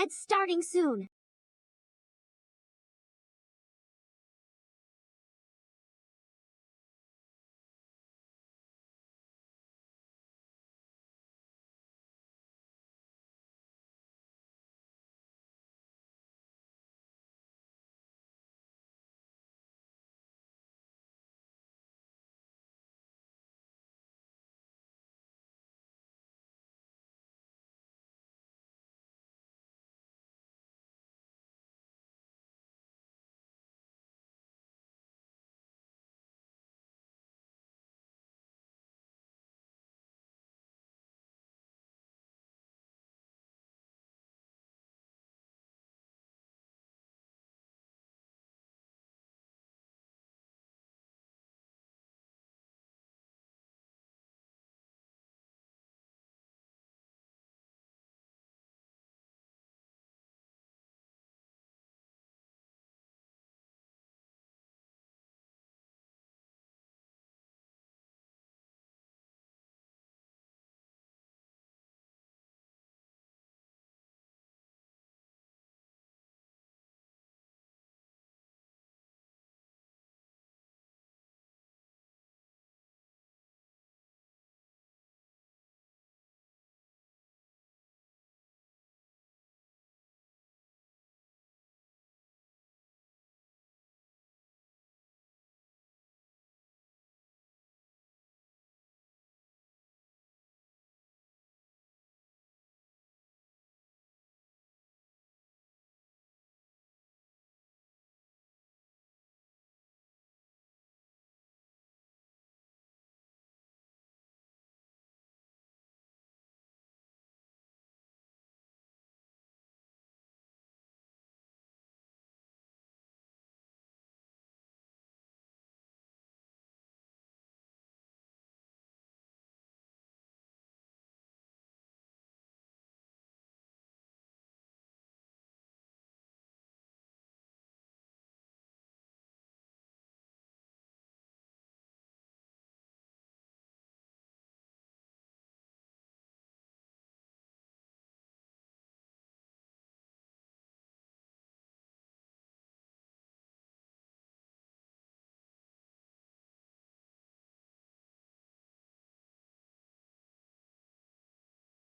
It's starting soon.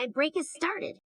And break has started.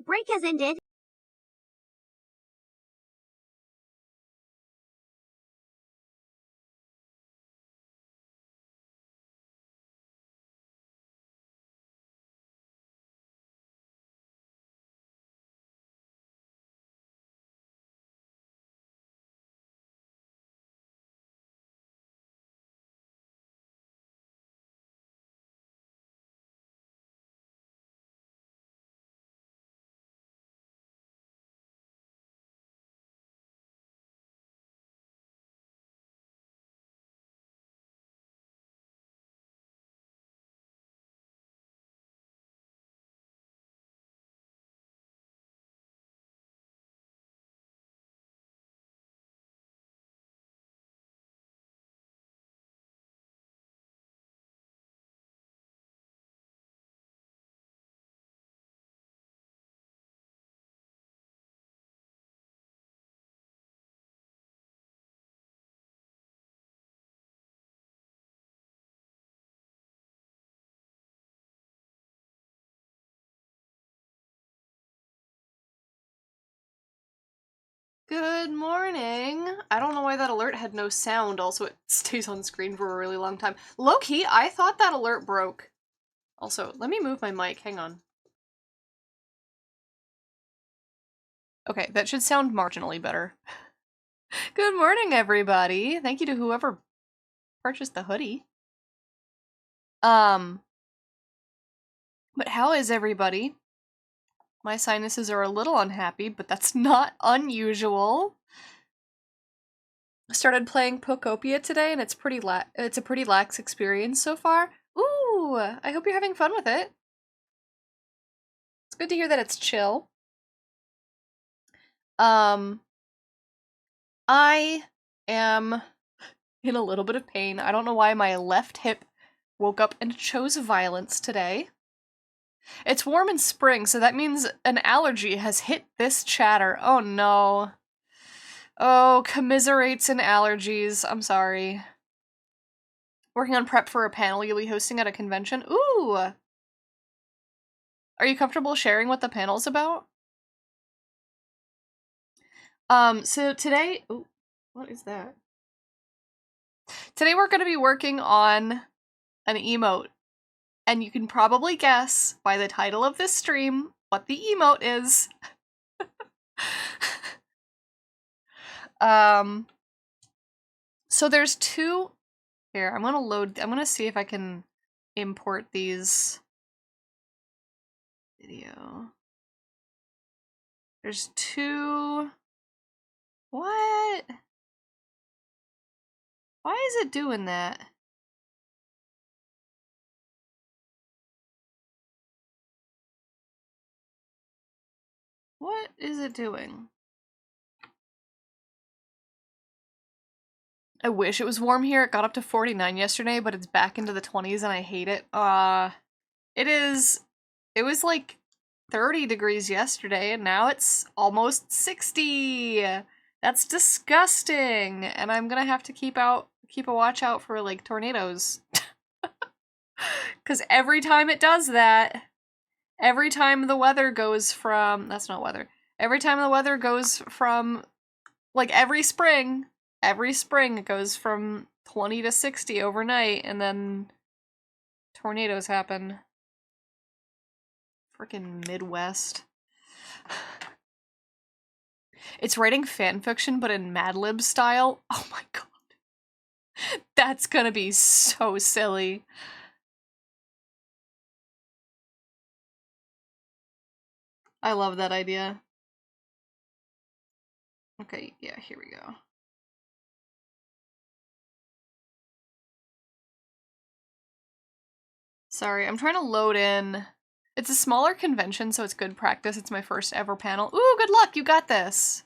Break has ended. Good morning. I don't know why that alert had no sound, also it stays on screen for a really long time. Low-key, I thought that alert broke. Also, let me move my mic, hang on. Okay, that should sound marginally better. Good morning, everybody. Thank you to whoever purchased the hoodie. But how is everybody? My sinuses are a little unhappy, but that's not unusual. I started playing Pokopia today, and it's a pretty lax experience so far. Ooh, I hope you're having fun with it. It's good to hear that it's chill. I am in a little bit of pain. I don't know why my left hip woke up and chose violence today. It's warm in spring, so that means an allergy has hit this chatter. Oh no. Oh, commiserates and allergies. I'm sorry. Working on prep for a panel you'll be hosting at a convention. Ooh! Are you comfortable sharing what the panel's about? So today... Ooh, what is that? Today we're going to be working on an emote. And you can probably guess by the title of this stream what the emote is. So there's two... Here, I'm gonna see if I can import these... Video. There's two... What? Why is it doing that? What is it doing? I wish it was warm here. It got up to 49 yesterday, but it's back into the 20s and I hate it. It was like 30 degrees yesterday and now it's almost 60. That's disgusting. And I'm gonna have to keep a watch out for like tornadoes. Cause every time it does that, every time the weather goes from, that's not weather. Every time the weather goes from, like every spring it goes from 20 to 60 overnight, and then tornadoes happen. Frickin' Midwest. It's writing fanfiction, but in Mad Lib style. Oh my god. That's gonna be so silly. I love that idea. Okay, yeah, here we go. Sorry, I'm trying to load in. It's a smaller convention, so it's good practice. It's my first ever panel. Ooh, good luck, you got this!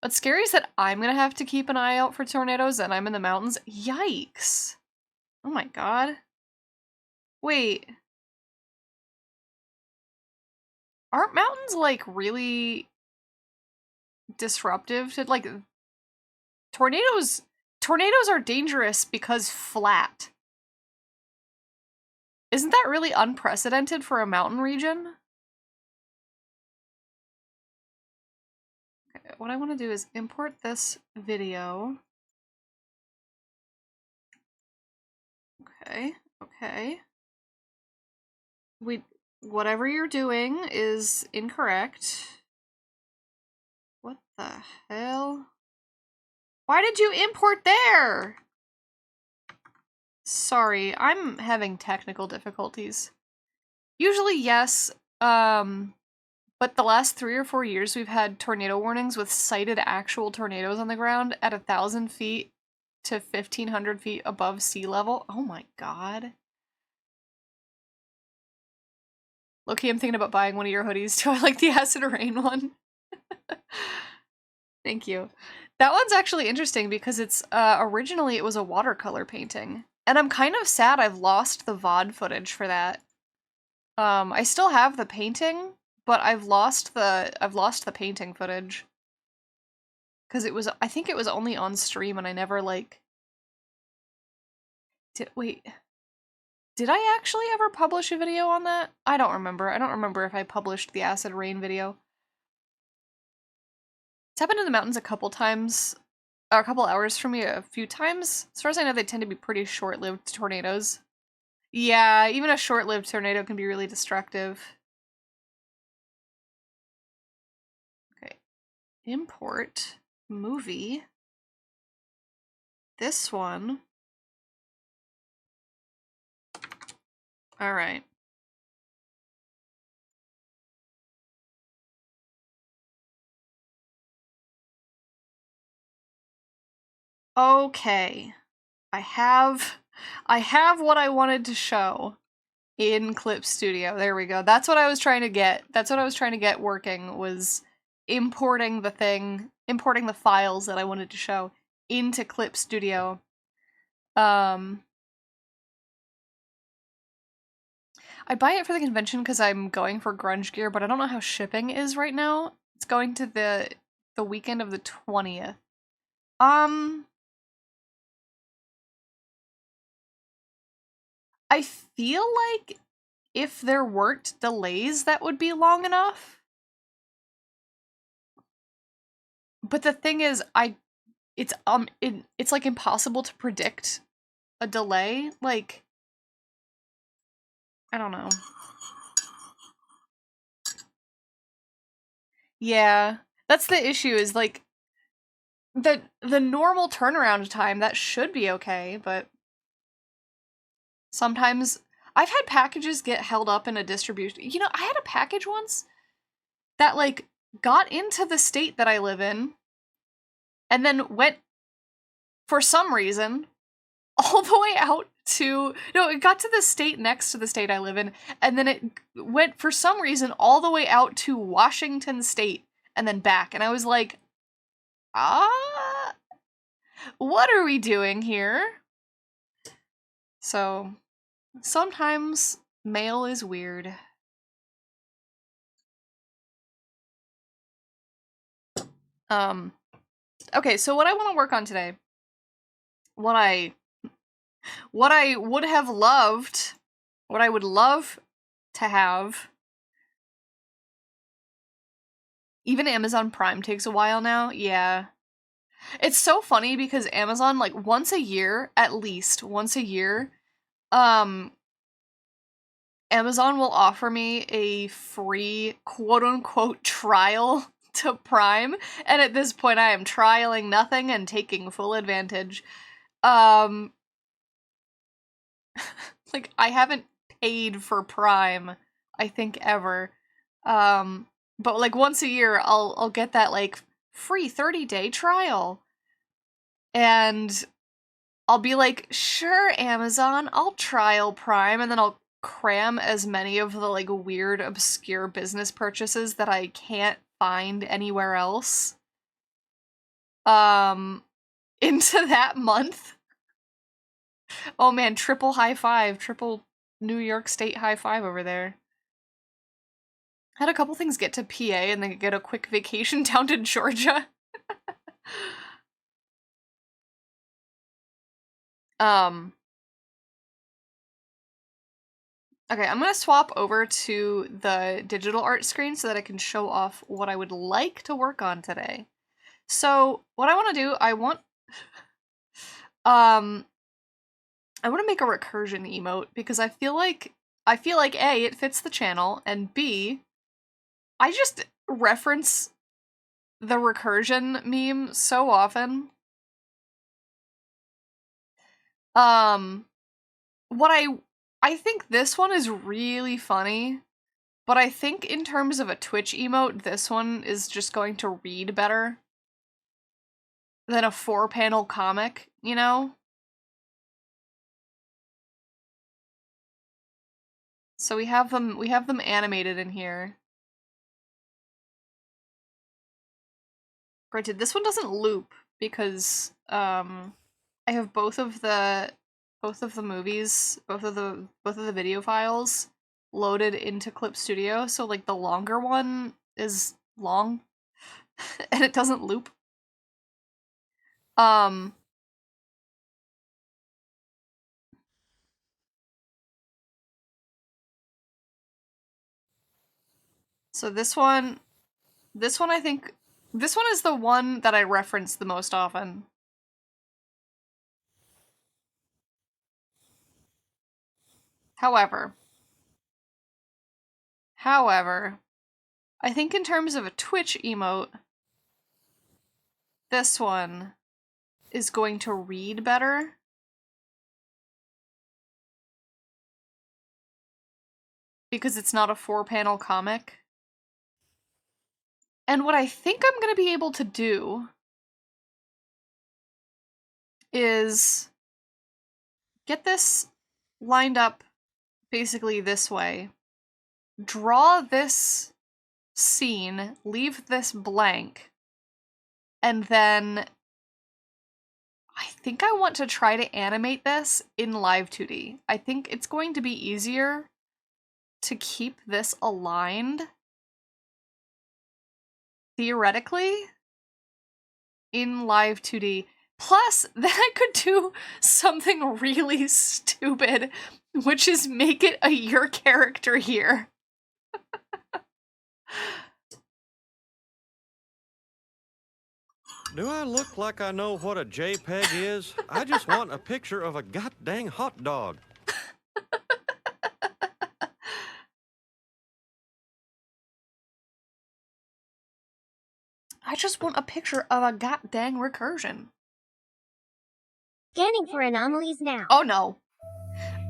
What's scary is that I'm gonna have to keep an eye out for tornadoes and I'm in the mountains. Yikes! Oh my god. Wait. Aren't mountains, like, really disruptive to, like... Tornadoes are dangerous because flat. Isn't that really unprecedented for a mountain region? Okay, what I want to do is import this video. Okay. Whatever you're doing is incorrect. What the hell? Why did you import there? Sorry, I'm having technical difficulties. Usually, yes, but the last 3 or 4 years we've had tornado warnings with cited actual tornadoes on the ground at 1,000 feet to 1,500 feet above sea level. Oh my god. Low-key, I'm thinking about buying one of your hoodies too. I like the acid rain one. Thank you. That one's actually interesting because it's, originally it was a watercolor painting. And I'm kind of sad I've lost the VOD footage for that. I still have the painting, but I've lost the painting footage. Cause I think it was only on stream and I never, like... Wait. Did I actually ever publish a video on that? I don't remember. I don't remember if I published the acid rain video. It's happened in the mountains a couple times, or a couple hours from me a few times. As far as I know, they tend to be pretty short-lived tornadoes. Yeah, even a short-lived tornado can be really destructive. Okay. Import movie. This one. All right. Okay. I have what I wanted to show in Clip Studio. There we go. That's what I was trying to get. That's what I was trying to get working, was importing the files that I wanted to show into Clip Studio. I buy it for the convention because I'm going for grunge gear, but I don't know how shipping is right now. It's going to the weekend of the 20th. I feel like if there weren't delays, that would be long enough. But the thing is, it's like impossible to predict a delay. Like, I don't know. Yeah, that's the issue, is like the normal turnaround time, that should be okay, but sometimes I've had packages get held up in a distribution. You know, I had a package once that like got into the state that I live in and then went, for some reason, all the way out to, no, it got to the state next to the state I live in, and then it went, for some reason, all the way out to Washington State and then back. And I was like, what are we doing here? So sometimes mail is weird. Okay, so what I want to work on today, what I would have loved, what I would love to have. Even Amazon Prime takes a while now. Yeah. It's so funny because Amazon, like, once a year, at least once a year, Amazon will offer me a free quote-unquote trial to Prime, and at this point I am trialing nothing and taking full advantage. Like, I haven't paid for Prime, I think, ever. But like once a year I'll get that like free 30-day trial. And I'll be like, sure, Amazon, I'll trial Prime, and then I'll cram as many of the like weird, obscure business purchases that I can't find anywhere else into that month. Oh man, triple high five, triple New York State high five over there. Had a couple things get to PA and then get a quick vacation down to Georgia. Okay, I'm gonna swap over to the digital art screen so that I can show off what I would like to work on today. So, what I want to do, I want to make a recursion emote because I feel like A, it fits the channel, and B, I just reference the recursion meme so often. What I think this one is really funny, but I think in terms of a Twitch emote, this one is just going to read better than a 4-panel comic, you know? So we have them animated in here. Granted, this one doesn't loop because I have both of the movies, both of the video files loaded into Clip Studio, so like the longer one is long and it doesn't loop. So this one I think This one is the one that I reference the most often. However, I think in terms of a Twitch emote, this one is going to read better. Because it's not a 4-panel comic. And what I think I'm going to be able to do is get this lined up basically this way. Draw this scene, leave this blank, and then I think I want to try to animate this in Live 2D. I think it's going to be easier to keep this aligned, theoretically, in Live 2D. Plus, then I could do something really stupid, which is make it a your character here. Do I look like I know what a JPEG is? I just want a picture of a goddamn hot dog. I just want a picture of a goddamn recursion. Scanning for anomalies now. Oh no.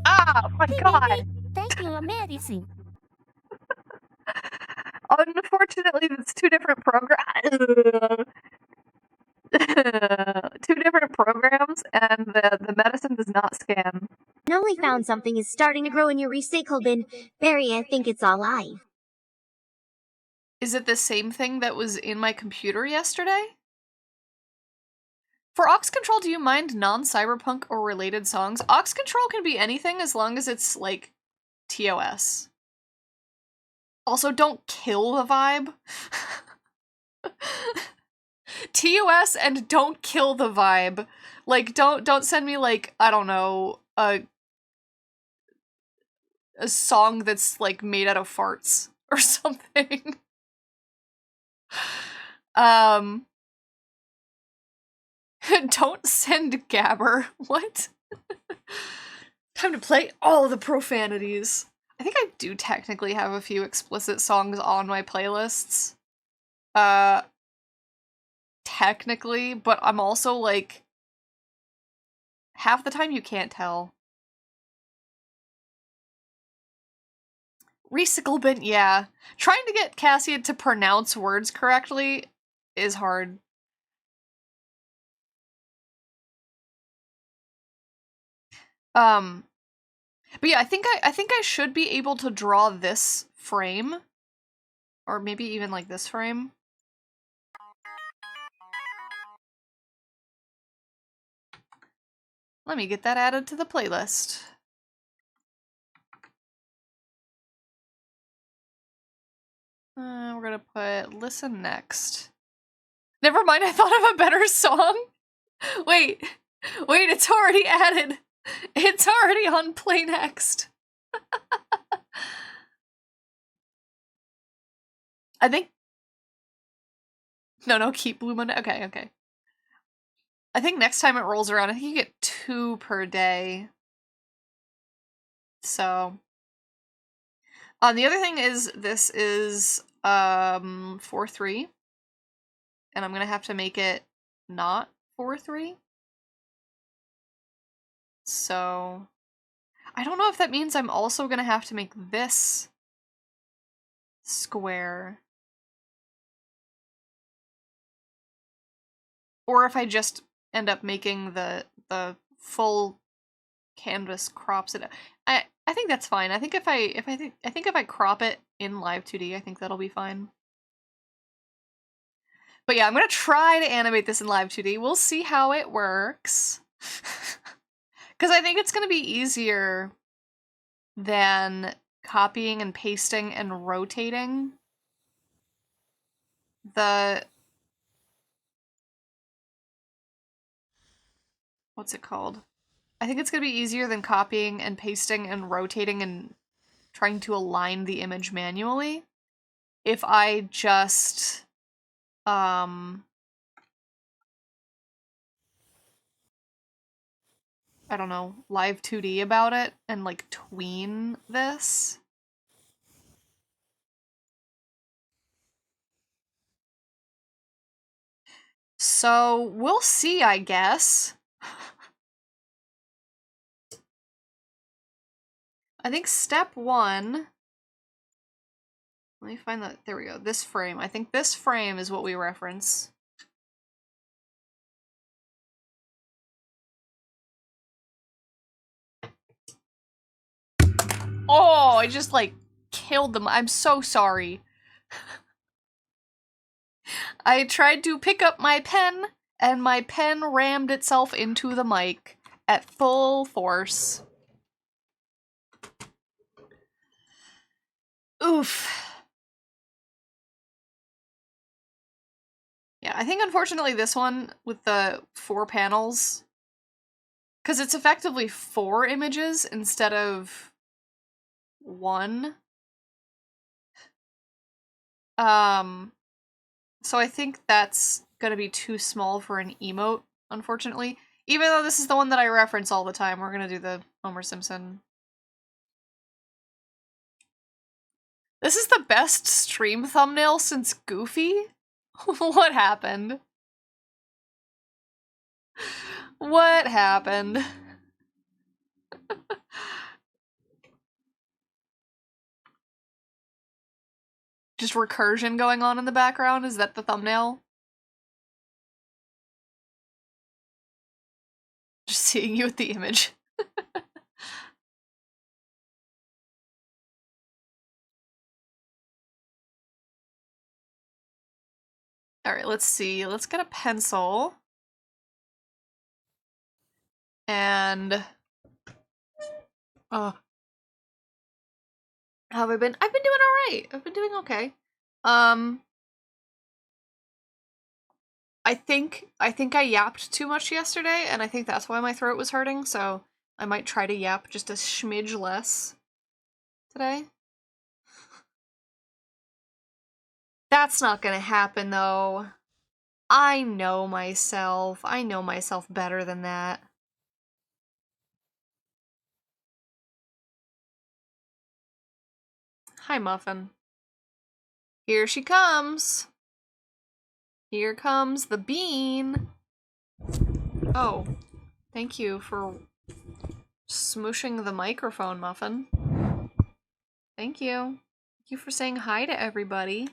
Ah, my god. Thank you, amazing. Unfortunately, it's two different programs. Two different programs, and the medicine does not scan. Noli found something is starting to grow in your recycle bin. Barry, I think it's alive. Is it the same thing that was in my computer yesterday? For Aux Control, do you mind non-cyberpunk or related songs? Aux Control can be anything as long as it's, like, TOS. Also, don't kill the vibe. TOS and don't kill the vibe. Like, don't send me, like, I don't know, a song that's, like, made out of farts or something. Don't send Gabber. What? Time to play all the profanities. I think I do technically have a few explicit songs on my playlists. Technically, but I'm also, like, half the time you can't tell. Recycle bin, yeah. Trying to get Cassia to pronounce words correctly is hard. But yeah, I think I should be able to draw this frame. Or maybe even like this frame. Let me get that added to the playlist. We're gonna put listen next. Never mind, I thought of a better song. Wait, it's already added. It's already on play next. I think... No, keep Blue Monday. Okay. I think next time it rolls around, I think you get 2 per day. So... the other thing is, this is 4-3. And I'm gonna have to make it not 4-3. So... I don't know if that means I'm also gonna have to make this square. Or if I just end up making the full canvas crops it. I think that's fine. I think if I crop it in Live 2D, I think that'll be fine. But yeah, I'm gonna try to animate this in Live 2D. We'll see how it works. Because I think it's gonna be easier than copying and pasting and rotating the... What's it called? I think it's gonna be easier than copying and pasting and rotating and trying to align the image manually if I just I don't know, live 2D about it and like tween this. So we'll see, I guess. I think step 1, let me find that, there we go, this frame. I think this frame is what we reference. Oh, I just like killed them. I'm so sorry. I tried to pick up my pen and my pen rammed itself into the mic at full force. Oof. Yeah, I think unfortunately this one with the 4 panels, because it's effectively 4 images instead of 1. So I think that's gonna be too small for an emote, unfortunately. Even though this is the one that I reference all the time, we're gonna do the Homer Simpson. This is the best stream thumbnail since Goofy? What happened? What happened? Just recursion going on in the background? Is that the thumbnail? Just seeing you with the image. Alright, let's see. Let's get a pencil. And... how have I been? I've been doing alright. I've been doing okay. I think I yapped too much yesterday, and I think that's why my throat was hurting, so I might try to yap just a smidge less today. That's not gonna happen, though. I know myself. I know myself better than that. Hi, Muffin. Here she comes. Here comes the bean. Oh, thank you for smooshing the microphone, Muffin. Thank you. Thank you for saying hi to everybody.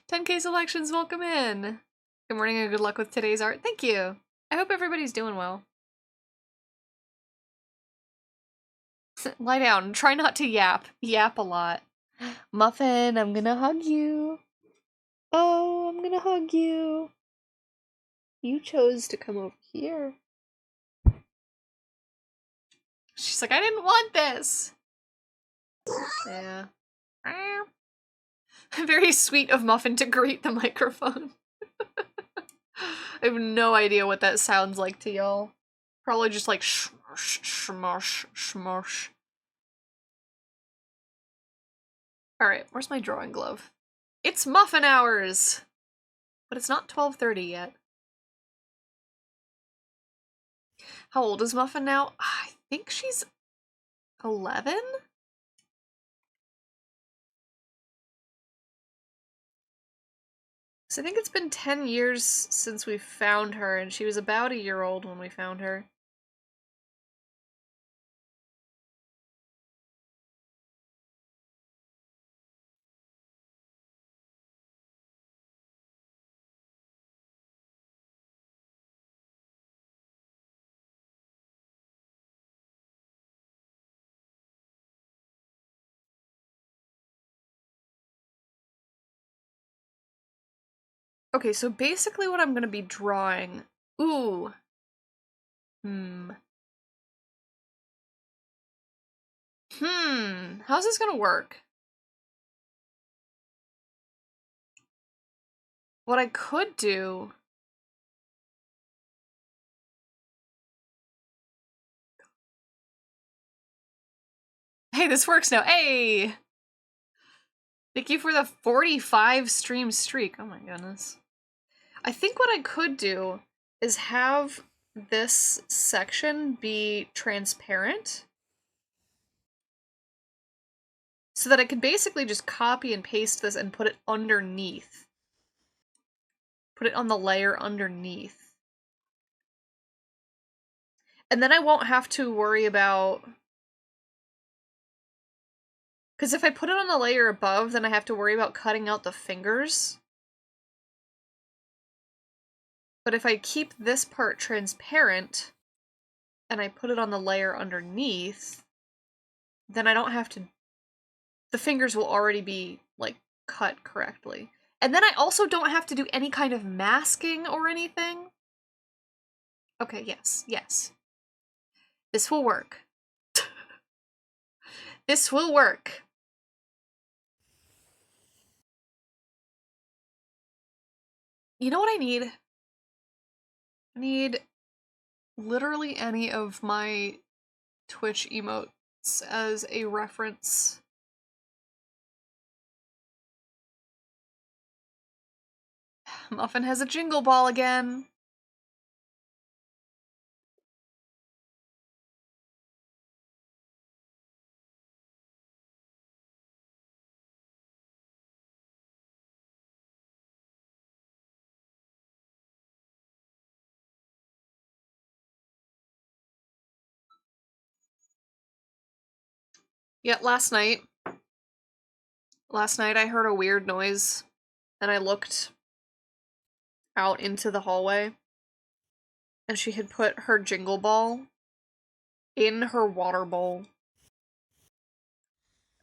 10K selections, welcome in. Good morning and good luck with today's art. Thank you. I hope everybody's doing well. Lie down. Try not to yap. Yap a lot. Muffin, I'm gonna hug you. Oh, I'm gonna hug you. You chose to come over here. She's like, I didn't want this. Yeah. Very sweet of Muffin to greet the microphone. I have no idea what that sounds like to y'all. Probably just like shmosh, shmosh, shmosh. Alright, where's my drawing glove? It's muffin hours! But it's not 12:30 yet. How old is Muffin now? I think she's 11? So I think it's been 10 years since we found her, and she was about a year old when we found her. Okay, so basically what I'm gonna be drawing... Ooh. How's this gonna work? What I could do... Hey, this works now. Hey! Thank you for the 45 stream streak. Oh my goodness. I think what I could do is have this section be transparent so that I could basically just copy and paste this and put it underneath. Put it on the layer underneath. And then I won't have to worry about... Because if I put it on the layer above, then I have to worry about cutting out the fingers. But if I keep this part transparent, and I put it on the layer underneath, then I don't have to... The fingers will already be, like, cut correctly. And then I also don't have to do any kind of masking or anything. Okay, yes, yes. This will work. This will work. You know what I need? I need literally any of my Twitch emotes as a reference. Muffin has a jingle ball again. Yeah, last night I heard a weird noise, and I looked out into the hallway, and she had put her jingle ball in her water bowl.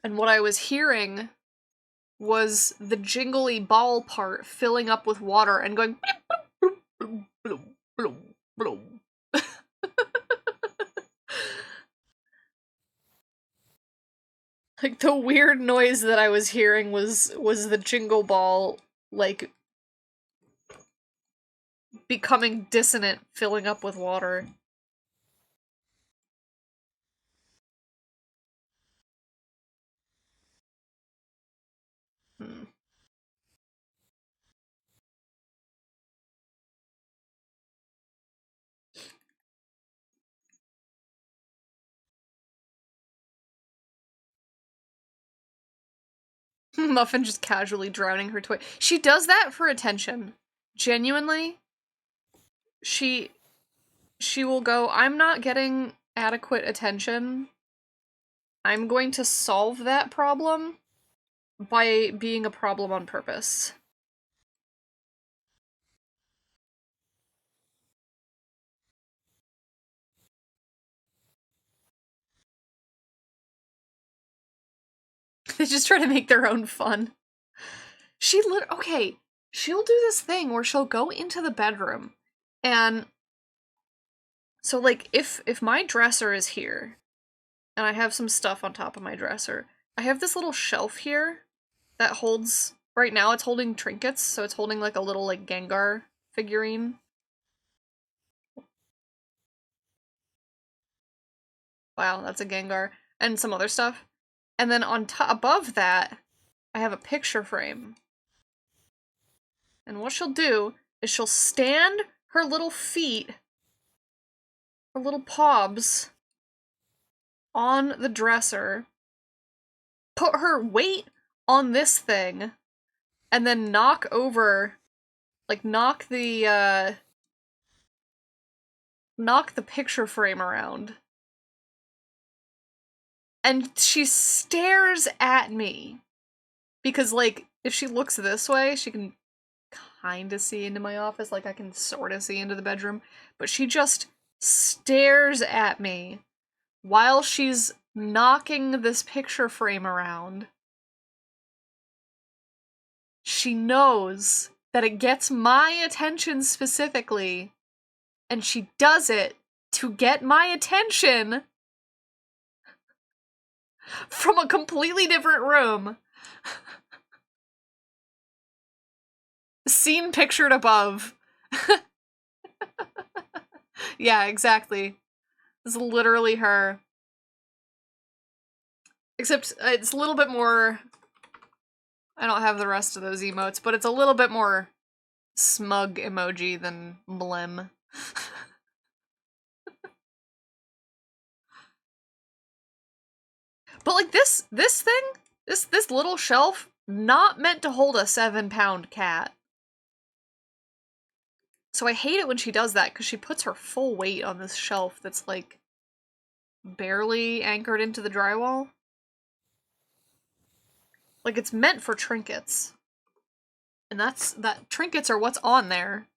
And what I was hearing was the jingly ball part filling up with water and going bloom, bloom, bloom, bloom, bloom. Like, the weird noise that I was hearing was the jingle ball, like, becoming dissonant, filling up with water. Muffin just casually drowning her toy. She does that for attention. Genuinely. She will go, I'm not getting adequate attention. I'm going to solve that problem by being a problem on purpose. They just try to make their own fun. Okay, she'll do this thing where she'll go into the bedroom, and so, like, if my dresser is here, and I have some stuff on top of my dresser, I have this little shelf here that holds, right now it's holding trinkets, so it's holding, like, a little, like, Gengar figurine. Wow, that's a Gengar. And some other stuff. And then on top, above that, I have a picture frame. And what she'll do is she'll stand her little feet, her little paws, on the dresser, put her weight on this thing, and then knock over, like, knock the picture frame around. And she stares at me. Because, like, if she looks this way, she can kinda see into my office, like, I can sorta see into the bedroom. But she just stares at me while she's knocking this picture frame around. She knows that it gets my attention specifically, and she does it to get my attention from a completely different room. Scene pictured above. Yeah, exactly. This is literally her. Except it's a little bit more I don't have the rest of those emotes, but it's a little bit more smug emoji than __. But like this thing, this little shelf, not meant to hold a 7-pound cat. So I hate it when she does that, because she puts her full weight on this shelf that's like barely anchored into the drywall. Like, it's meant for trinkets. And that trinkets are what's on there.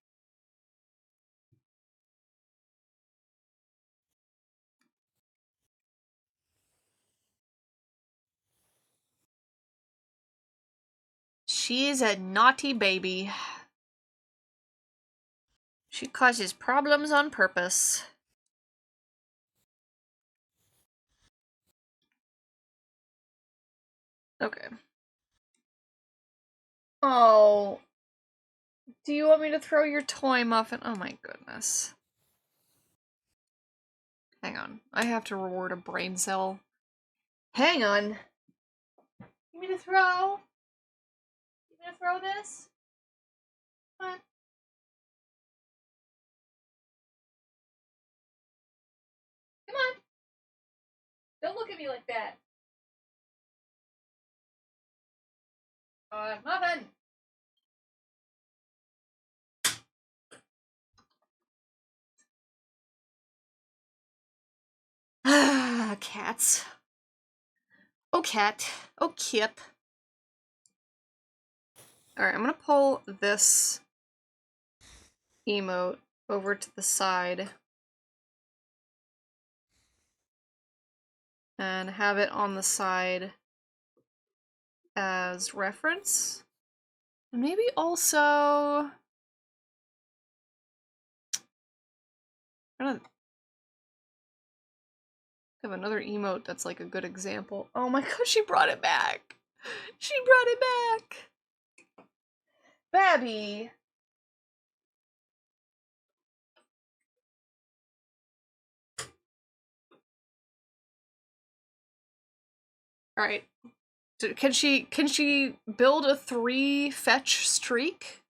She's a naughty baby. She causes problems on purpose. Okay. Oh. Do you want me to throw your toy muffin? Oh my goodness. Hang on. I have to reward a brain cell. Hang on. You want me to throw? You gonna throw this? Come on. Come on. Don't look at me like that. Muffin! Ah, cats. Oh, cat. Oh, Kip. Alright, I'm gonna pull this emote over to the side and have it on the side as reference. And maybe also I'm gonna have another emote that's like a good example. Oh my god, she brought it back! She brought it back! Babby! Alright. Can she build a 3 fetch streak?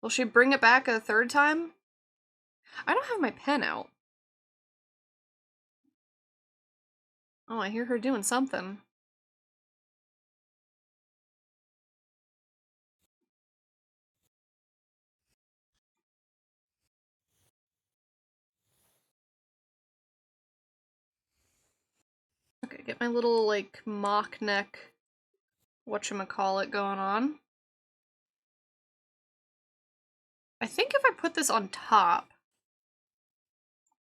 Will she bring it back a 3rd time? I don't have my pen out. Oh, I hear her doing something. Okay, get my little, like, mock neck whatchamacallit going on. I think if I put this on top,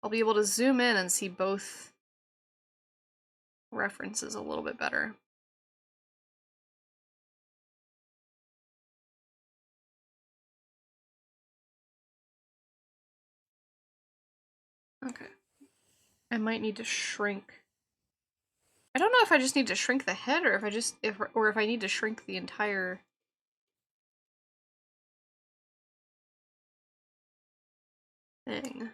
I'll be able to zoom in and see both references a little bit better. Okay. I might need to shrink. I don't know if I just need to shrink the head or if I need to shrink the entire thing.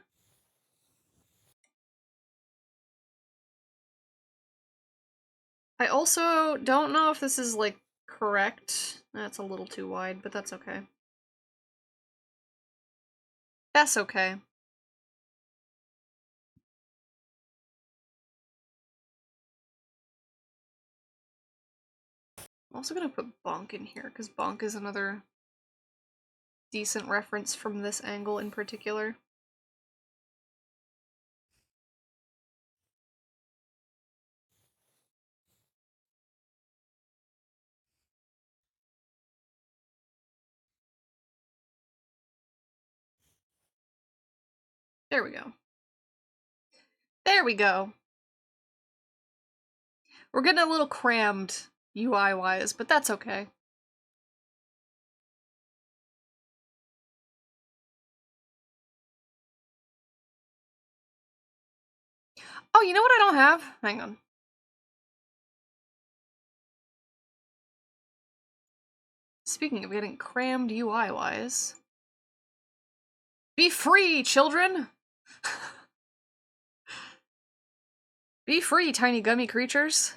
I also don't know if this is, like, correct. That's a little too wide, but that's okay. That's okay. I'm also gonna put Bonk in here, because Bonk is another decent reference from this angle in particular. There we go. There we go! We're getting a little crammed UI-wise, but that's okay. Oh, you know what I don't have? Hang on. Speaking of getting crammed UI-wise. Be free, children! Be free, tiny gummy creatures!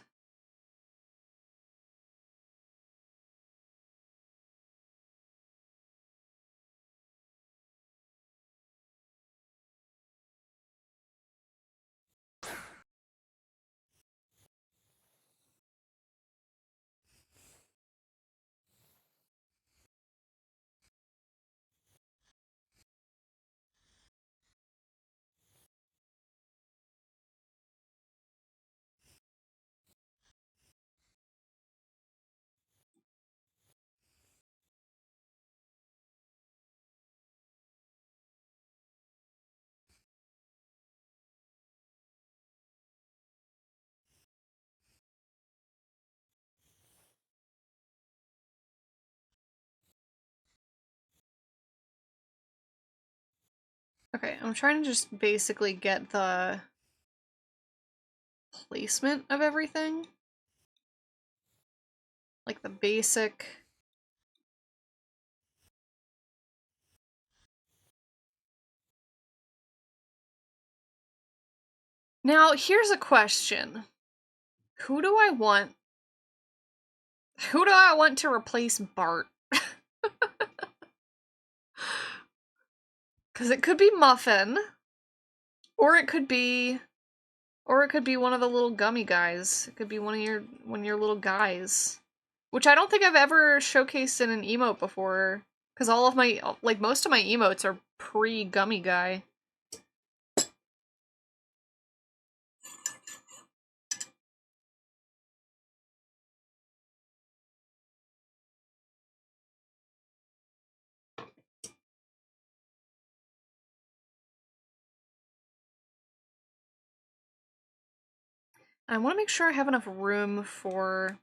Okay, I'm trying to just basically get the placement of everything. Like the basic... Now, here's a question. Who do I want to replace Bart? Because it could be Muffin, or it could be one of the little gummy guys. It could be one of your little guys, which I don't think I've ever showcased in an emote before. Because all of my most of my emotes are pre-gummy guy. I want to make sure I have enough room for...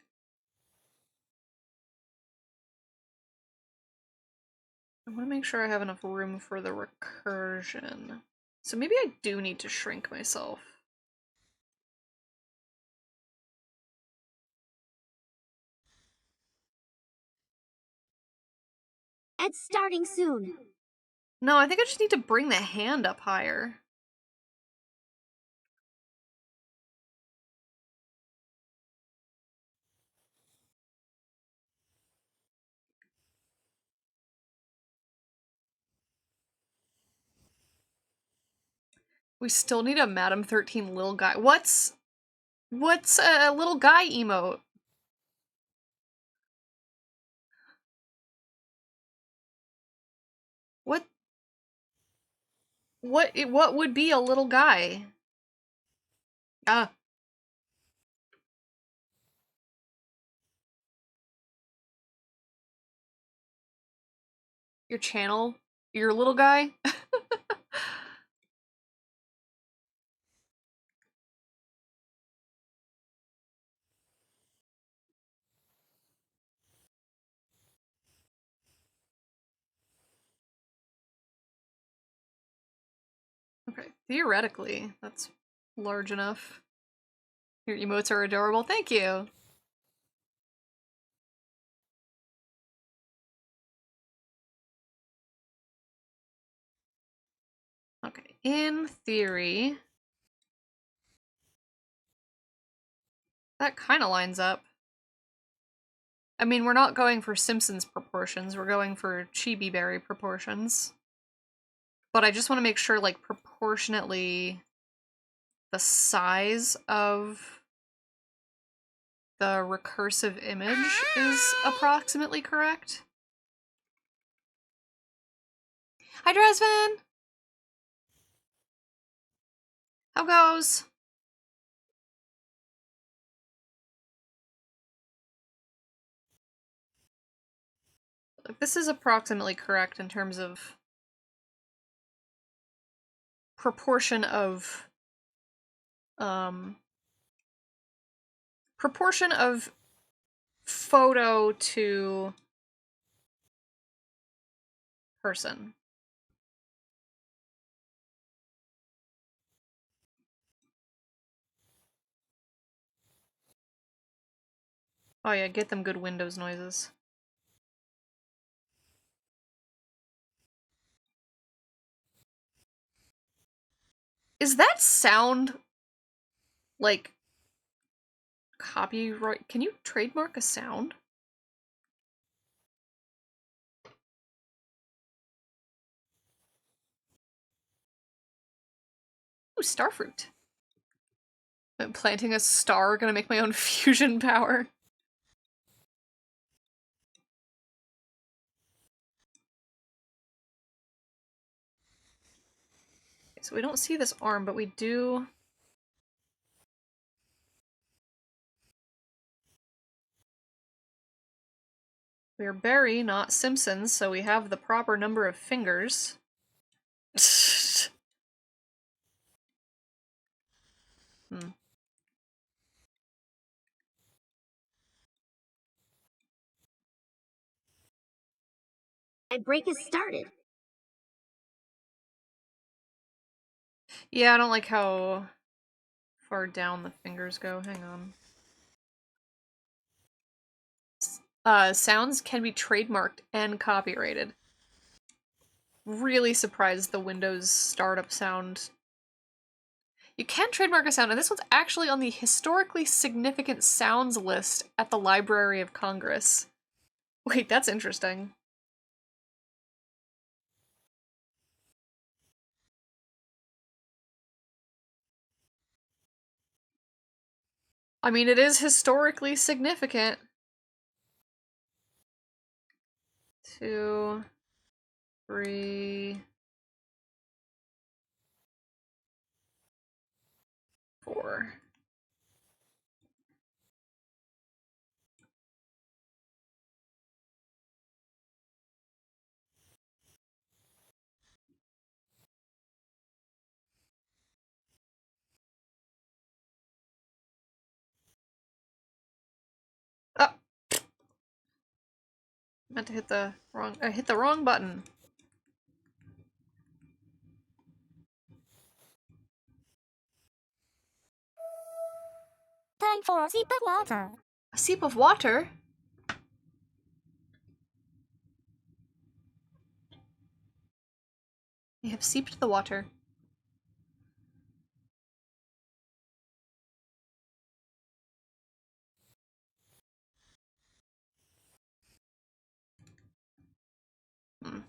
I want to make sure I have enough room for the recursion. So maybe I do need to shrink myself. It's starting soon. No, I think I just need to bring the hand up higher. We still need a Madam 13 little guy. What's a little guy emote? What would be a little guy? Ah. Your channel? Your little guy? Okay, theoretically, that's large enough. Your emotes are adorable, thank you! Okay, in theory... that kinda lines up. I mean, we're not going for Simpsons proportions, we're going for Chibi Berry proportions. But I just want to make sure, like, proportionately the size of the recursive image is approximately correct. Hi, Dresvin! How goes? This is approximately correct in terms of proportion of photo to person. Oh yeah, get them good Windows noises. Is that sound like copyright? Can you trademark a sound? Ooh, starfruit. I'm planting a star, gonna make my own fusion power. Okay, so we don't see this arm, but we do... We're Barry, not Simpsons, so we have the proper number of fingers. My break has started. Yeah, I don't like how far down the fingers go. Hang on. Sounds can be trademarked and copyrighted. Really surprised the Windows startup sound. You can trademark a sound, and this one's actually on the historically significant sounds list at the Library of Congress. Wait, that's interesting. I mean, it is historically significant. 2, 3, 4. Oh! Meant to hit the wrong- I hit the wrong button. Time for a sip of water. A sip of water? I have seeped the water. Hmm.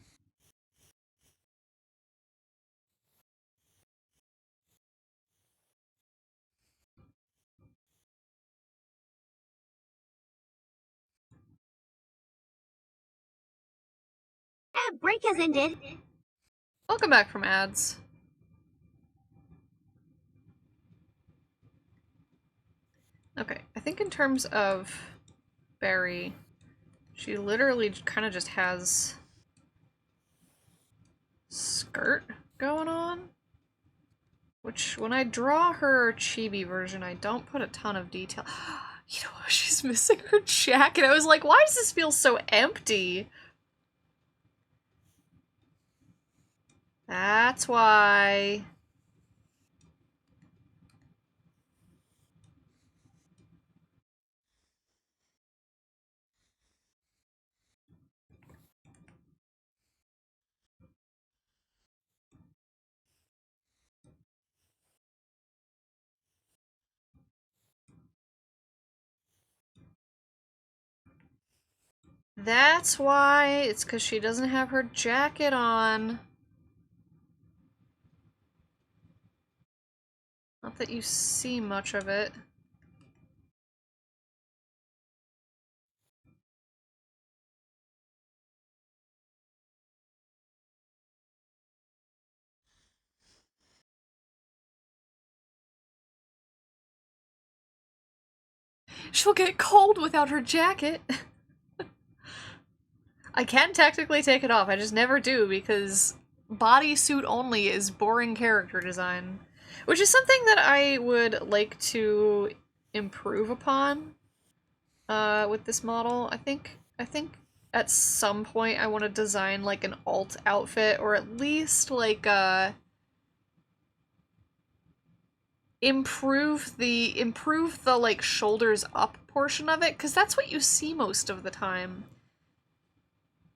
Break has ended. Welcome back from ads. Okay, I think in terms of Barry, she literally kind of just has skirt going on. Which, when I draw her chibi version, I don't put a ton of detail. You know, she's missing her jacket. I was like, why does this feel so empty? That's why. That's why. It's because she doesn't have her jacket on. Not that you see much of it. She'll get cold without her jacket. I can technically take it off, I just never do because bodysuit only is boring character design. Which is something that I would like to improve upon with this model. I think at some point I want to design like an alt outfit, or at least like improve the like shoulders up portion of it, because that's what you see most of the time.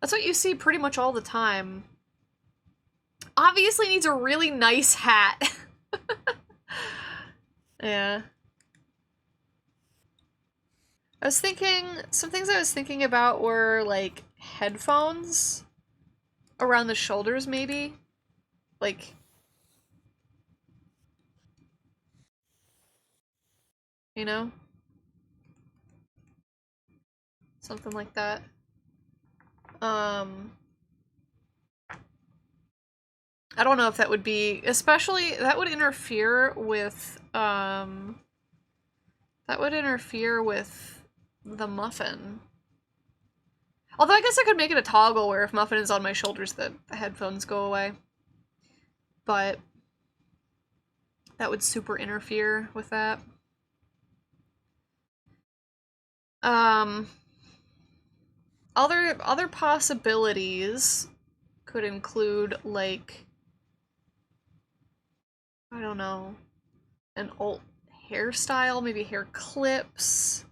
That's what you see pretty much all the time. Obviously needs a really nice hat. Yeah. Some things I was thinking about were like headphones around the shoulders maybe. Like, you know? Something like that. I don't know if that would be, especially, that would interfere with, the muffin. Although I guess I could make it a toggle where if muffin is on my shoulders, the headphones go away. But that would super interfere with that. Other possibilities could include, like, I don't know, an alt hairstyle, maybe hair clips.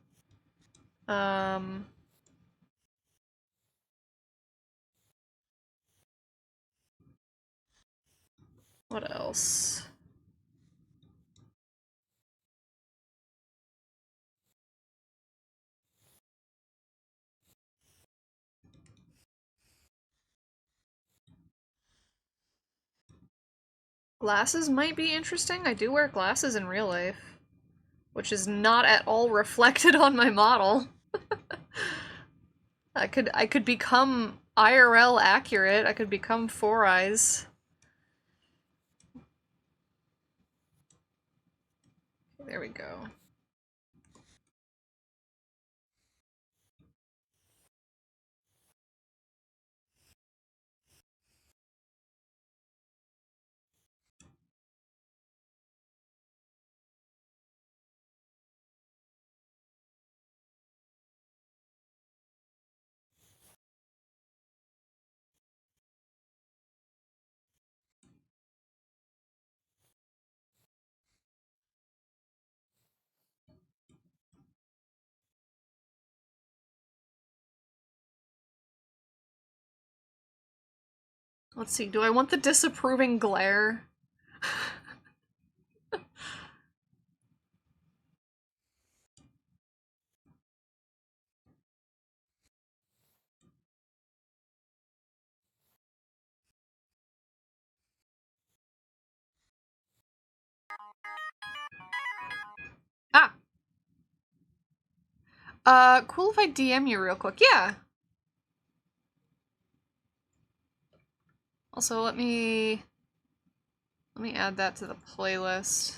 What else? Glasses might be interesting. I do wear glasses in real life, which is not at all reflected on my model. I could become IRL accurate. I could become Four Eyes. There we go. Let's see, do I want the disapproving glare? Cool if I DM you real quick. Yeah. Also, let me add that to the playlist.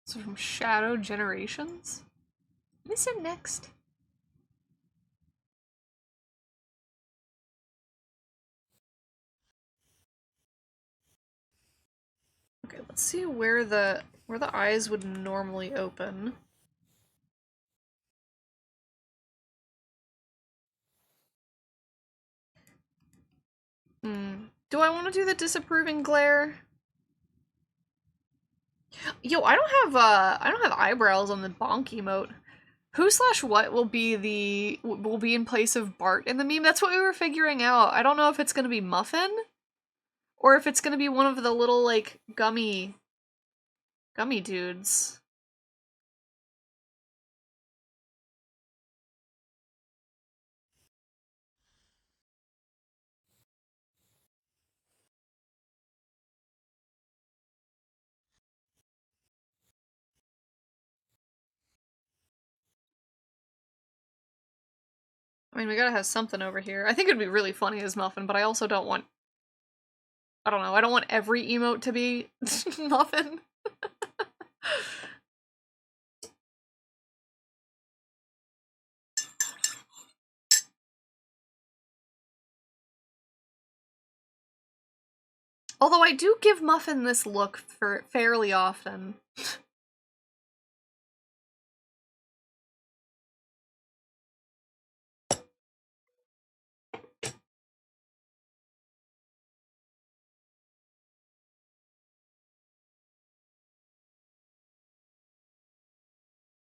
So from Shadow Generations? What is it next? Okay, let's see where the eyes would normally open. Do I want to do the disapproving glare? Yo, I don't have eyebrows on the bonk emote. Who/what will be in place of Bart in the meme? That's what we were figuring out. I don't know if it's gonna be Muffin or if it's gonna be one of the little like gummy dudes. I mean, we gotta have something over here. I think it'd be really funny as Muffin, but I also don't want... I don't know, I don't want every emote to be Muffin. Although I do give Muffin this look for fairly often.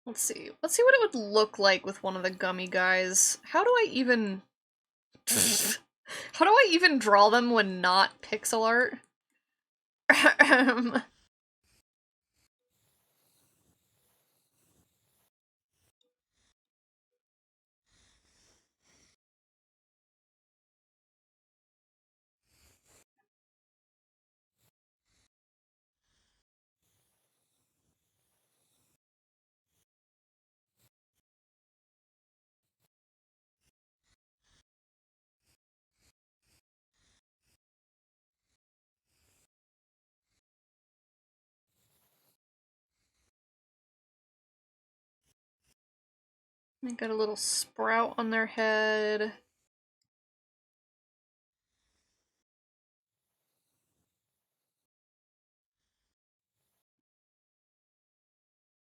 Let's see what it would look like with one of the gummy guys. How do I even... How do I even draw them when not pixel art? They got a little sprout on their head.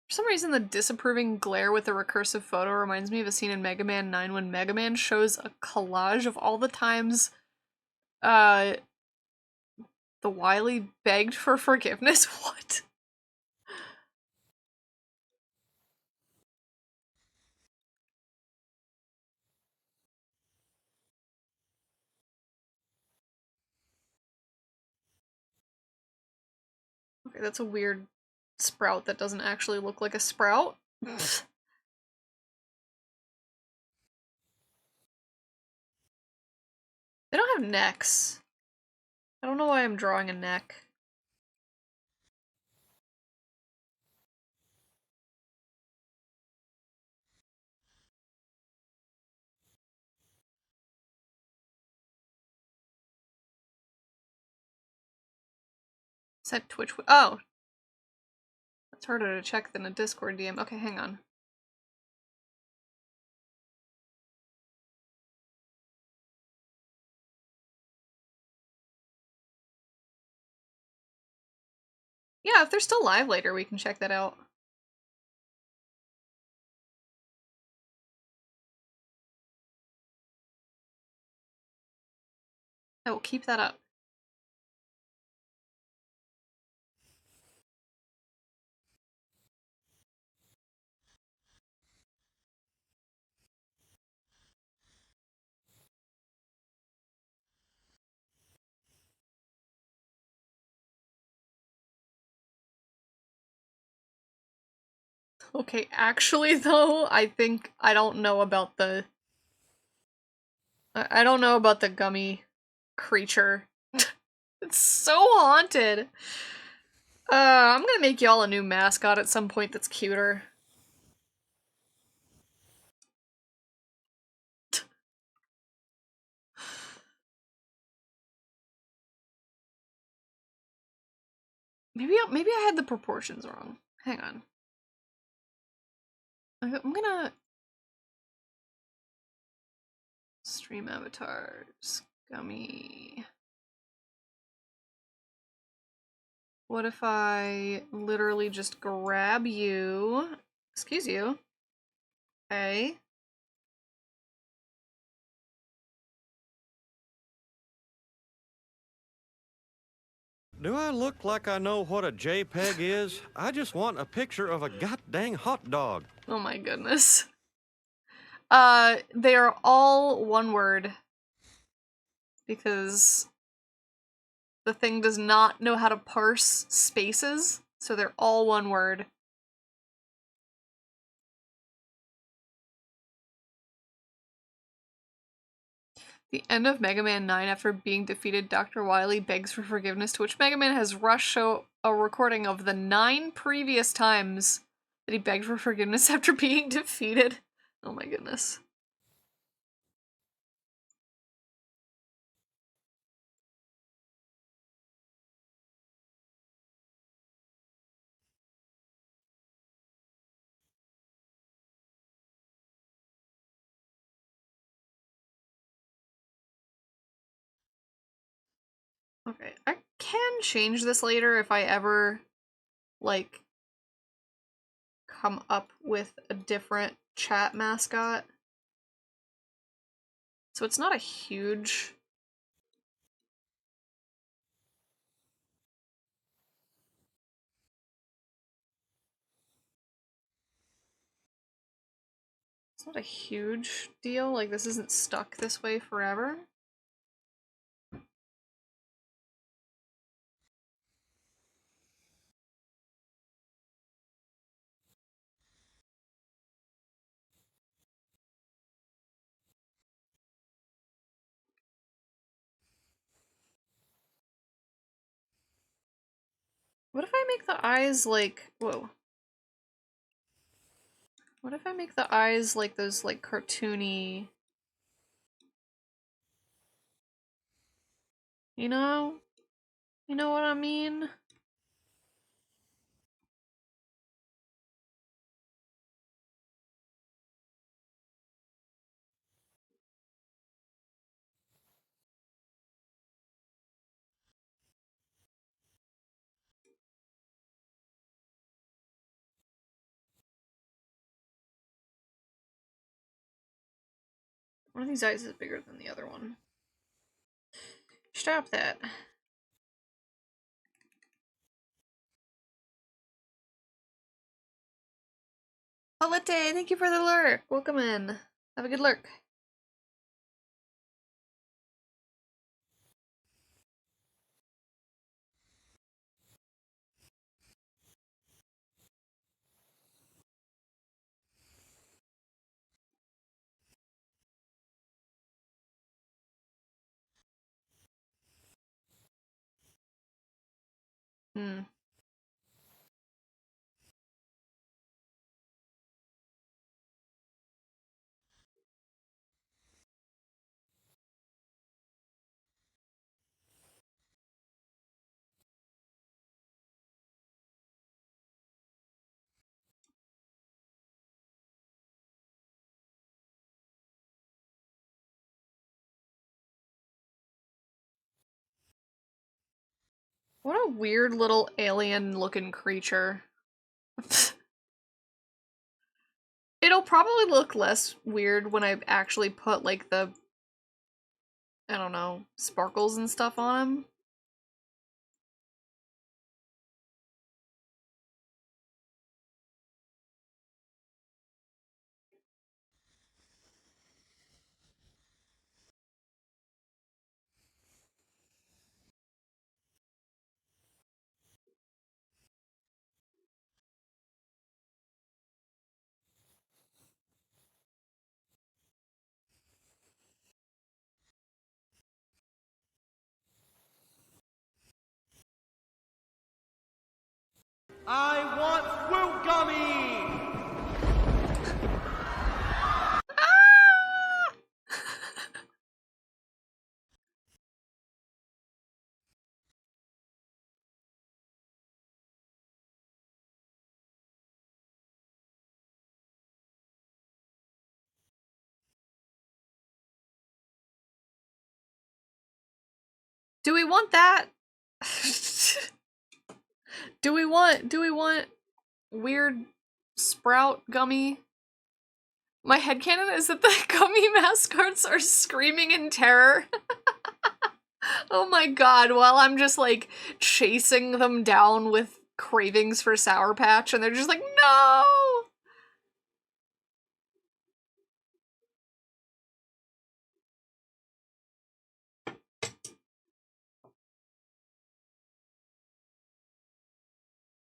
For some reason, the disapproving glare with the recursive photo reminds me of a scene in Mega Man 9 when Mega Man shows a collage of all the times the Wily begged for forgiveness. What? Okay, that's a weird sprout that doesn't actually look like a sprout. They don't have necks. I don't know why I'm drawing a neck. Is that Twitch? Oh! That's harder to check than a Discord DM. Okay, hang on. Yeah, if they're still live later, we can check that out. I will keep that up. Okay, actually though, I think I don't know about the... I don't know about the gummy creature. It's so haunted! I'm gonna make y'all a new mascot at some point that's cuter. Maybe I had the proportions wrong. Hang on. I'm gonna... Stream avatars. Gummy. What if I literally just grab you? Excuse you. Okay. Do I look like I know what a JPEG is? I just want a picture of a goddamn hot dog. Oh my goodness. They are all one word. Because the thing does not know how to parse spaces, so they're all one word. The end of Mega Man 9, after being defeated, Dr. Wily begs for forgiveness, to which Mega Man has rushed show a recording of the 9 previous times that he begged for forgiveness after being defeated. Oh my goodness. Okay, I can change this later if I ever, like, come up with a different chat mascot. So it's not a huge... It's not a huge deal, like this isn't stuck this way forever. What if I make the eyes like... Whoa. What if I make the eyes like those, like, cartoony... You know? You know what I mean? One of these eyes is bigger than the other one. Stop that. Palette, thank you for the lurk. Welcome in. Have a good lurk. Hmm. What a weird little alien-looking creature. It'll probably look less weird when I actually put, like, the, I don't know, sparkles and stuff on him. I want Wugummy! Do we want that? Do we want weird sprout gummy? My headcanon is that the gummy mascots are screaming in terror. Oh my god, while I'm just like chasing them down with cravings for Sour Patch and they're just like, no!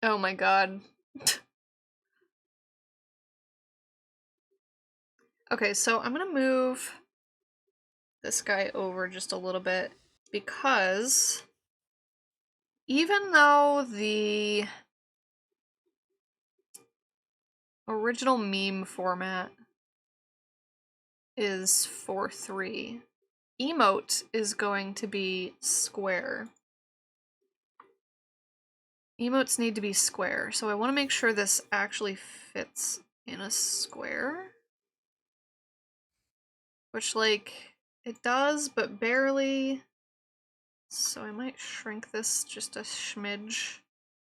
Oh my god. Okay, so I'm gonna move this guy over just a little bit because even though the original meme format is 4:3, emote is going to be square. Emotes need to be square, so I want to make sure this actually fits in a square. Which, like, it does, but barely. So I might shrink this just a smidge.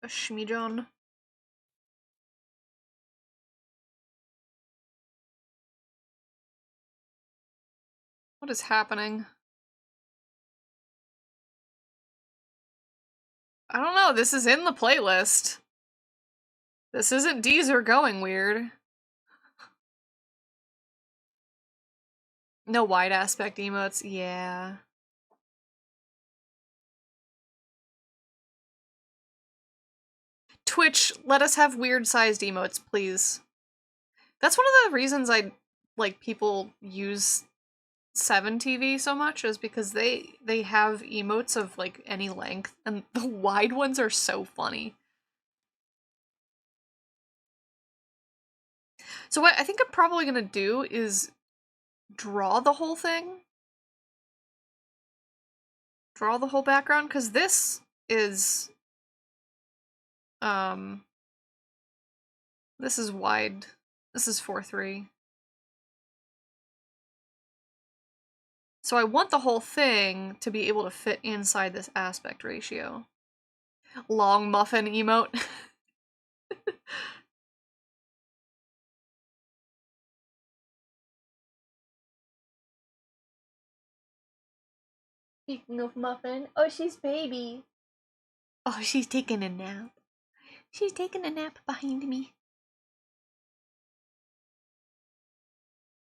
A schmidjon. What is happening? I don't know, this is in the playlist. This isn't Deezer going weird. No wide aspect emotes, yeah. Twitch, let us have weird sized emotes, please. That's one of the reasons I like people use 7TV so much, is because they have emotes of like any length, and the wide ones are so funny. So what I think I'm probably gonna do is draw the whole thing. Draw the whole background, because this is wide. This is 4:3. So I want the whole thing to be able to fit inside this aspect ratio. Long muffin emote. Speaking of Muffin, oh, she's baby. Oh, she's taking a nap. She's taking a nap behind me.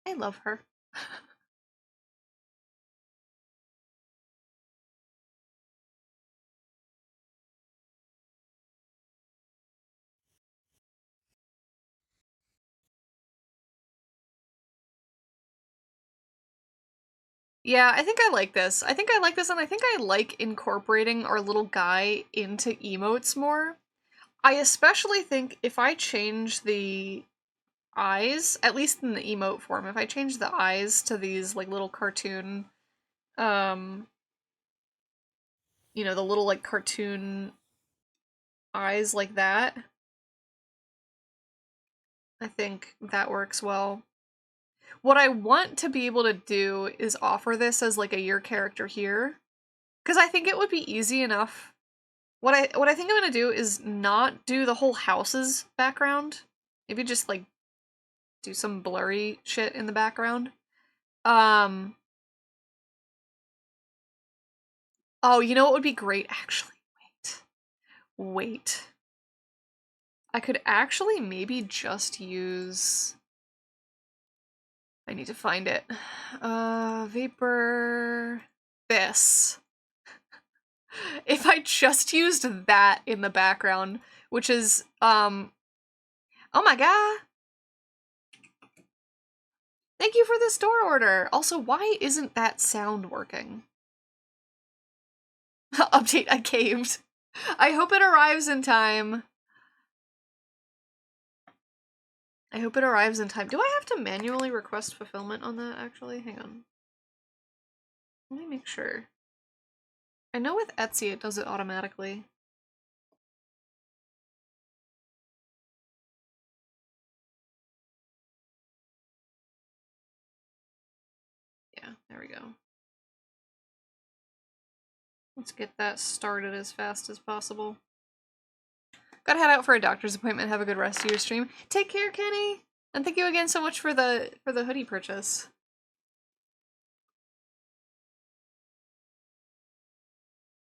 I love her. Yeah, I think I like this. I think I like this, and I think I like incorporating our little guy into emotes more. I especially think if I change the eyes, at least in the emote form, if I change the eyes to these like little cartoon, you know, the little like cartoon eyes like that, I think that works well. What I want to be able to do is offer this as like a your character here, because I think it would be easy enough. What I think I'm gonna do is not do the whole house's background. Maybe just like do some blurry shit in the background. Oh, you know what would be great? Actually, wait. I could actually maybe just use... I need to find it. Vapor... This. If I just used that in the background, which is, oh my god! Thank you for the store order! Also, why isn't that sound working? Update, I caved. I hope it arrives in time. I hope it arrives in time. Do I have to manually request fulfillment on that, actually? Hang on. Let me make sure. I know with Etsy it does it automatically. Yeah, there we go. Let's get that started as fast as possible. Gotta head out for a doctor's appointment. Have a good rest of your stream. Take care, Kenny! And thank you again so much for the hoodie purchase.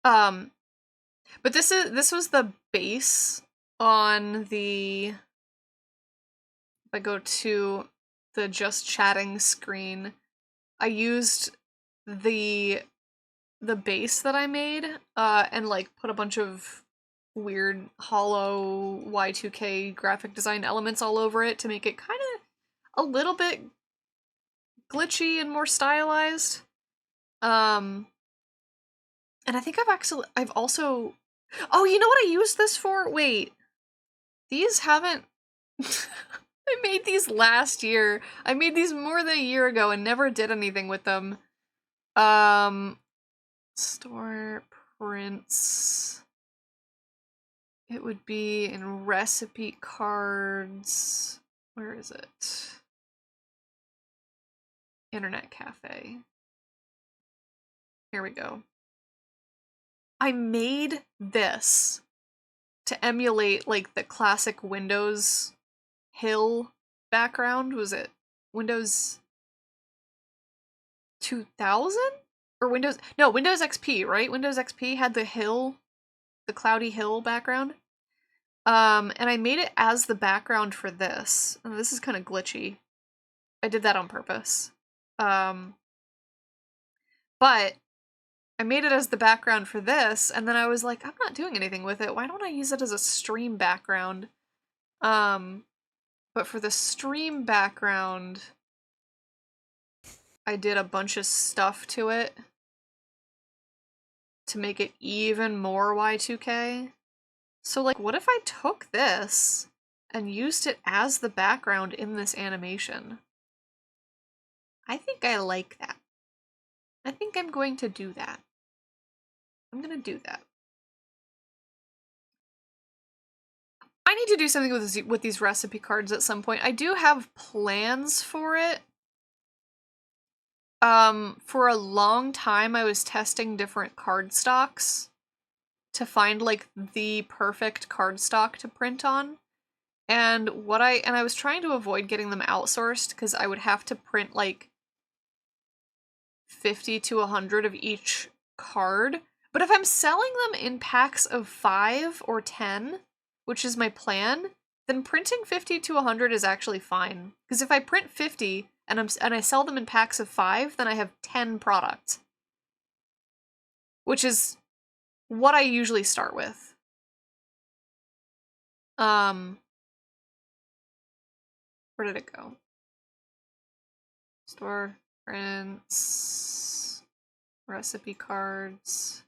But this was the base on the... If I go to the just chatting screen, I used the base that I made, and like put a bunch of weird hollow Y2K graphic design elements all over it to make it kind of a little bit glitchy and more stylized. And I think I've also... Oh, you know what I used this for? Wait. These haven't... I made these last year. I made these more than a year ago and never did anything with them. Store prints. It would be in recipe cards. Where is it? Internet Cafe. Here we go. I made this to emulate like the classic Windows Hill background. Was it Windows 2000? Or Windows... No, Windows XP, right? Windows XP had the hill, the cloudy hill background. And I made it as the background for this. Oh, this is kind of glitchy. I did that on purpose. But I made it as the background for this, and then I was like, I'm not doing anything with it. Why don't I use it as a stream background? But for the stream background, I did a bunch of stuff to it to make it even more Y2K. So, like, what if I took this and used it as the background in this animation? I think I like that. I think I'm going to do that. I'm gonna do that. I need to do something with these recipe cards at some point. I do have plans for it. For a long time I was testing different cardstocks to find like the perfect cardstock to print on. And I was trying to avoid getting them outsourced because I would have to print like 50 to 100 of each card. But if I'm selling them in packs of 5 or 10, which is my plan, then printing 50 to 100 is actually fine. Because if I print 50 and I sell them in packs of 5, then I have 10 products. Which is what I usually start with. Where did it go? Store, prints, recipe cards.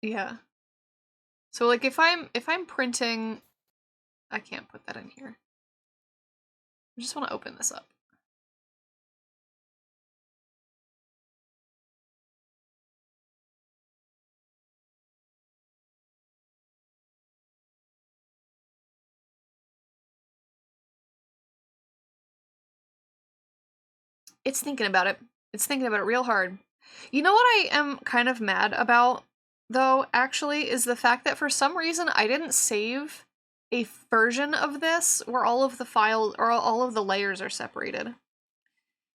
Yeah. So like if I'm printing, I can't put that in here. I just want to open this up. It's thinking about it. It's thinking about it real hard. You know what I am kind of mad about, though, actually, is the fact that for some reason I didn't save a version of this where all of the files, or all of the layers are separated.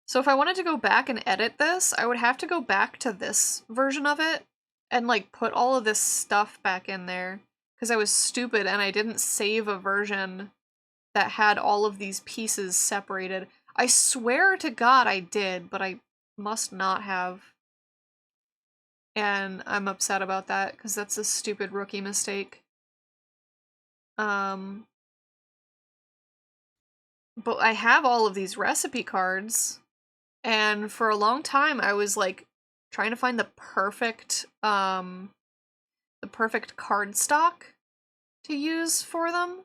So if I wanted to go back and edit this, I would have to go back to this version of it and, like, put all of this stuff back in there. Because I was stupid and I didn't save a version that had all of these pieces separated. I swear to God I did, but I must not have. And I'm upset about that, because that's a stupid rookie mistake. But I have all of these recipe cards, and for a long time I was, like, trying to find the perfect cardstock to use for them.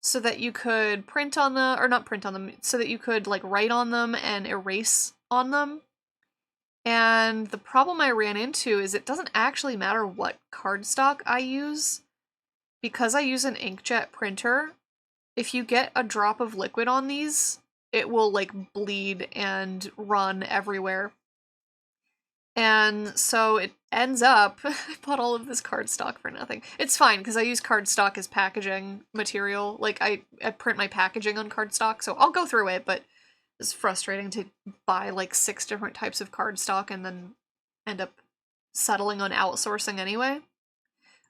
So that you could print on them, or not print on them, so that you could, like, write on them and erase on them. And the problem I ran into is it doesn't actually matter what cardstock I use. Because I use an inkjet printer, if you get a drop of liquid on these, it will, like, bleed and run everywhere. And so it ends up, I bought all of this cardstock for nothing. It's fine, because I use cardstock as packaging material. Like, I print my packaging on cardstock, so I'll go through it, but it's frustrating to buy, like, 6 different types of cardstock and then end up settling on outsourcing anyway.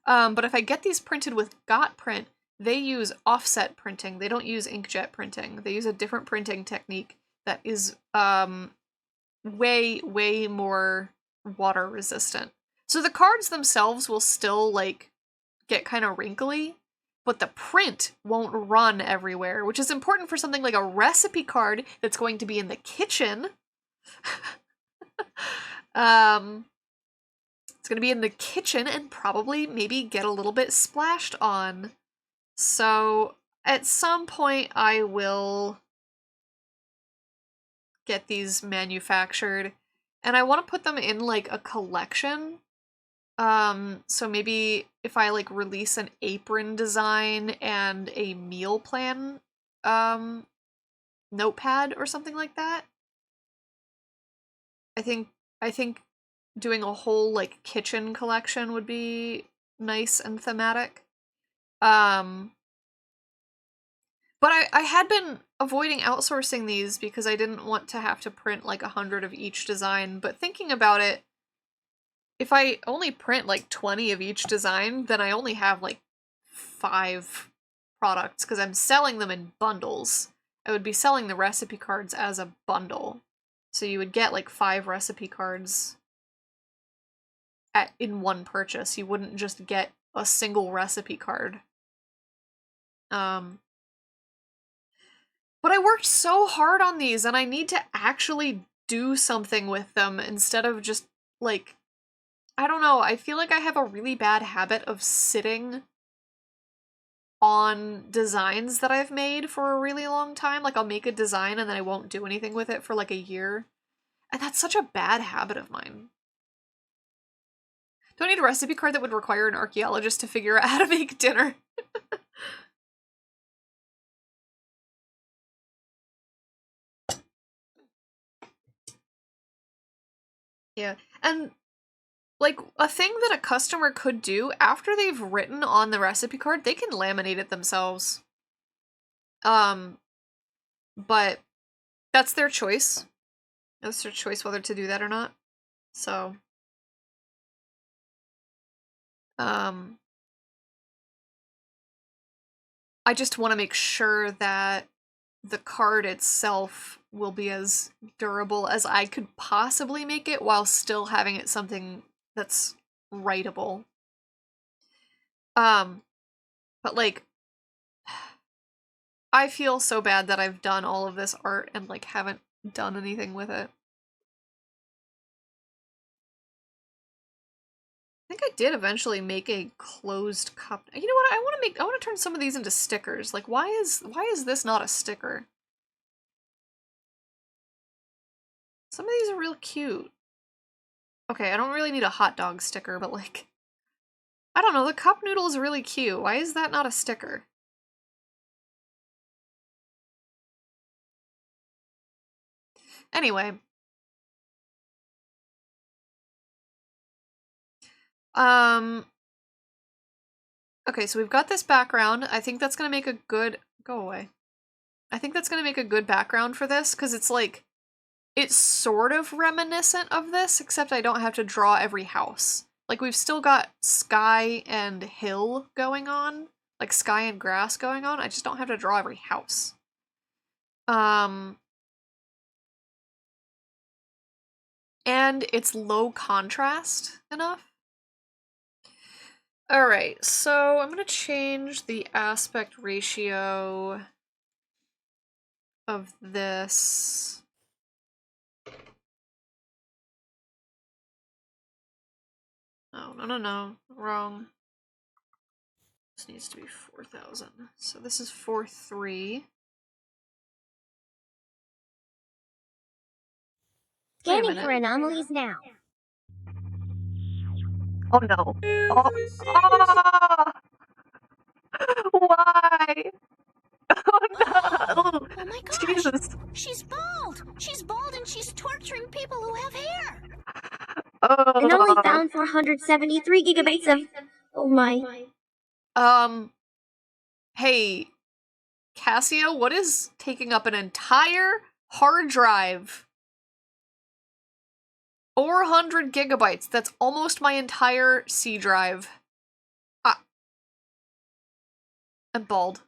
But if I get these printed with Gotprint, they use offset printing. They don't use inkjet printing. They use a different printing technique that is, way, way more water resistant. So the cards themselves will still, like, get kind of wrinkly, but the print won't run everywhere, which is important for something like a recipe card that's going to be in the kitchen. It's going to be in the kitchen and probably maybe get a little bit splashed on. So at some point I will get these manufactured, and I want to put them in, like, a collection. So maybe if I, like, release an apron design and a meal plan notepad or something like that. I think doing a whole, like, kitchen collection would be nice and thematic. But I had been avoiding outsourcing these because I didn't want to have to print, like, 100 of each design, but thinking about it, if I only print, like, 20 of each design, then I only have, like, 5 products, because I'm selling them in bundles. I would be selling the recipe cards as a bundle. So you would get, like, 5 recipe cards in one purchase. You wouldn't just get a single recipe card. But I worked so hard on these, and I need to actually do something with them instead of just, like, I don't know, I feel like I have a really bad habit of sitting on designs that I've made for a really long time. Like, I'll make a design and then I won't do anything with it for, like, a year. And that's such a bad habit of mine. Don't need a recipe card that would require an archaeologist to figure out how to make dinner. Yeah, and, like, a thing that a customer could do after they've written on the recipe card, they can laminate it themselves. But that's their choice. It's their choice whether to do that or not. So, I just want to make sure that the card itself will be as durable as I could possibly make it while still having it something that's writable. But like, I feel so bad that I've done all of this art and like haven't done anything with it. I think I did eventually make a closed cup. You know what? I want to turn some of these into stickers. Like, why is this not a sticker? Some of these are real cute. Okay, I don't really need a hot dog sticker, but like, I don't know, the cup noodle is really cute. Why is that not a sticker? Anyway. Okay, so we've got this background. I think that's gonna make a good... Go away. I think that's gonna make a good background for this, because it's like... It's sort of reminiscent of this, except I don't have to draw every house. Like, we've still got sky and hill going on. Like, sky and grass going on. I just don't have to draw every house. And it's low contrast enough. Alright, so I'm gonna change the aspect ratio of this. Oh, no, wrong. This needs to be 4,000. So this is 4,300. Scanning for anomalies now. Oh no. Oh. Ah! Why? Oh no! Oh my gosh! Jesus. She's bald! She's bald and she's torturing people who have hair! And only found 473 gigabytes of... Oh my. Hey, Cassia, what is taking up an entire hard drive? 400 gigabytes. That's almost my entire C drive. I'm bald.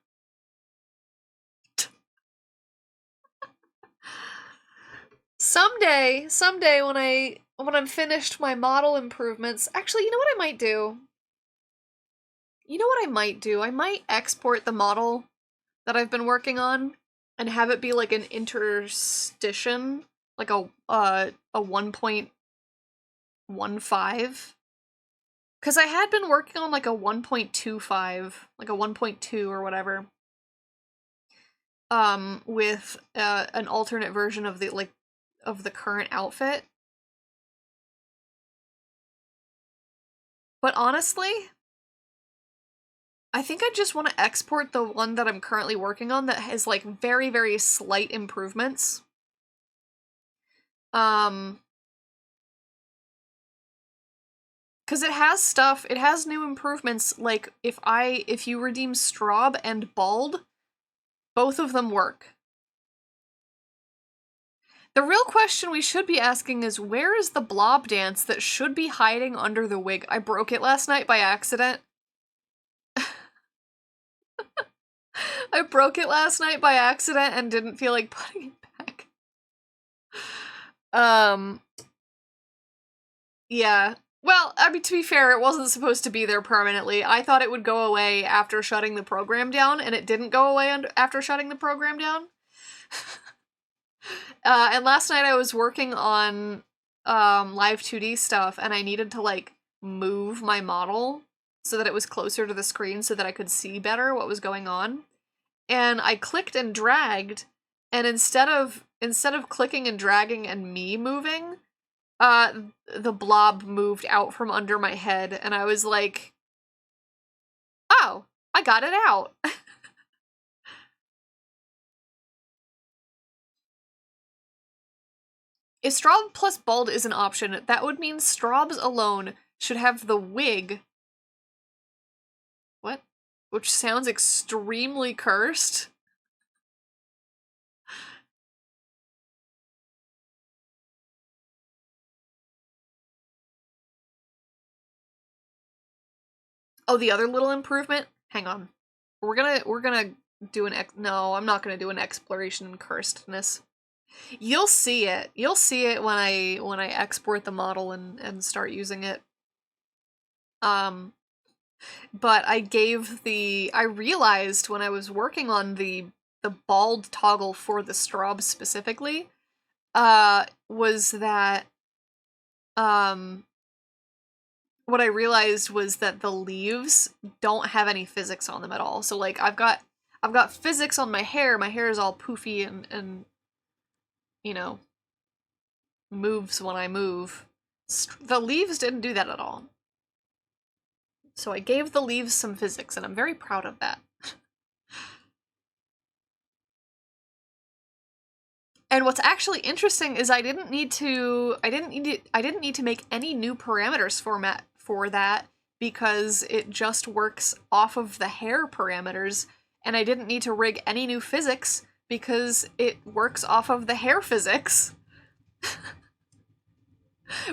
Someday when I'm finished my model improvements, actually, you know what I might do? I might export the model that I've been working on and have it be like an interstitial, like a 1.15. Because I had been working on like a 1.25, like a 1.2 or whatever. With an alternate version of the current outfit. But honestly, I think I just want to export the one that I'm currently working on that has like very, very slight improvements. Because it has new improvements, like if you redeem Straub and Bald, both of them work. The real question we should be asking is, where is the blob dance that should be hiding under the wig? I broke it last night by accident. I broke it last night by accident and didn't feel like putting it back. Yeah. Well, I mean, to be fair, it wasn't supposed to be there permanently. I thought it would go away after shutting the program down, and it didn't go away after shutting the program down. And last night I was working on live 2D stuff, and I needed to like move my model so that it was closer to the screen so that I could see better what was going on. And I clicked and dragged, and instead of clicking and dragging and me moving, the blob moved out from under my head, and I was like, oh, I got it out. If Straub plus Bald is an option, that would mean Straub's alone should have the wig. What? Which sounds extremely cursed. Oh, the other little improvement? Hang on. We're gonna do no, I'm not gonna do an exploration in cursedness. You'll see it. You'll see it when I export the model and start using it. But I realized when I was working on the bald toggle for the strob specifically, was that, what I realized was that the leaves don't have any physics on them at all. So like I've got physics on my hair is all poofy and you know, moves when I move. The leaves didn't do that at all. So I gave the leaves some physics, and I'm very proud of that. And what's actually interesting is I didn't need to make any new parameters for that because it just works off of the hair parameters, and I didn't need to rig any new physics because it works off of the hair physics.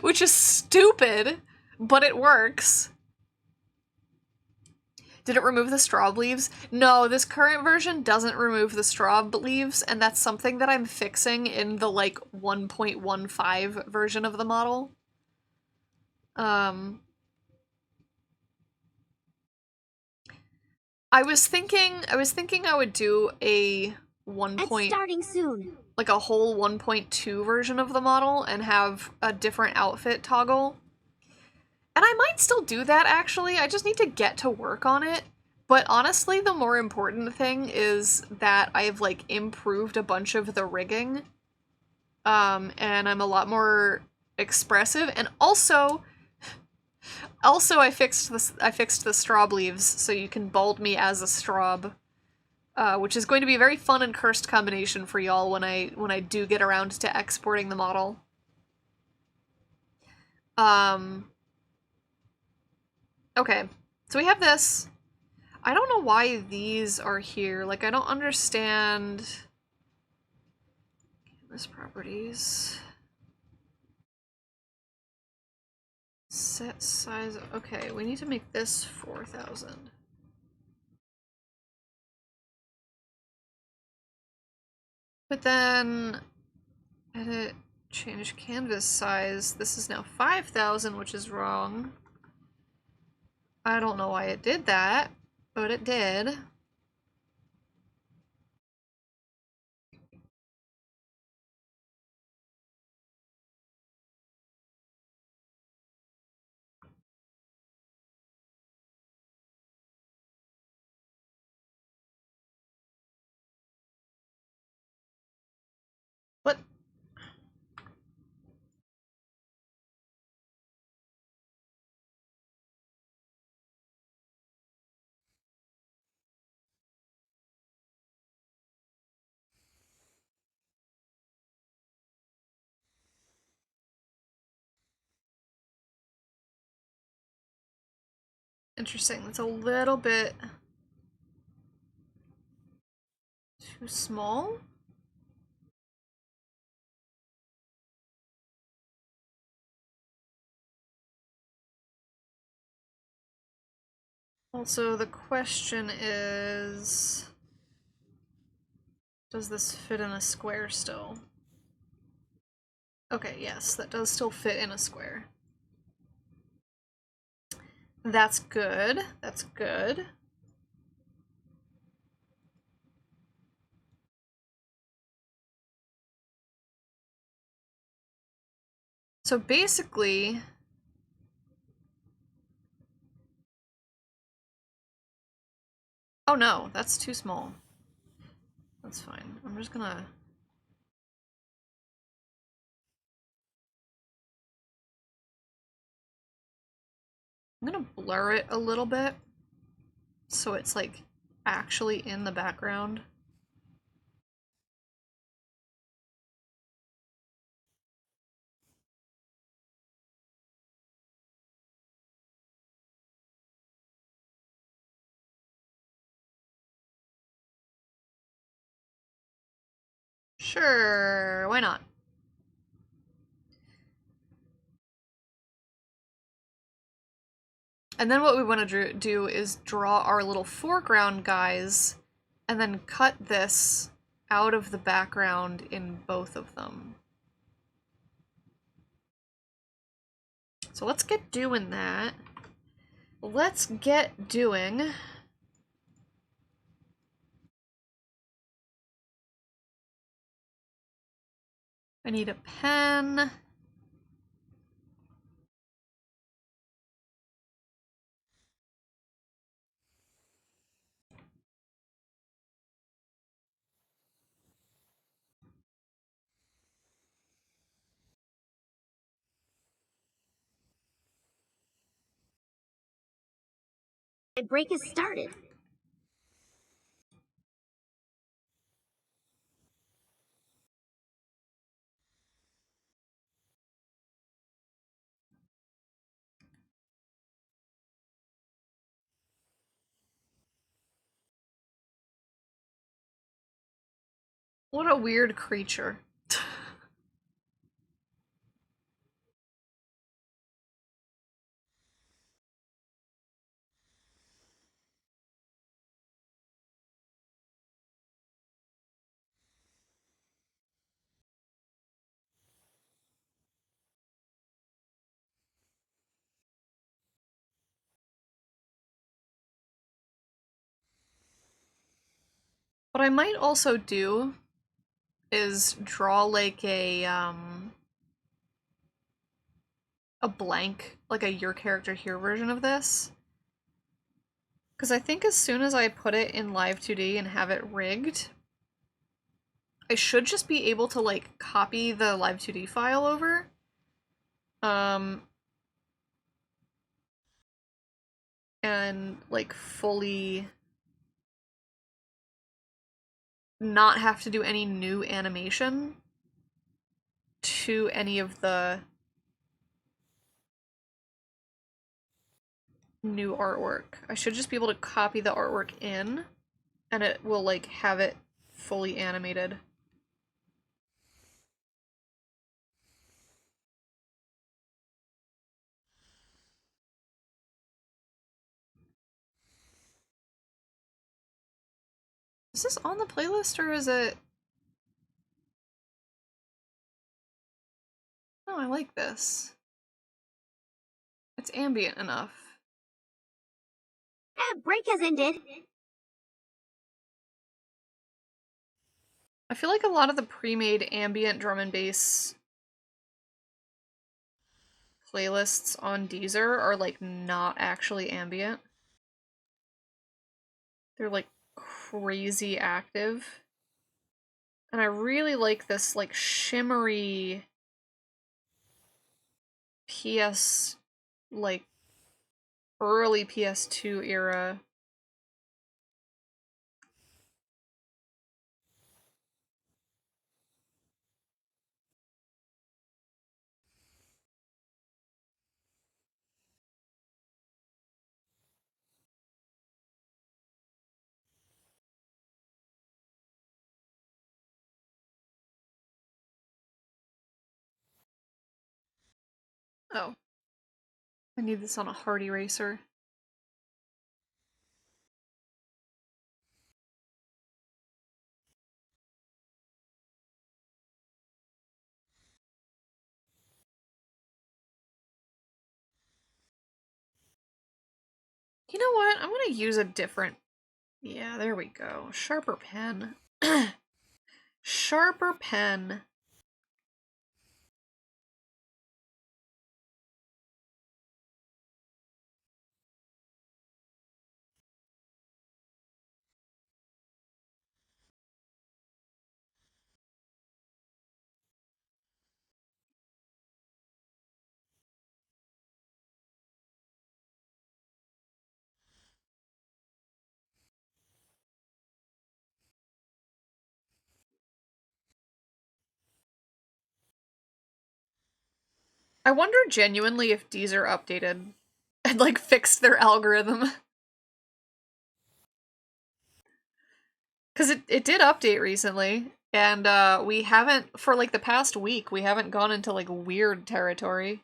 Which is stupid, but it works. Did it remove the strob leaves? No, this current version doesn't remove the strob leaves, and that's something that I'm fixing in the, like, 1.15 version of the model. I was thinking I would do a It's starting soon. like a whole 1.2 version of the model and have a different outfit toggle. And I might still do that, actually. I just need to get to work on it. But honestly, the more important thing is that I've, like, improved a bunch of the rigging. And I'm a lot more expressive. And also I fixed the strob leaves, so you can bald me as a strob. Which is going to be a very fun and cursed combination for y'all when I do get around to exporting the model. Okay, so we have this. I don't know why these are here. Like, I don't understand canvas properties. Set size. Okay, we need to make this 4,000. But then edit, change canvas size. This is now 5,000, which is wrong. I don't know why it did that, but it did. What? Interesting. That's a little bit too small. Also, the question is, does this fit in a square still? Okay, yes, that does still fit in a square. That's good. That's good. So basically, oh no, that's too small. That's fine. I'm just gonna... I'm gonna blur it a little bit so it's like actually in the background. Sure, why not? And then what we want to do is draw our little foreground guys and then cut this out of the background in both of them. So let's get doing that. Let's get doing... I need a pen. My break has started. What a weird creature. What I might also do is draw like a blank, like a your character here version of this. Because I think as soon as I put it in Live 2D and have it rigged, I should just be able to like copy the Live 2D file over. And like fully not have to do any new animation to any of the new artwork. I should just be able to copy the artwork in, and it will like have it fully animated. Is this on the playlist or is it... Oh, I like this. It's ambient enough. Break has ended. I feel like a lot of the pre-made ambient drum and bass playlists on Deezer are like not actually ambient. They're like crazy active. And I really like this like shimmery PS, like early PS2 era. Oh. I need this on a hard eraser. You know what? I'm gonna use a different... Yeah, there we go. Sharper pen. Sharper pen. I wonder genuinely if Deezer updated and like fixed their algorithm. Because it did update recently, and we haven't, for like the past week, we haven't gone into like weird territory.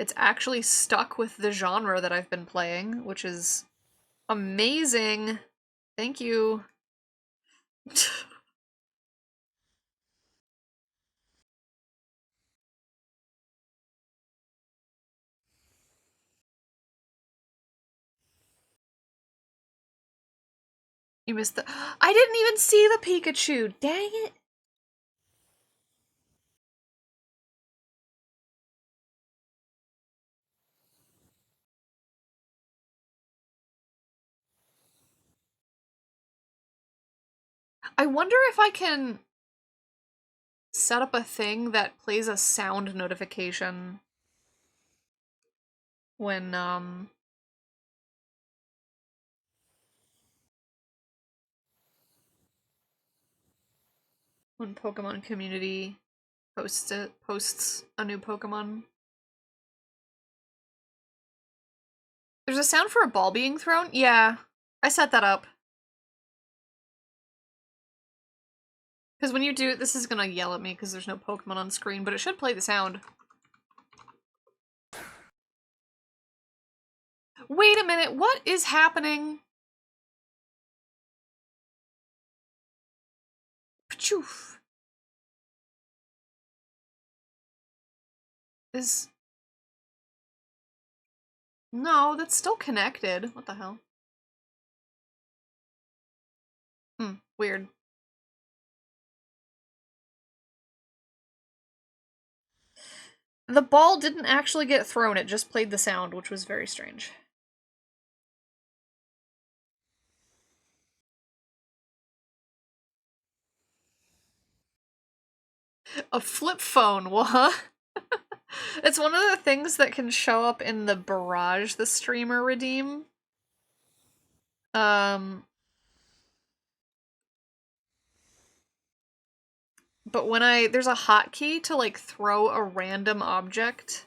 It's actually stuck with the genre that I've been playing, which is amazing. Thank you. You missed the- I didn't even see the Pikachu! Dang it! I wonder if I can set up a thing that plays a sound notification when Pokemon Community posts a new Pokemon. There's a sound for a ball being thrown? Yeah, I set that up. Because when you do it, this is gonna yell at me because there's no Pokemon on screen, but it should play the sound. Wait a minute, what is happening? Pachoof. No, that's still connected. What the hell? Weird. The ball didn't actually get thrown, it just played the sound, which was very strange. A flip phone, what? It's one of the things that can show up in the barrage the streamer redeem. But when there's a hotkey to like throw a random object.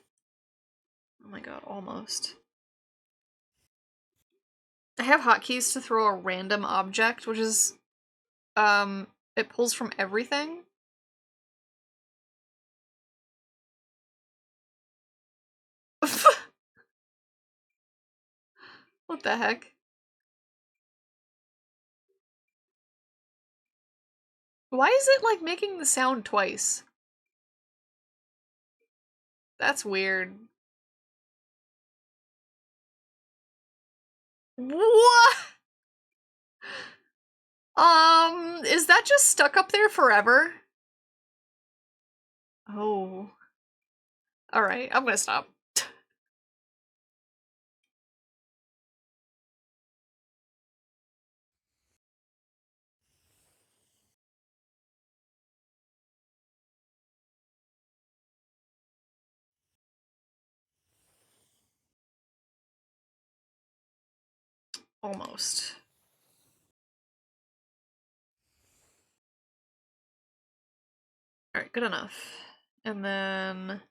Oh my god, almost. I have hotkeys to throw a random object, which is, it pulls from everything. What the heck? Why is it, like, making the sound twice? That's weird. What? Is that just stuck up there forever? Oh. Alright, I'm gonna stop. Almost. Alright, good enough. And then...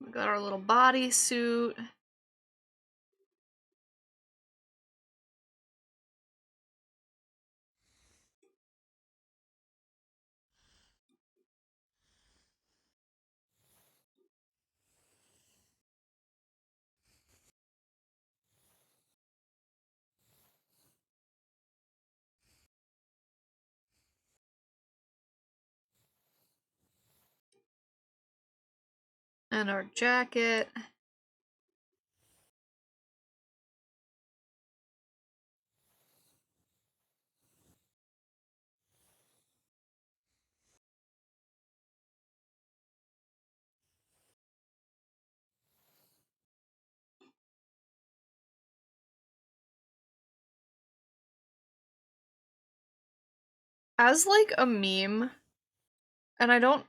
we got our little bodysuit. And our jacket. As, like, a meme, and I don't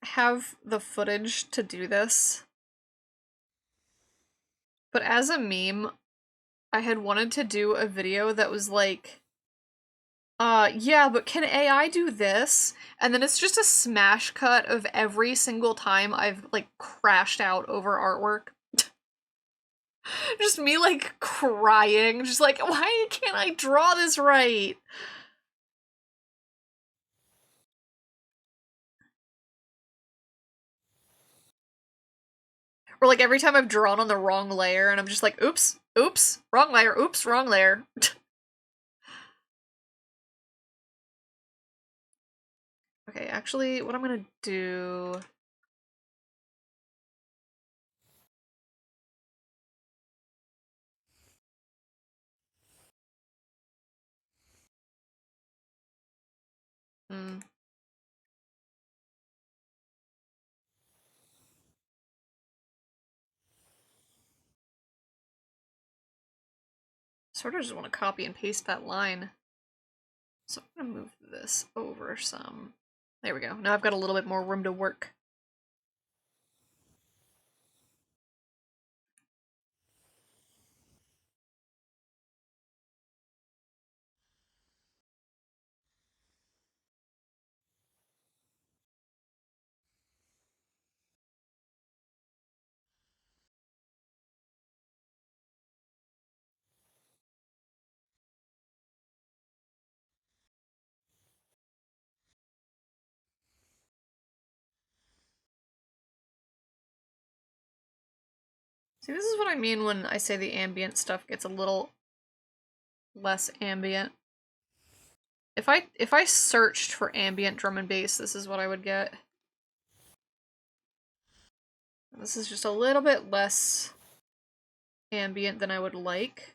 have the footage to do this, but as a meme, I had wanted to do a video that was like, yeah, but can AI do this? And then it's just a smash cut of every single time I've, like, crashed out over artwork. Just me, like, crying, just like, why can't I draw this right? Or, like, every time I've drawn on the wrong layer, and I'm just like, oops, oops, wrong layer, oops, wrong layer. Okay, actually, what I'm gonna do... Sort of just want to copy and paste that line. So I'm gonna move this over some. There we go. Now I've got a little bit more room to work. See, this is what I mean when I say the ambient stuff gets a little less ambient. If I searched for ambient drum and bass, this is what I would get. This is just a little bit less ambient than I would like.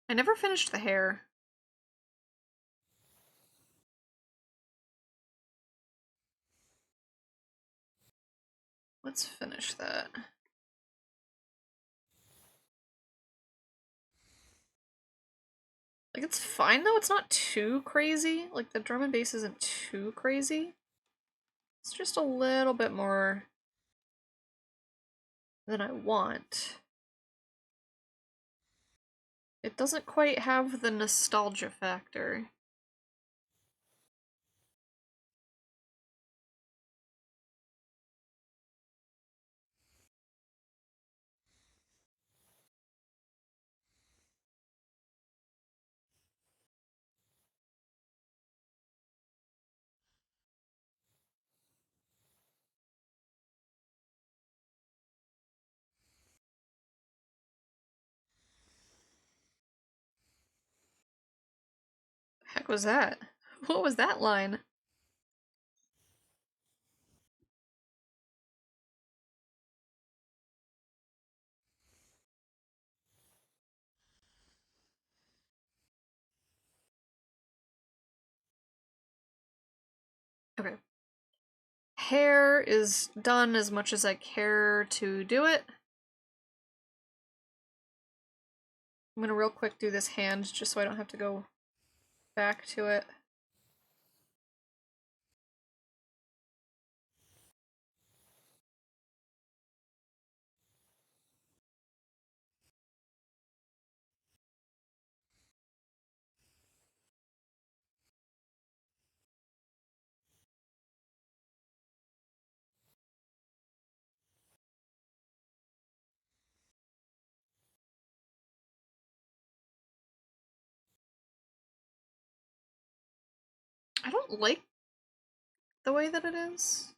I never finished the hair. Let's finish that. Like, it's fine though, it's not too crazy. Like, the drum and bass isn't too crazy. It's just a little bit more than I want. It doesn't quite have the nostalgia factor. Heck was that? What was that line? Okay. Hair is done as much as I care to do it. I'm gonna real quick do this hand just so I don't have to go back to it. I don't like the way that it is.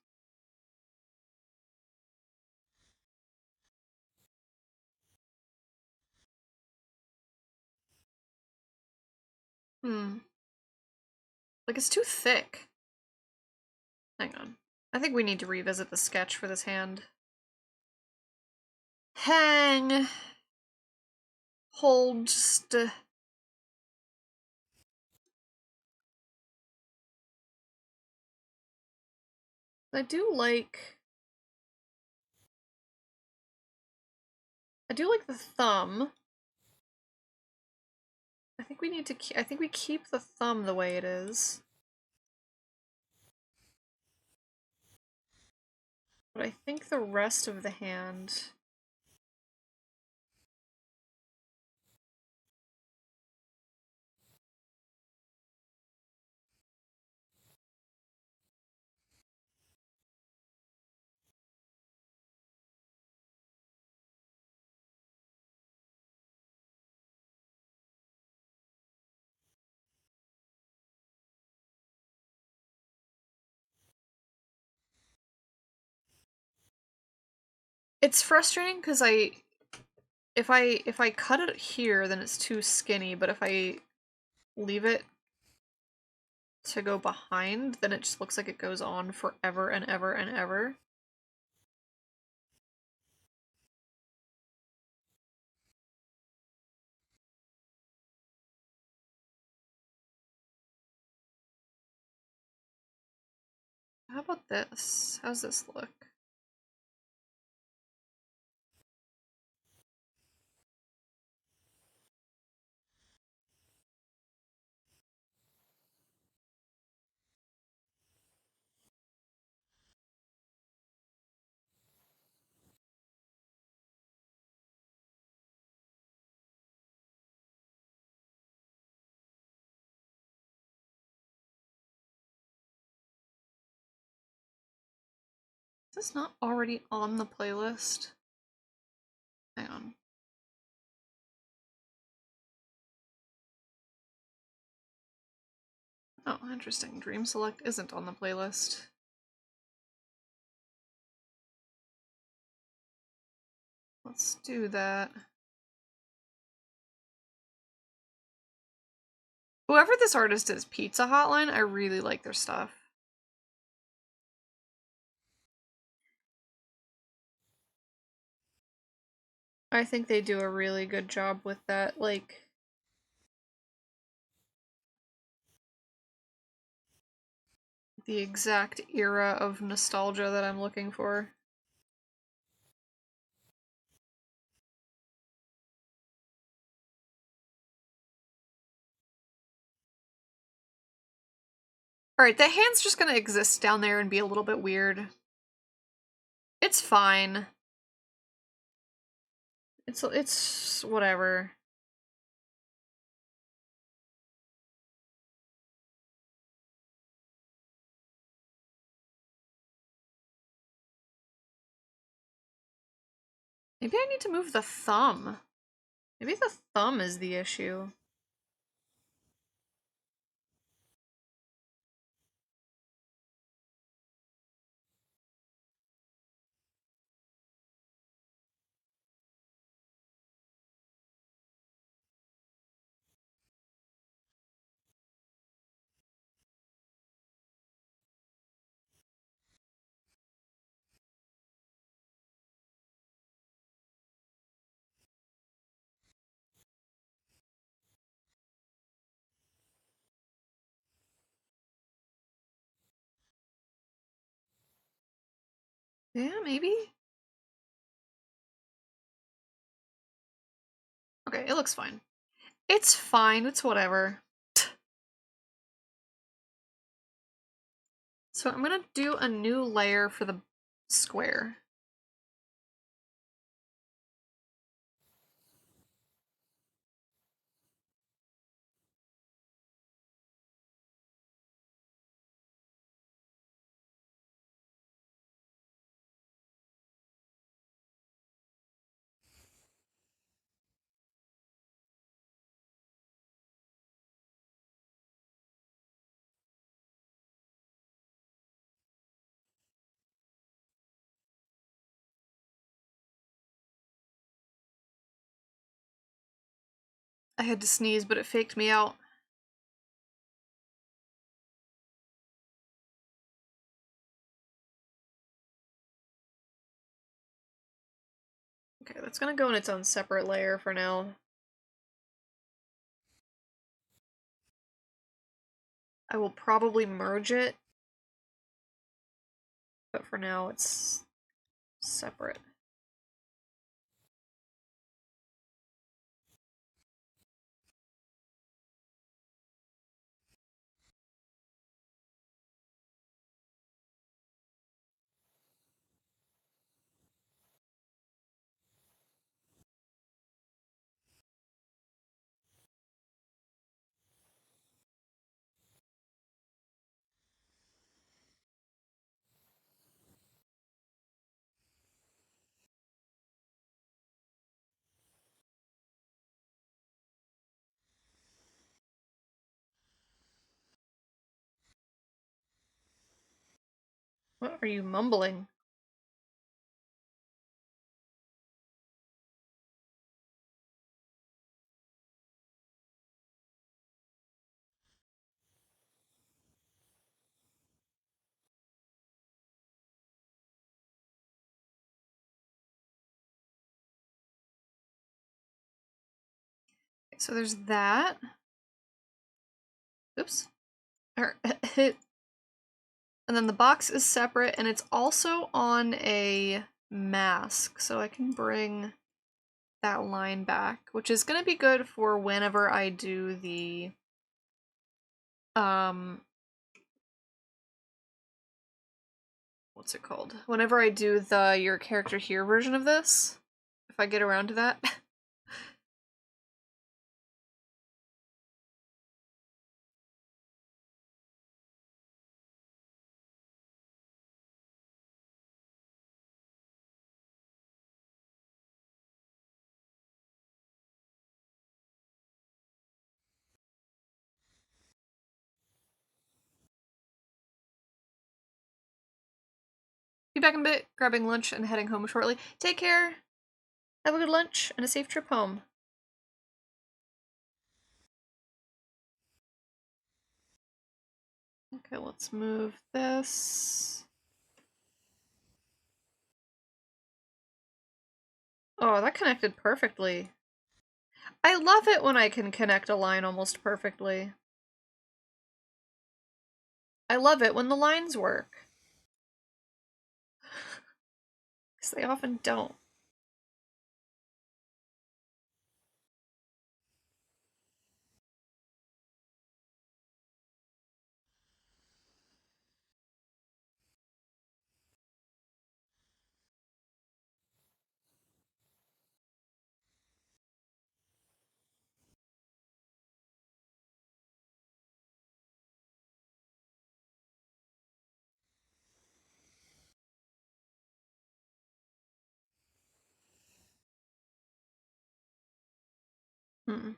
Like, it's too thick. Hang on. I think we need to revisit the sketch for this hand. Hang. Hold. I do like the thumb. I think we need to I think we keep the thumb the way it is. But I think the rest of the hand... It's frustrating because if I cut it here, then it's too skinny, but if I leave it to go behind, then it just looks like it goes on forever and ever and ever. How about this? How's this look? Is this not already on the playlist? Hang on. Oh, interesting. Dream Select isn't on the playlist. Let's do that. Whoever this artist is, Pizza Hotline, I really like their stuff. I think they do a really good job with that, like... the exact era of nostalgia that I'm looking for. Alright, the hand's just gonna exist down there and be a little bit weird. It's fine. It's whatever. Maybe I need to move the thumb. Maybe the thumb is the issue. Yeah, maybe? Okay, it looks fine. It's fine, it's whatever. So I'm gonna do a new layer for the square. I had to sneeze, but it faked me out. Okay, that's gonna go in its own separate layer for now. I will probably merge it, but for now it's separate. What are you mumbling? So there's that. Oops. And then the box is separate, and it's also on a mask, so I can bring that line back, which is going to be good for whenever I do the what's it called? Whenever I do the your character here version of this, if I get around to that. Be back in a bit, grabbing lunch and heading home shortly. Take care. Have a good lunch and a safe trip home. Okay, let's move this. Oh, that connected perfectly. I love it when I can connect a line almost perfectly. I love it when the lines work. Because they often don't. Hmm.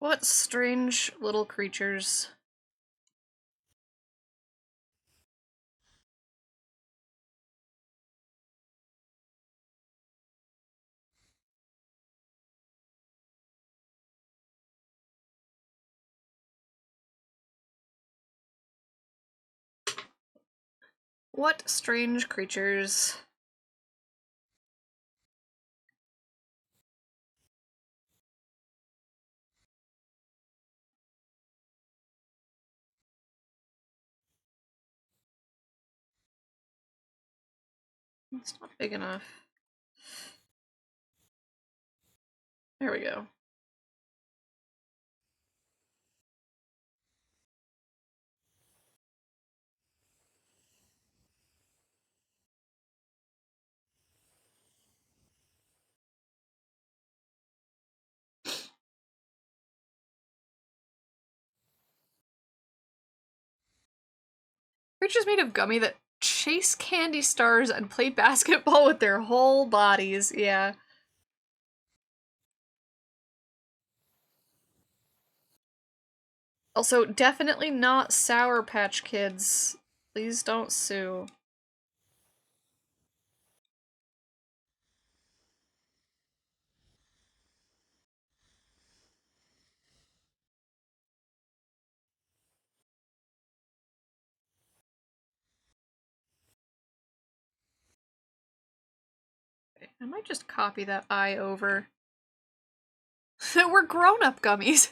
What strange little creatures. What strange creatures. It's not big enough. There we go. Creatures made of gummy that chase candy stars and play basketball with their whole bodies. Yeah. Also, definitely not Sour Patch Kids. Please don't sue. I might just copy that I over. We're grown-up gummies.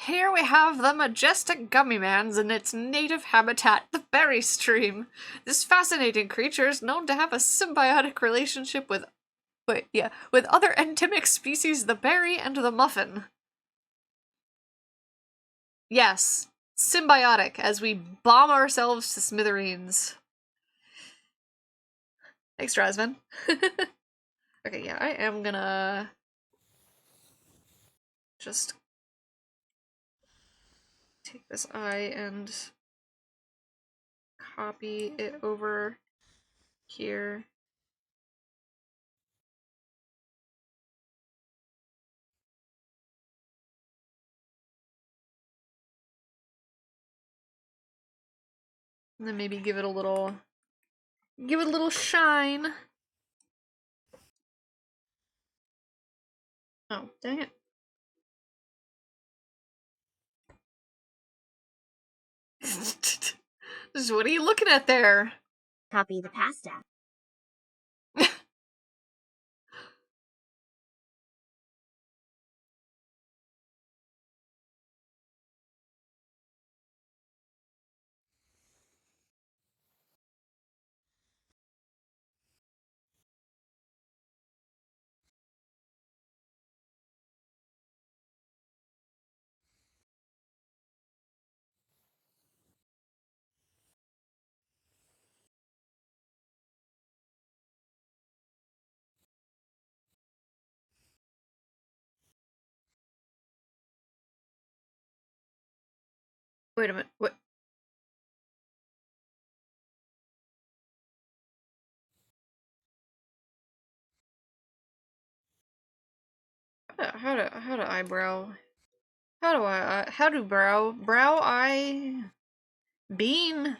Here we have the majestic gummy man's in its native habitat, the berry stream. This fascinating creature is known to have a symbiotic relationship with other endemic species, the berry and the muffin. Yes, symbiotic, as we bomb ourselves to smithereens. Thanks, Razvan. Okay, yeah, I am gonna just take this eye and copy it over here. And then maybe give it a little shine. Oh, dang it. What are you looking at there? Copy the pasta. Wait a minute, what? How do eyebrow? How do brow eye bean?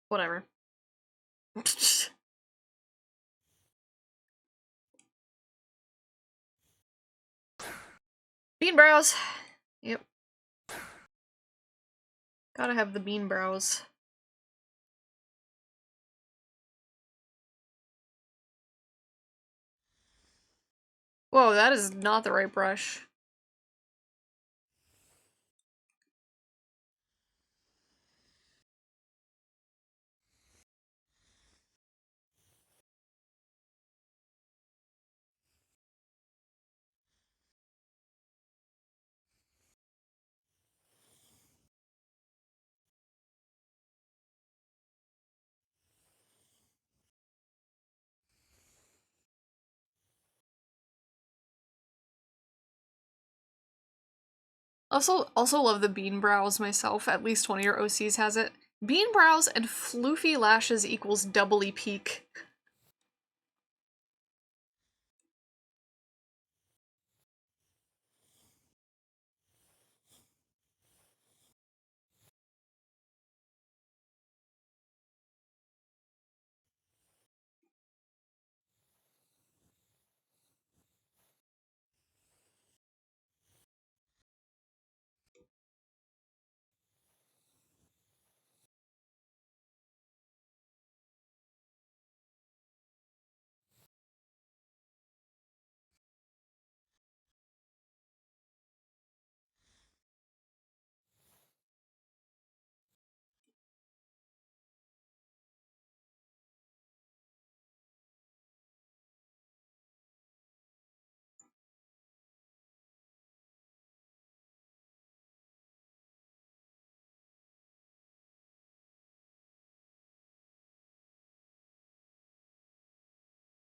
Whatever. Bean brows. Yep. Gotta have the bean brows. Whoa, that is not the right brush. Also love the bean brows myself. At least one of your OCs has it. Bean brows and floofy lashes equals doubly peak.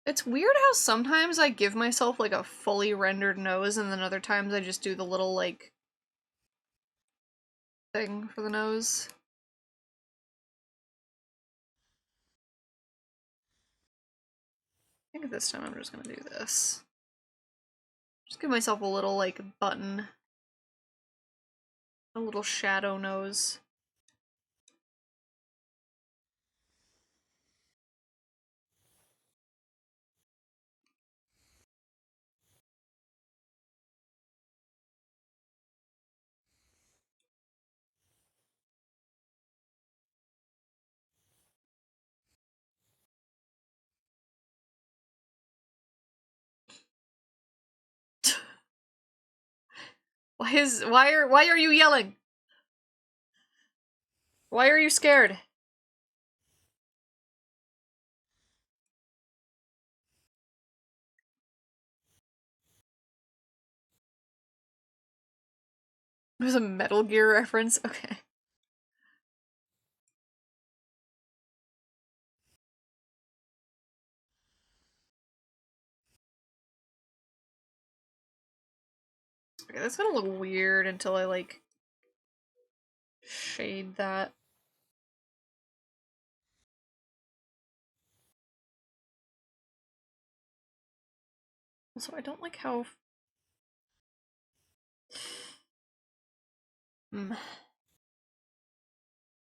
It's weird how sometimes I give myself like a fully rendered nose and then other times I just do the little like thing for the nose. I think this time I'm just gonna do this. Just give myself a little, like, button. A little shadow nose. Why are you yelling? Why are you scared? It was a Metal Gear reference? Okay. Okay, that's gonna look weird until I, like, shade that. Also, I don't like how...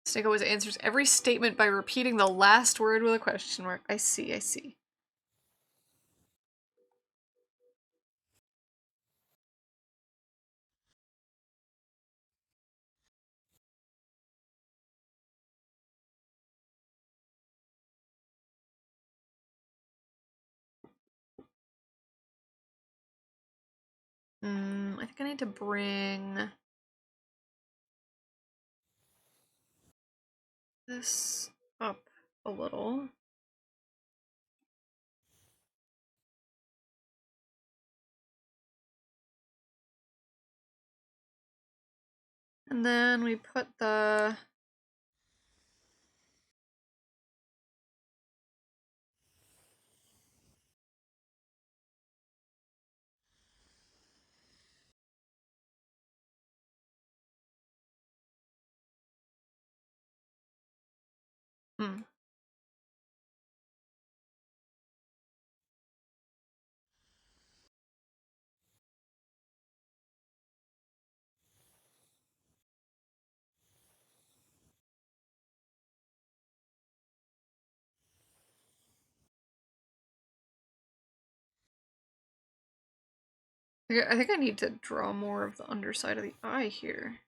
Snake always answers every statement by repeating the last word with a question mark. I see, I see. I think I need to bring this up a little. And then we put the... I think I need to draw more of the underside of the eye here.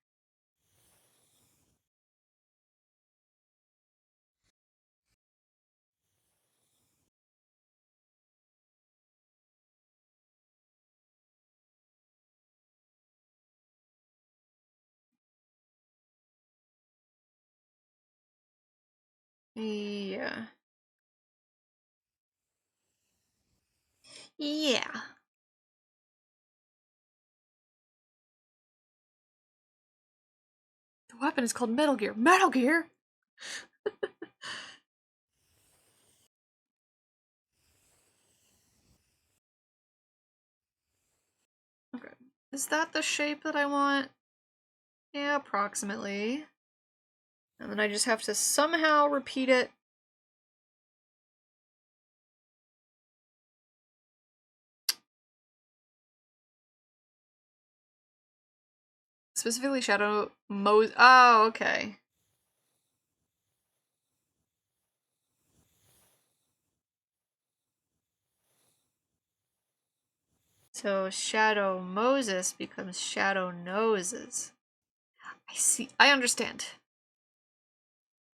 Yeah. Yeah. The weapon is called Metal Gear. Metal Gear?! Okay. Is that the shape that I want? Yeah, approximately. And then I just have to somehow repeat it. Specifically Shadow Mose. Oh, okay. So Shadow Moses becomes Shadow Noses. I see. I understand.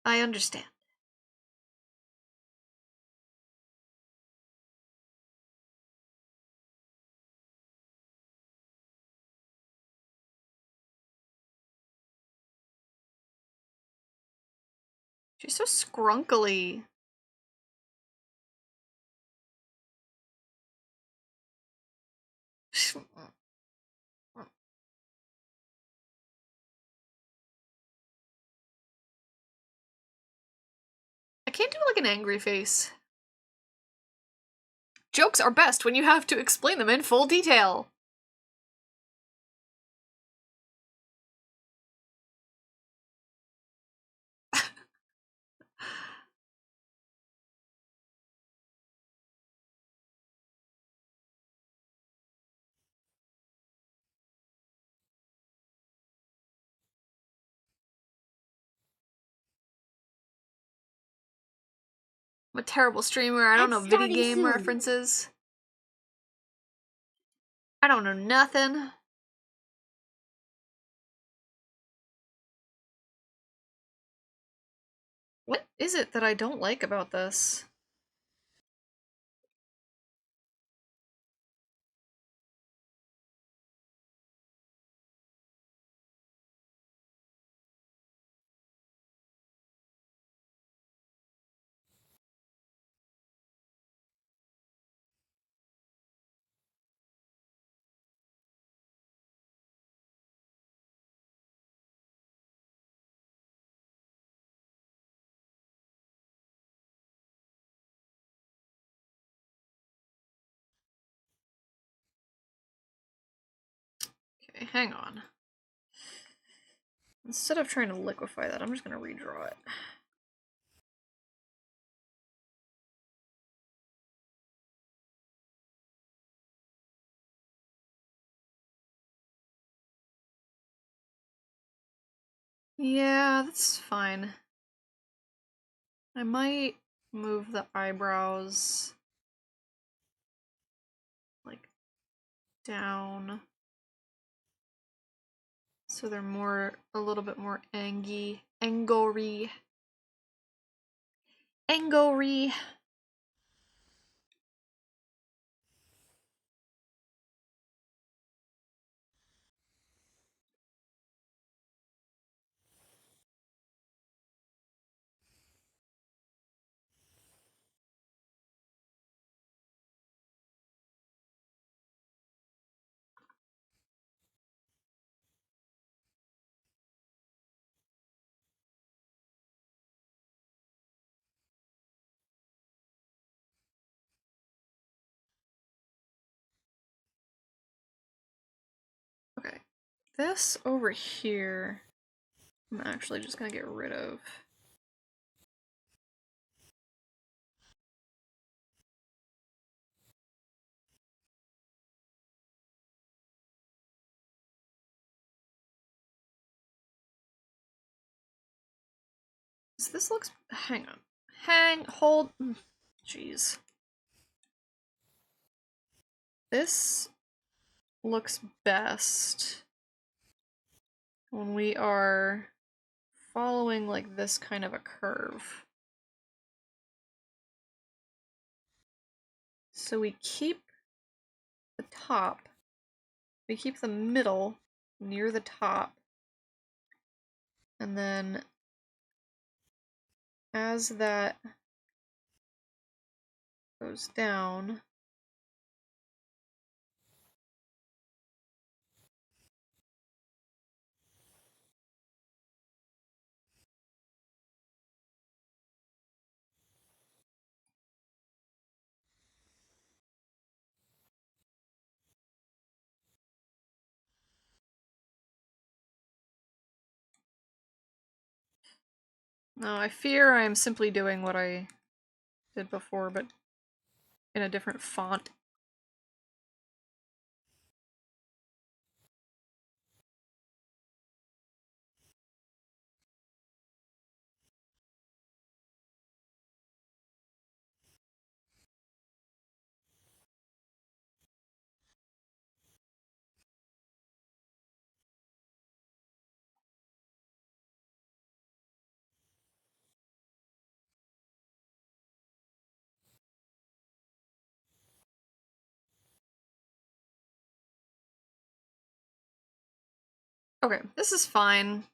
I understand. She's so scrunkly. I can't do like an angry face. Jokes are best when you have to explain them in full detail. I'm a terrible streamer. I don't It's know video starting game soon. references. I don't know nothing. What is it that I don't like about this? Okay, hang on. Instead of trying to liquefy that, I'm just gonna redraw it. Yeah, that's fine. I might move the eyebrows like down so they're a little bit more angry. Okay, this over here, I'm actually just gonna get rid of. This looks, hang on, hold, jeez. This looks best when we are following like this kind of a curve. So we keep the top, we keep the middle near the top, and then as that goes down, no, I fear I am simply doing what I did before, but in a different font. Okay, this is fine.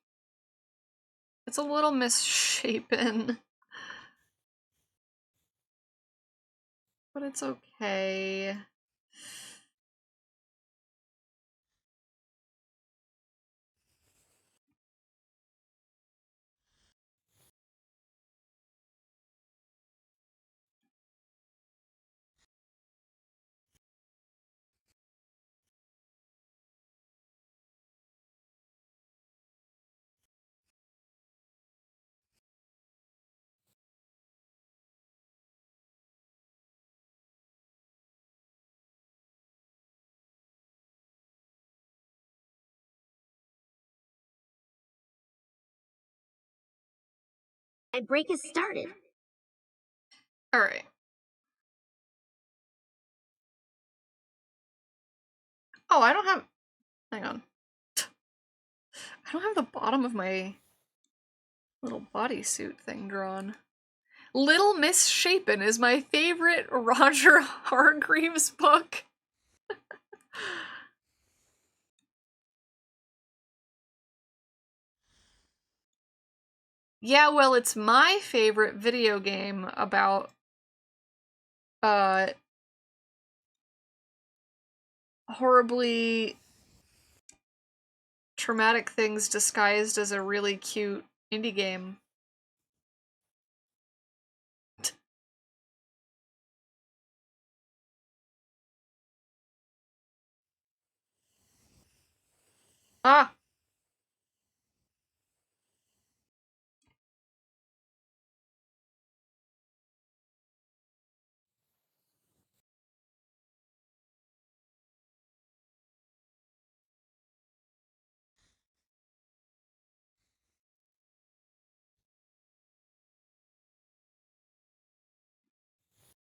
It's a little misshapen, but it's okay. My break has started. Alright. Oh, I don't have... Hang on. I don't have the bottom of my little bodysuit thing drawn. Little Misshapen is my favorite Roger Hargreaves book. Yeah, well, it's my favorite video game about, horribly traumatic things disguised as a really cute indie game. Ah!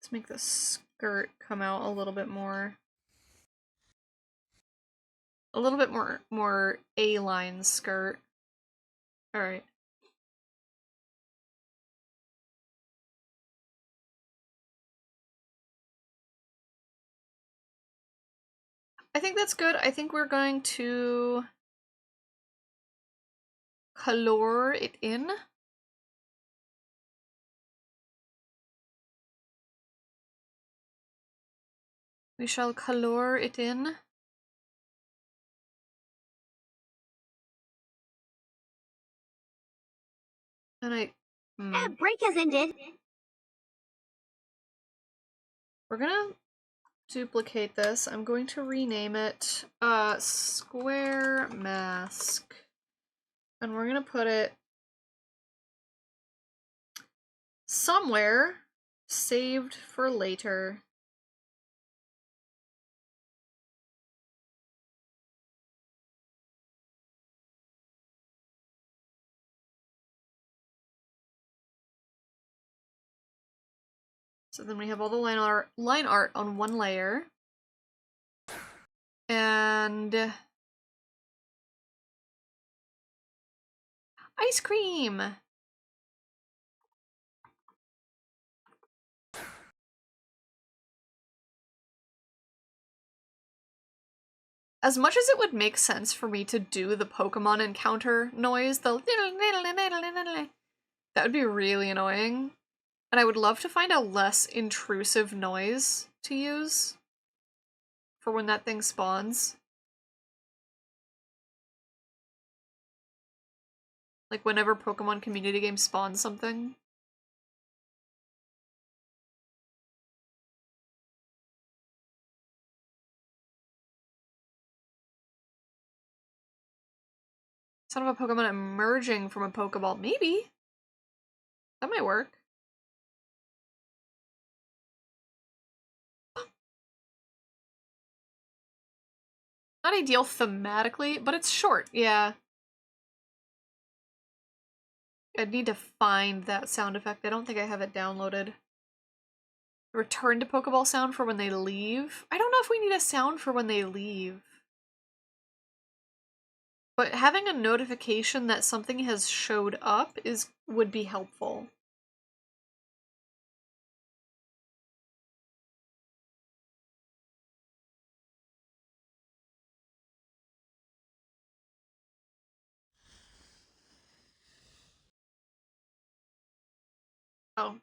Let's make the skirt come out a little bit more. A little bit more A-line skirt. Alright. I think that's good. I think we're going to color it in. We shall color it in. And Break has ended. we're gonna duplicate this. I'm going to rename it Square Mask. And we're gonna put it somewhere saved for later. So then we have all the line art on one layer. And ice cream. As much as it would make sense for me to do the Pokemon encounter noise, that would be really annoying. And I would love to find a less intrusive noise to use for when that thing spawns. Like whenever Pokemon community game spawns something. Sound of a Pokemon emerging from a Pokeball. Maybe. That might work. Not ideal thematically, but it's short, yeah. I'd need to find that sound effect. I don't think I have it downloaded. Return to Pokeball sound for when they leave? I don't know if we need a sound for when they leave. But having a notification that something has showed up would be helpful. Oh.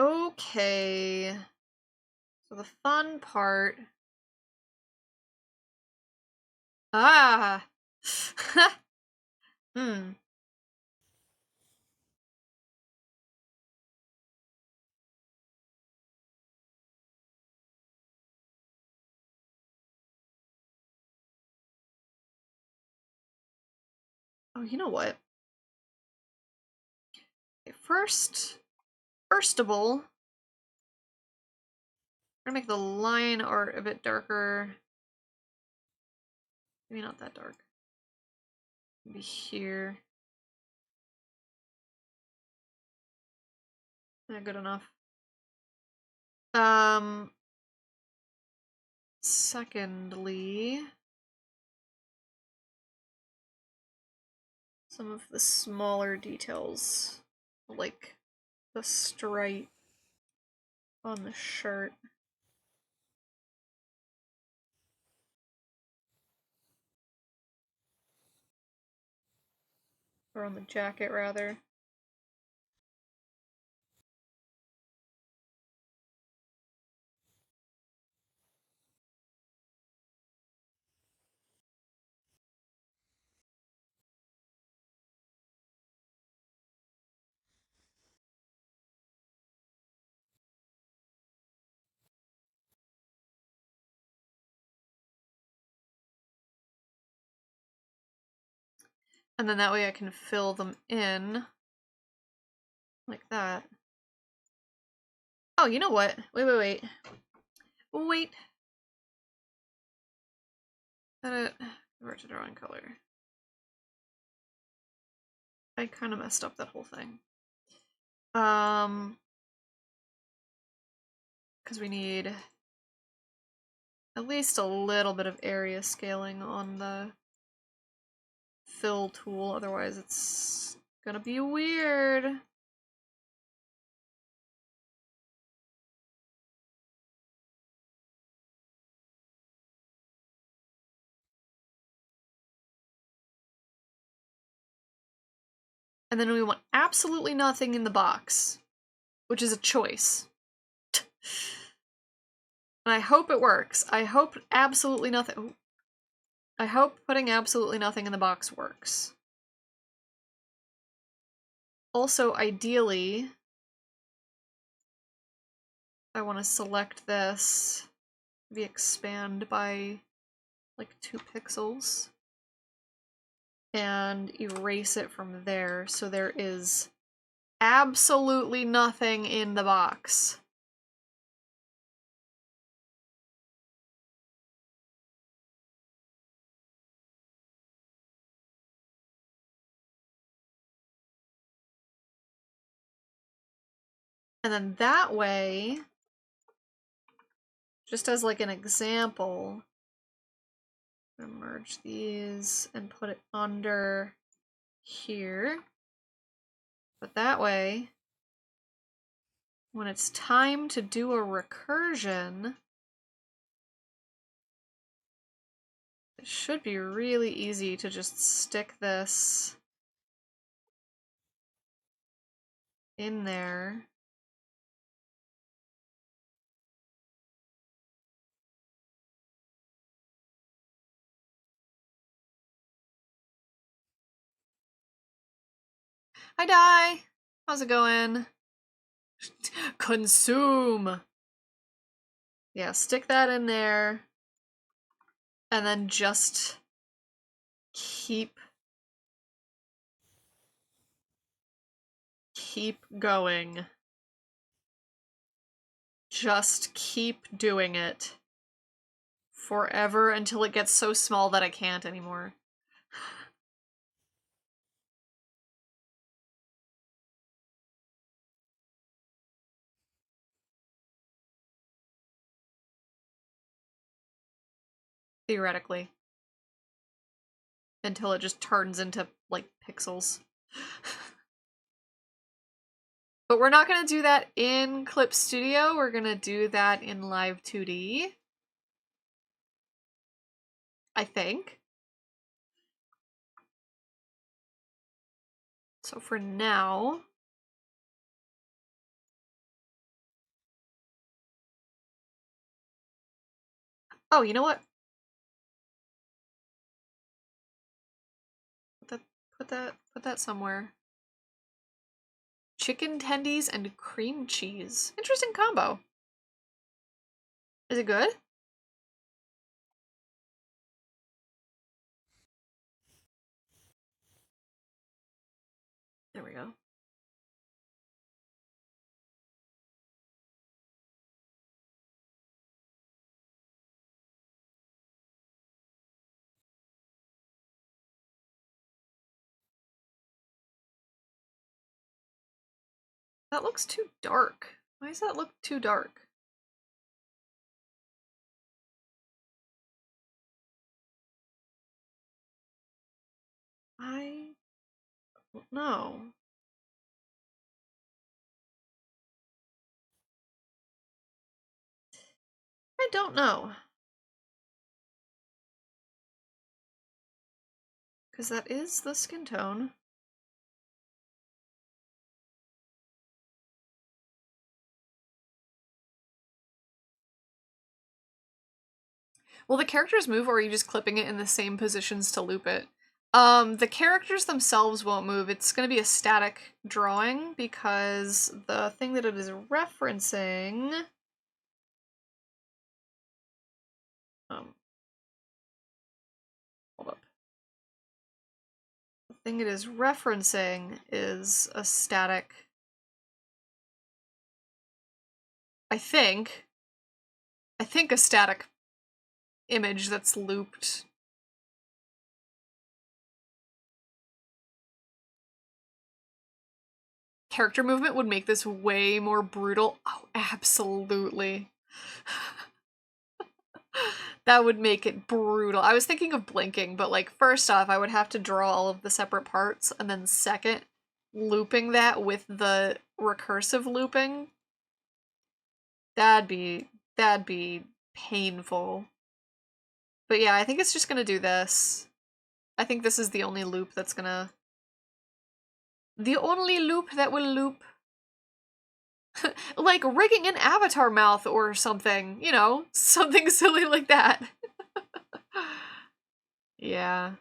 Okay. So the fun part... Ah! Hmm. Oh, you know what? Okay, first of all, we're gonna make the line art a bit darker. Maybe not that dark. Maybe here. Yeah, good enough. Secondly, some of the smaller details, like the stripe on the shirt. Or on the jacket, rather. And then that way I can fill them in like that. Oh, you know what? Wait. Convert to drawing color. I kind of messed up that whole thing. Because we need at least a little bit of area scaling on the fill tool, otherwise it's gonna be weird. And then we want absolutely nothing in the box, which is a choice. And I hope it works. I hope absolutely nothing. I hope putting absolutely nothing in the box works. Also, ideally, I want to select this, maybe expand by like 2 pixels, and erase it from there so there is absolutely nothing in the box. And then that way, just as like an example, I'm gonna merge these and put it under here. But that way, when it's time to do a recursion, it should be really easy to just stick this in there. Hi, Di! How's it going? Consume! Yeah, stick that in there. And then just keep going. Just keep doing it. Forever until it gets so small that I can't anymore. Theoretically. Until it just turns into, like, pixels. But we're not gonna do that in Clip Studio, we're gonna do that in Live 2D. I think. So for now... Oh, you know what? Put that somewhere. Chicken tendies and cream cheese. Interesting combo. Is it good? That looks too dark. Why does that look too dark? I don't know. I don't know. Because that is the skin tone. Will the characters move, or are you just clipping it in the same positions to loop it? The characters themselves won't move. It's going to be a static drawing because the thing that it is referencing... hold up. The thing it is referencing is a static... I think a static image that's looped. Character movement would make this way more brutal. Oh, absolutely. That would make it brutal. I was thinking of blinking, but like first off, I would have to draw all of the separate parts, and then second, looping that with the recursive looping. That'd be painful. But yeah, I think it's just gonna do this. I think this is the only loop that's gonna... The only loop that will loop. Like rigging an avatar mouth or something, you know, something silly like that. Yeah.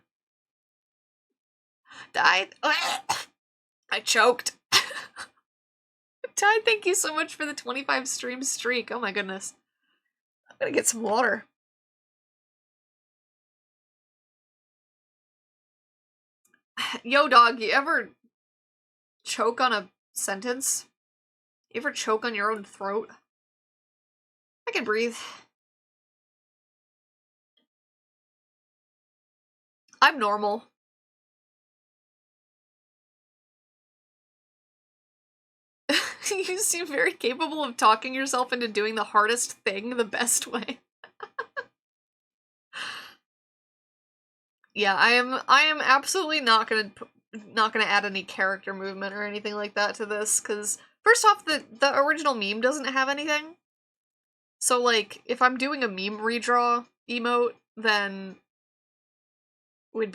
I choked. Ty, thank you so much for the 25 stream streak. Oh my goodness. I'm gonna get some water. Yo, dog, you ever choke on a sentence? You ever choke on your own throat? I can breathe. I'm normal. You seem very capable of talking yourself into doing the hardest thing the best way. Yeah, I am absolutely not gonna add any character movement or anything like that to this, because first off, the original meme doesn't have anything. So like, if I'm doing a meme redraw emote, then we'd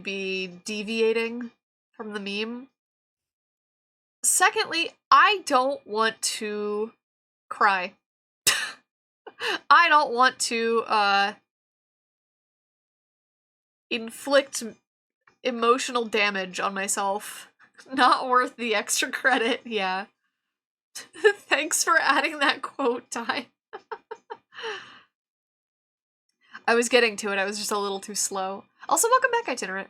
be deviating from the meme. Secondly, I don't want to cry. I don't want to inflict emotional damage on myself. Not worth the extra credit, yeah. Thanks for adding that quote, Ty. I was getting to it, I was just a little too slow. Also, welcome back, Itinerant.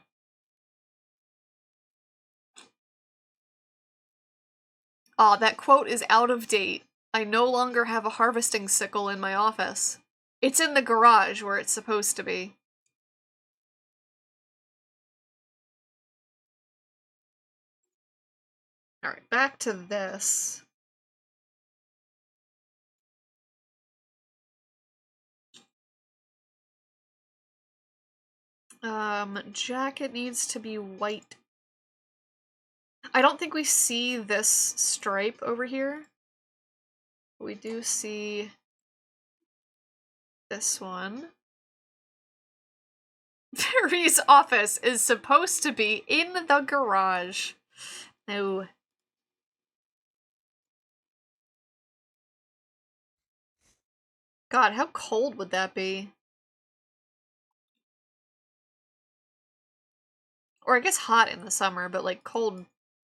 Aw, that quote is out of date. I no longer have a harvesting sickle in my office. It's in the garage where it's supposed to be. Alright, back to this. Jacket needs to be white. I don't think we see this stripe over here. We do see this one. Barry's office is supposed to be in the garage. No. God, how cold would that be? Or I guess hot in the summer, but like cold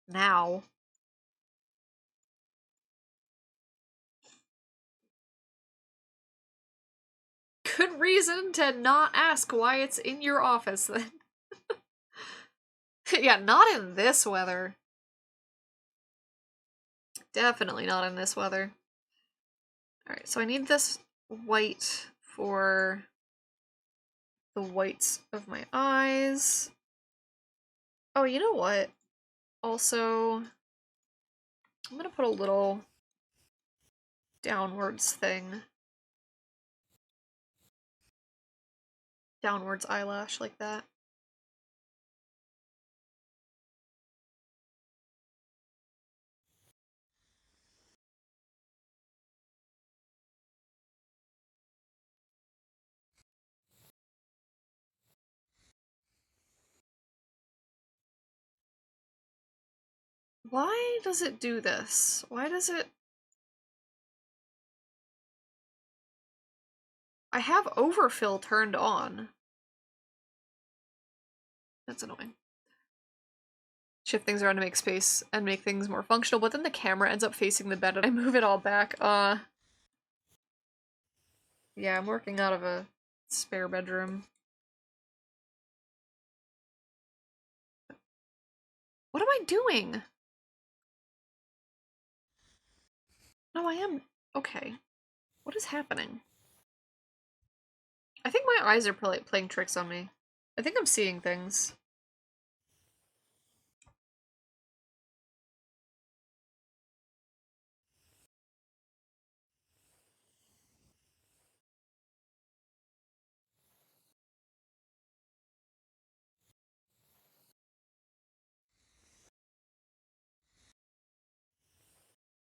now. Good reason to not ask why it's in your office then. Yeah, not in this weather. Definitely not in this weather. Alright, so I need this white for the whites of my eyes. Oh, you know what? Also, I'm gonna put a little downwards thing. Downwards eyelash like that. Why does it do this? Why does it... I have overfill turned on. That's annoying. Shift things around to make space and make things more functional, but then the camera ends up facing the bed and I move it all back. Yeah, I'm working out of a spare bedroom. What am I doing? No, I am... Okay. What is happening? I think my eyes are playing tricks on me. I think I'm seeing things.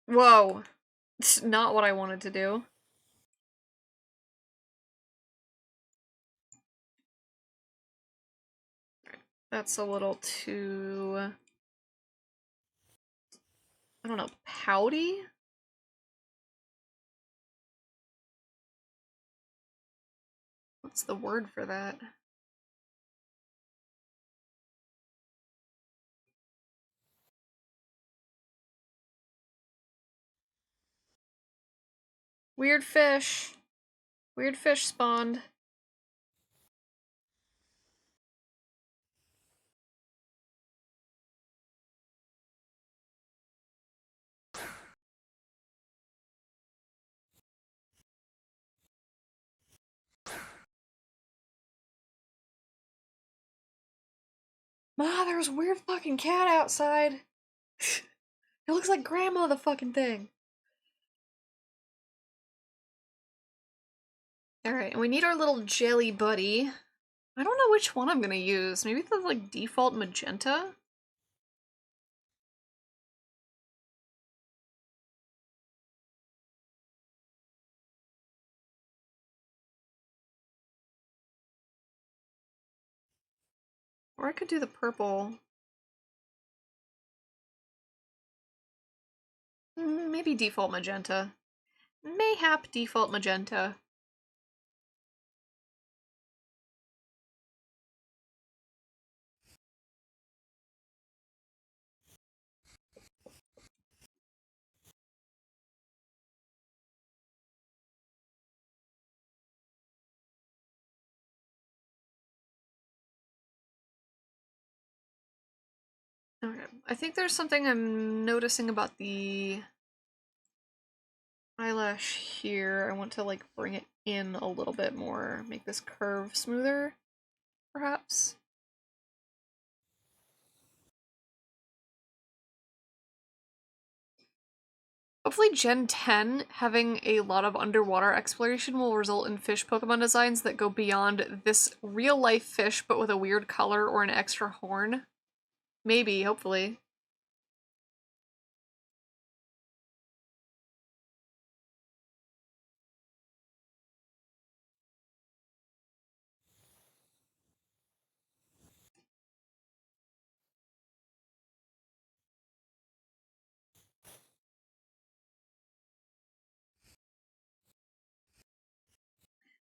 Whoa. It's not what I wanted to do. That's a little too... I don't know, pouty? What's the word for that? Weird fish. Weird fish spawned. Ma, there's a weird fucking cat outside. It looks like grandma the fucking thing. Alright, and we need our little jelly buddy. I don't know which one I'm gonna use. Maybe the, like, default magenta? Or I could do the purple. Maybe default magenta. Mayhap default magenta. Okay, I think there's something I'm noticing about the eyelash here. I want to, like, bring it in a little bit more, make this curve smoother, perhaps? Hopefully Gen 10 having a lot of underwater exploration will result in fish Pokemon designs that go beyond this real-life fish but with a weird color or an extra horn. Maybe, hopefully.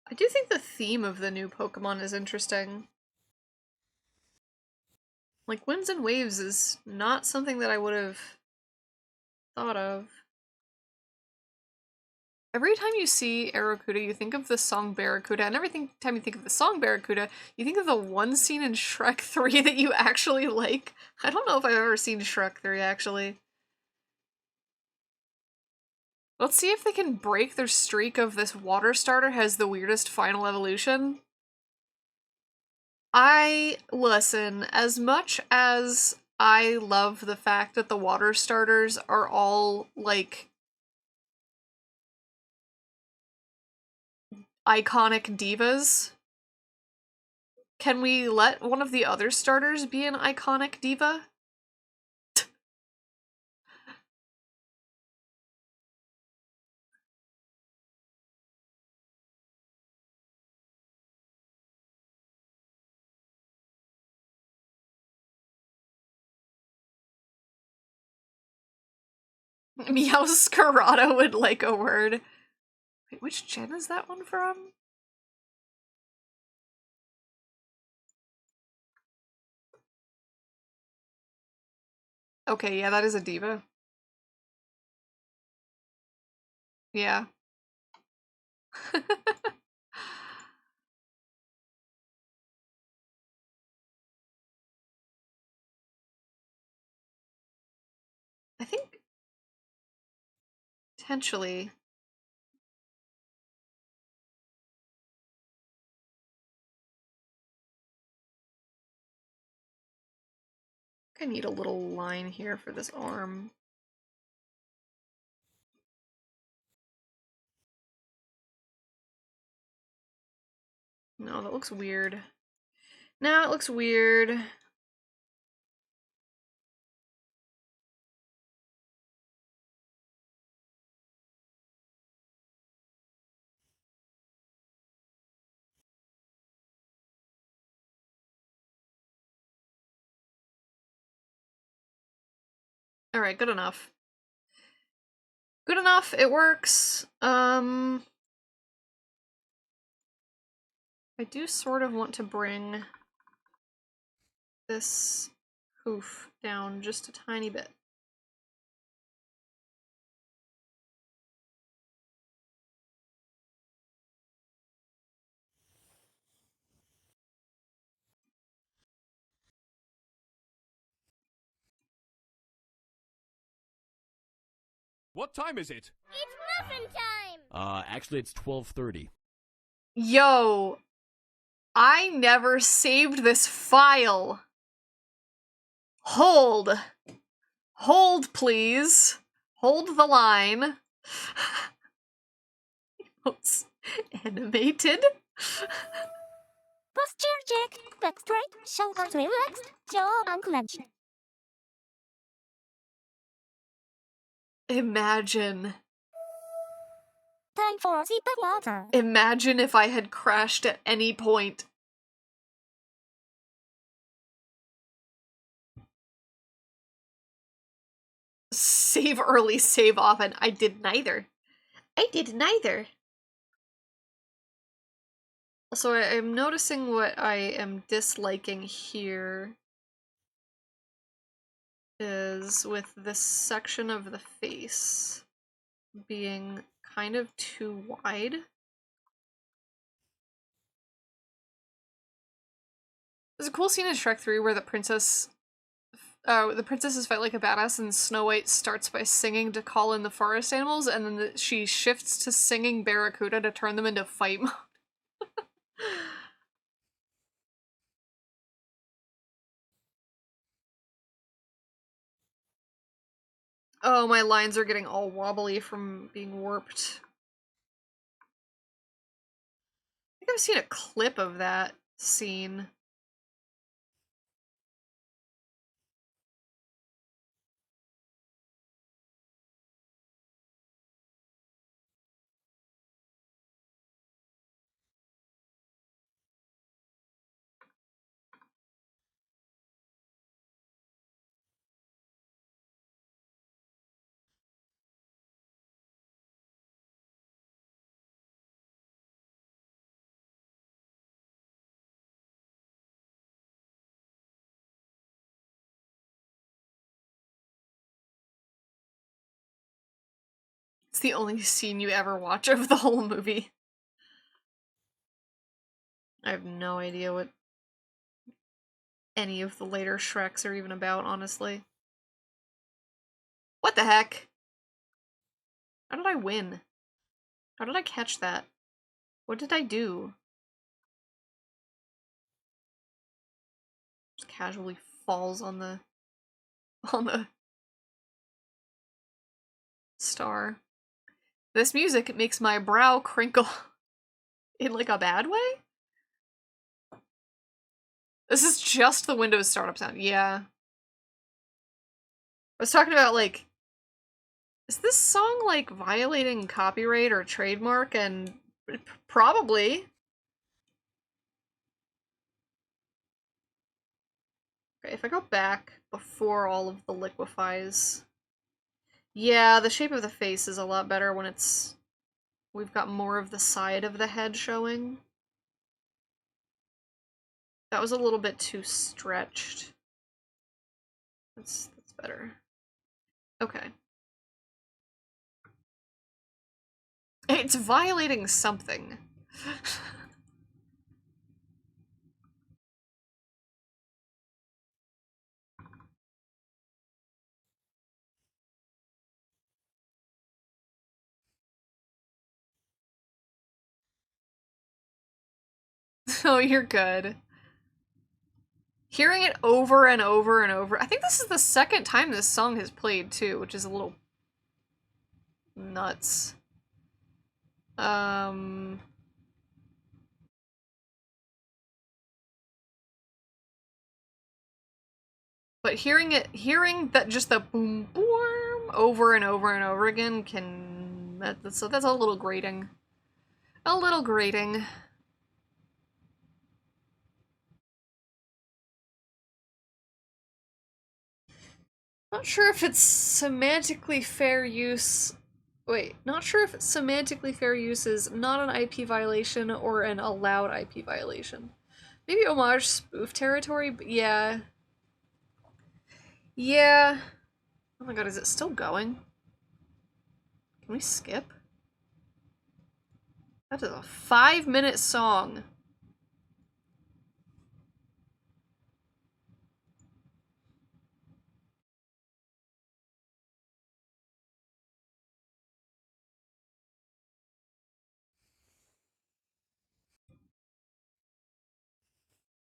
I do think the theme of the new Pokemon is interesting. Like, winds and waves is not something that I would have thought of. Every time you see Arrokuda, you think of the song Barracuda, and every time you think of the song Barracuda, you think of the one scene in Shrek 3 that you actually like. I don't know if I've ever seen Shrek 3, actually. Let's see if they can break their streak of this water starter has the weirdest final evolution. Listen, as much as I love the fact that the water starters are all, like, iconic divas. Can we let one of the other starters be an iconic diva? Meowscarada would like a word. Wait, which gen is that one from? Okay, yeah, that is a diva. Yeah. I think potentially. I need a little line here for this arm. No, that looks weird. No, it looks weird. Alright, good enough. Good enough, it works. I do sort of want to bring this hoof down just a tiny bit. What time is it? It's muffin time! Actually it's 12:30. Yo! I never saved this file! Hold! Hold, please! Hold the line. It's animated. Posture check. Back straight, shoulders relaxed, jaw unclenched. Imagine. Time for a sip of water. Imagine if I had crashed at any point. Save early, save often. I did neither. I did neither. Also, I'm noticing what I am disliking here is with this section of the face being kind of too wide. There's a cool scene in Shrek 3 where the princesses fight like a badass, and Snow White starts by singing to call in the forest animals, and then she shifts to singing Barracuda to turn them into fight mode. Oh, my lines are getting all wobbly from being warped. I think I've seen a clip of that scene. It's the only scene you ever watch of the whole movie. I have no idea what any of the later Shreks are even about, honestly. What the heck? How did I win? How did I catch that? What did I do? Just casually falls on the on the star. This music makes my brow crinkle in like a bad way? This is just the Windows startup sound. Yeah. I was talking about, like, is this song, like, violating copyright or trademark? And probably. Okay, if I go back before all of the liquefies. Yeah, the shape of the face is a lot better when it's... we've got more of the side of the head showing. That was a little bit too stretched. That's better. Okay. It's violating something. Oh, you're good. Hearing it over and over and over. I think this is the second time this song has played too, which is a little nuts. But hearing that just the boom boom over and over and over again that's a little grating. A little grating. Not sure if it's semantically fair use. Wait, not sure if semantically fair use is not an IP violation or an allowed IP violation. Maybe homage spoof territory, but yeah. Yeah. Oh my god, is it still going? Can we skip? That is a 5-minute song.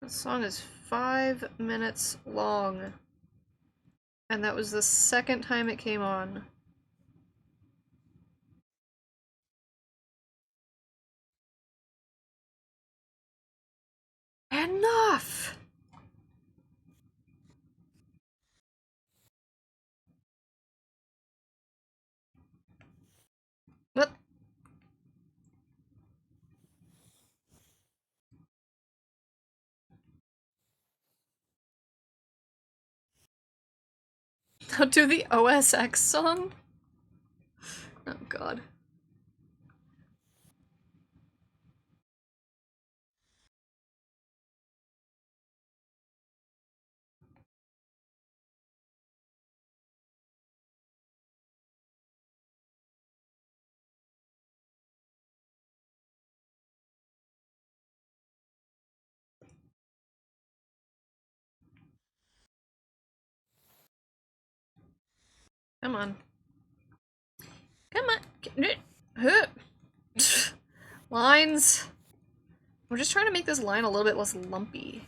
The song is 5 minutes long. And that was the second time it came on. Enough! What? Now do the OSX song? Oh god. Come on. Come on. Lines. We're just trying to make this line a little bit less lumpy.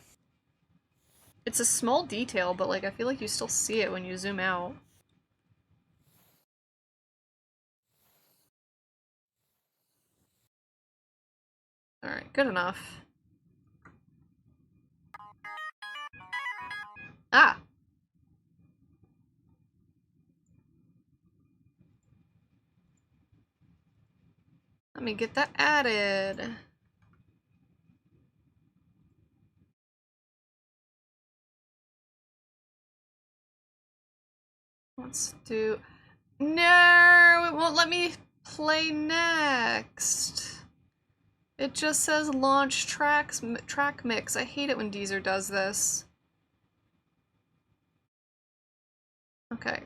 It's a small detail, but like I feel like you still see it when you zoom out. Alright, good enough. Ah! Let me get that added. Let's do... No! It won't let me play next. It just says launch track mix. I hate it when Deezer does this. Okay.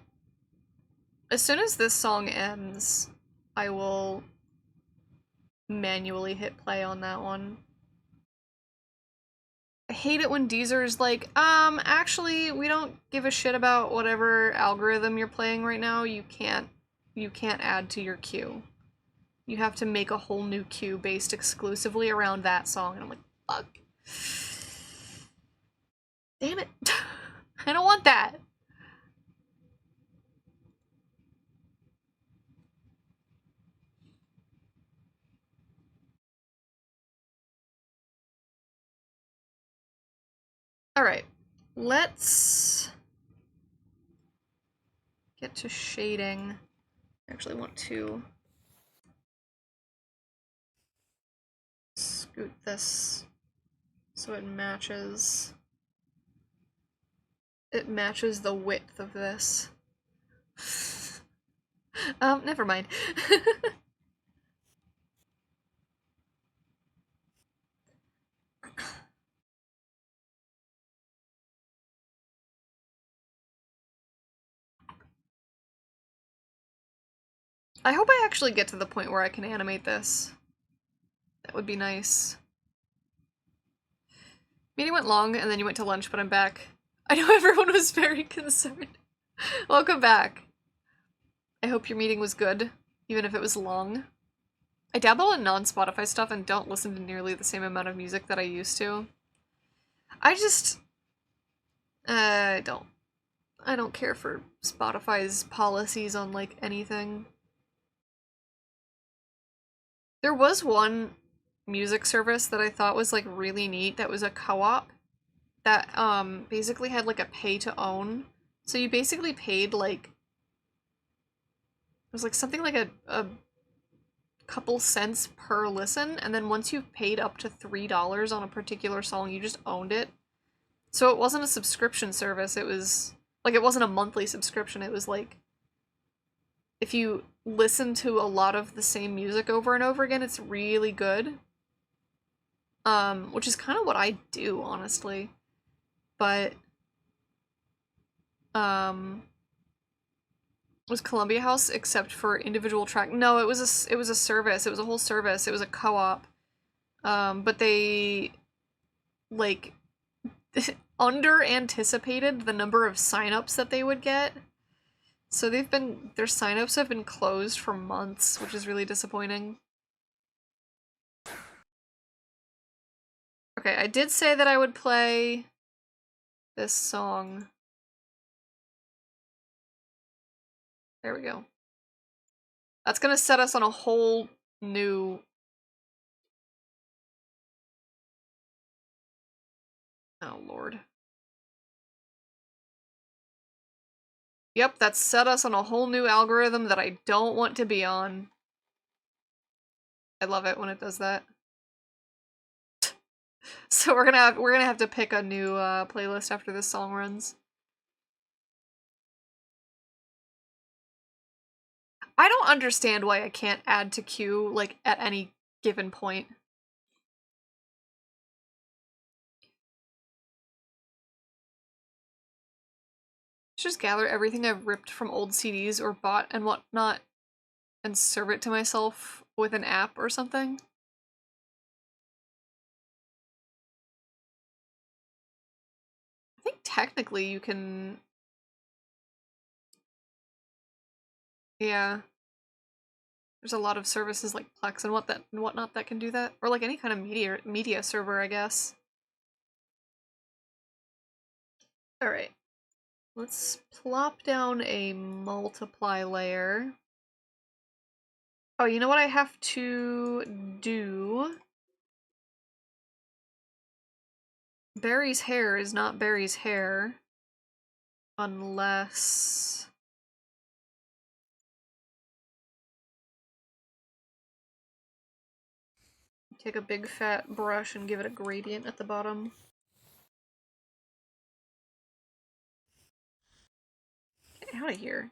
As soon as this song ends, I will manually hit play on that one. I hate it when Deezer's like, actually, we don't give a shit about whatever algorithm you're playing right now. You can't add to your queue. You have to make a whole new queue based exclusively around that song. And I'm like, fuck. Damn it. I don't want that. Alright, let's get to shading. I actually want to scoot this so it matches the width of this. Never mind. I hope I actually get to the point where I can animate this. That would be nice. Meeting went long, and then you went to lunch, but I'm back. I know everyone was very concerned. Welcome back. I hope your meeting was good, even if it was long. I dabble in non-Spotify stuff and don't listen to nearly the same amount of music that I used to. I just... I don't care for Spotify's policies on, like, anything. There was one music service that I thought was, like, really neat that was a co-op that, basically had, like, a pay-to-own. So you basically paid, like... It was, like, something like a couple cents per listen, and then once you paid up to $3 on a particular song, you just owned it. So it wasn't a subscription service, it was... Like, it wasn't a monthly subscription, it was, like... If you listen to a lot of the same music over and over again, it's really good. Which is kind of what I do, honestly. But, was Columbia House except for individual track? No, it was a service. It was a whole service. It was a co-op. But they, like, under-anticipated the number of signups that they would get. So their signups have been closed for months, which is really disappointing. Okay, I did say that I would play this song. There we go. That's gonna set us on a whole new... Oh, Lord. Yep, that's set us on a whole new algorithm that I don't want to be on. I love it when it does that. So we're gonna have to pick a new playlist after this song runs. I don't understand why I can't add to queue, like, at any given point. Just gather everything I've ripped from old CDs or bought and whatnot and serve it to myself with an app or something. I think technically you can... Yeah. There's a lot of services like Plex and whatnot that can do that. Or like any kind of media server, I guess. Alright. Let's plop down a multiply layer. Oh, you know what I have to do? Barry's hair is not Barry's hair. Unless... Take a big fat brush and give it a gradient at the bottom. Get out of here.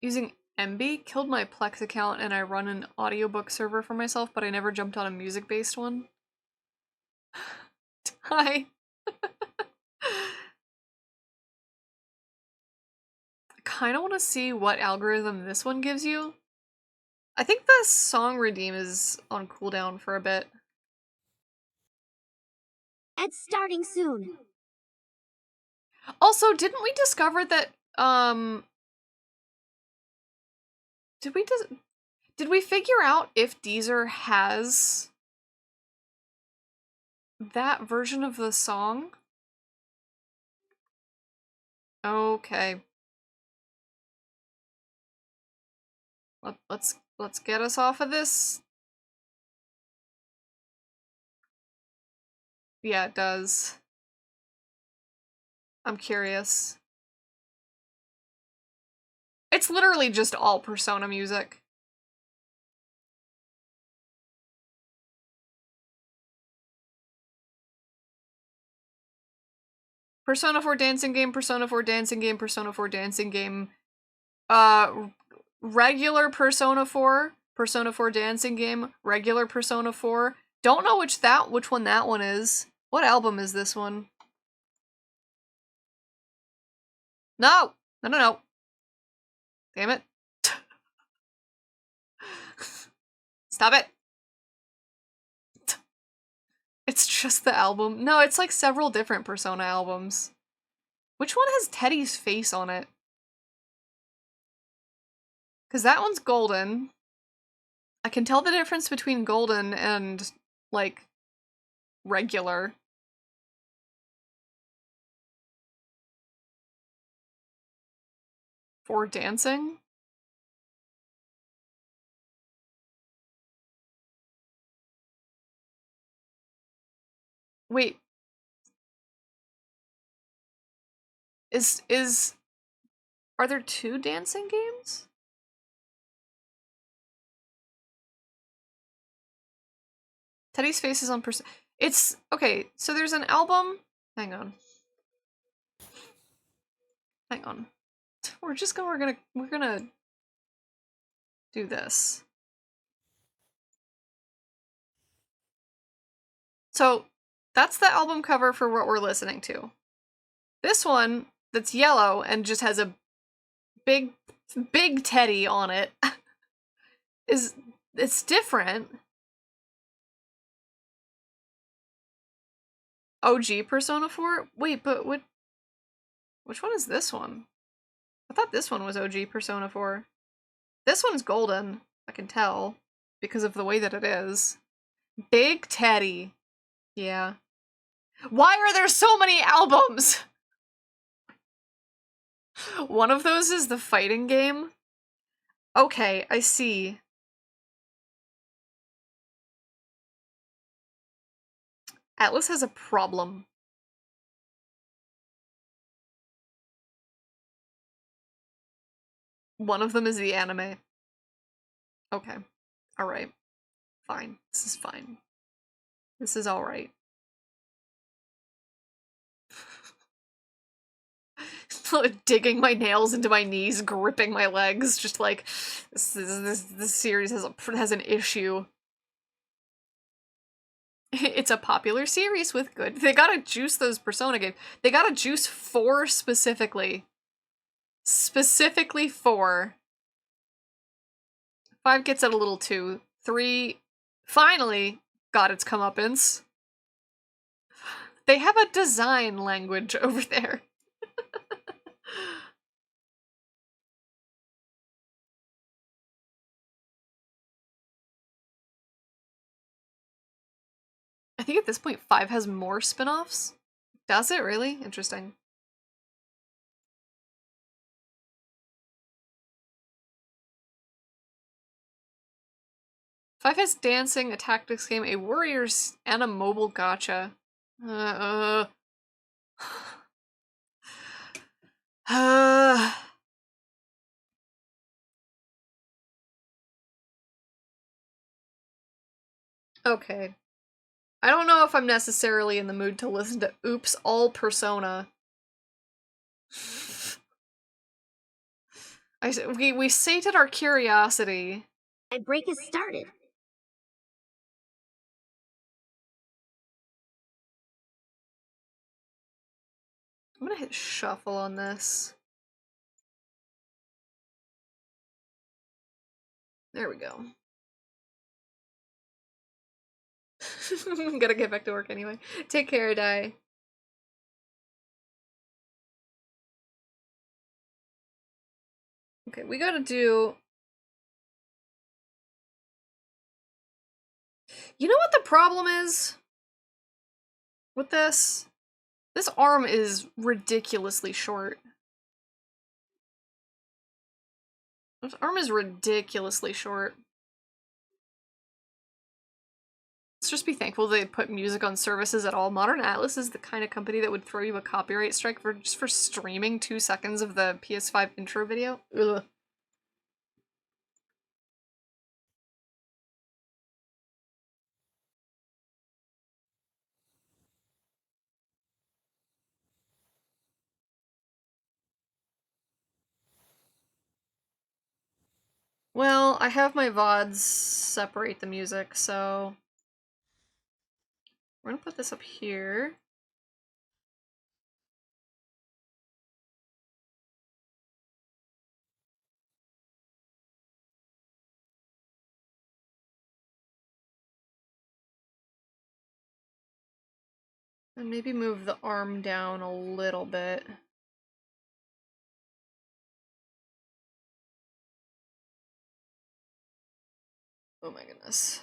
Using MB killed my Plex account and I run an audiobook server for myself, but I never jumped on a music-based one. Hi. I kind of want to see what algorithm this one gives you. I think the song redeem is on cooldown for a bit. It's starting soon. Also, didn't we discover that, did we figure out if Deezer has that version of the song? Okay. Let's get us off of this. Yeah, it does. I'm curious. It's literally just all Persona music. Persona 4 dancing game, Persona 4 dancing game, Persona 4 dancing game. Regular Persona 4, Persona 4 dancing game, regular Persona 4. Don't know which one that one is. What album is this one? No! No, no, no. Damn it. Stop it! It's just the album. No, it's like several different Persona albums. Which one has Teddy's face on it? Because that one's golden. I can tell the difference between golden and, like, regular. For dancing? Wait. Are there 2 dancing games? Teddy's face is on It's okay, so there's an album. Hang on. Hang on. We're gonna do this. So that's the album cover for what we're listening to. This one that's yellow and just has a big Teddy on it it's different. OG Persona 4? Wait, but which one is this one? I thought this one was OG Persona 4. This one's golden, I can tell, because of the way that it is. Big Teddy. Yeah. Why are there so many albums? One of those is the fighting game? Okay, I see. Atlas has a problem. One of them is the anime. Okay. Alright. Fine. This is fine. This is alright. Digging my nails into my knees, gripping my legs, just like, this series has an issue. It's a popular series with good. They gotta juice those Persona games. They gotta juice 4 specifically. Specifically 4. 5 gets it a little too. 3 finally got its comeuppance. They have a design language over there. I think at this point 5 has more spin-offs. Does it really? Interesting. Five has dancing, a tactics game, a warriors, and a mobile gacha. Okay. I don't know if I'm necessarily in the mood to listen to Oops All Persona. We sated our curiosity. My break has started. I'm gonna hit shuffle on this. There we go. I'm gonna get back to work anyway. Take care, Dai. Okay, we gotta do... You know what the problem is with this? This arm is ridiculously short. This arm is ridiculously short. Let's just be thankful they put music on services at all. Modern Atlas is the kind of company that would throw you a copyright strike for just for streaming 2 seconds of the PS5 intro video. Ugh. Well, I have my VODs separate the music, so we're gonna put this up here. And maybe move the arm down a little bit. Oh my goodness.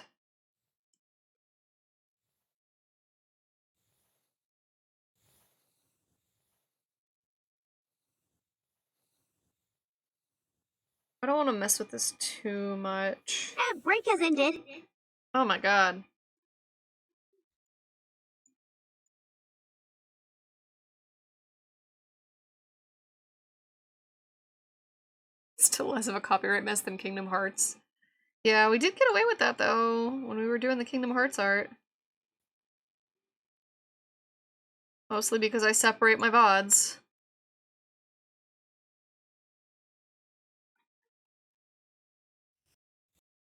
I don't want to mess with this too much. Break has ended. Oh my god. Still less of a copyright mess than Kingdom Hearts. Yeah, we did get away with that though, when we were doing the Kingdom Hearts art. Mostly because I separate my VODs.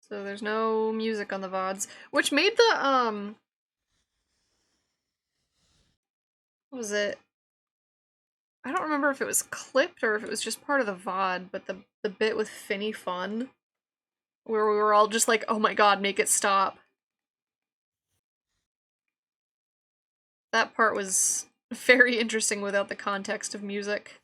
So there's no music on the VODs, which made the, what was it? I don't remember if it was clipped or if it was just part of the VOD, but the bit with Finny Fun, where we were all just like, oh my god, make it stop. That part was very interesting without the context of music.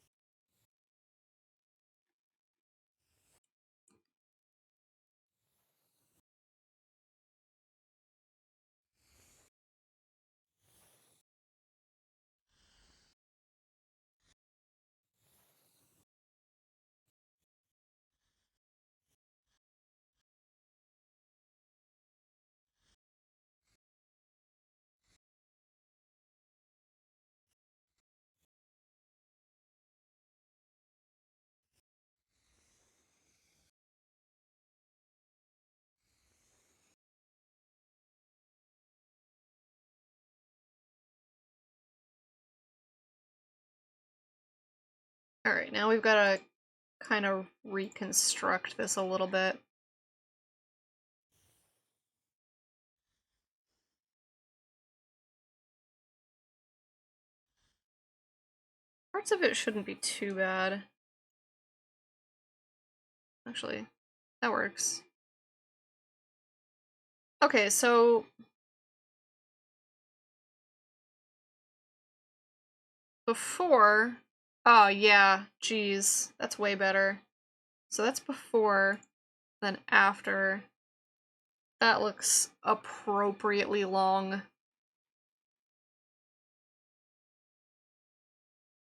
Alright, now we've got to kind of reconstruct this a little bit. Parts of it shouldn't be too bad. Actually, that works. Okay, so before, oh yeah, geez, that's way better. So that's before, then after. That looks appropriately long.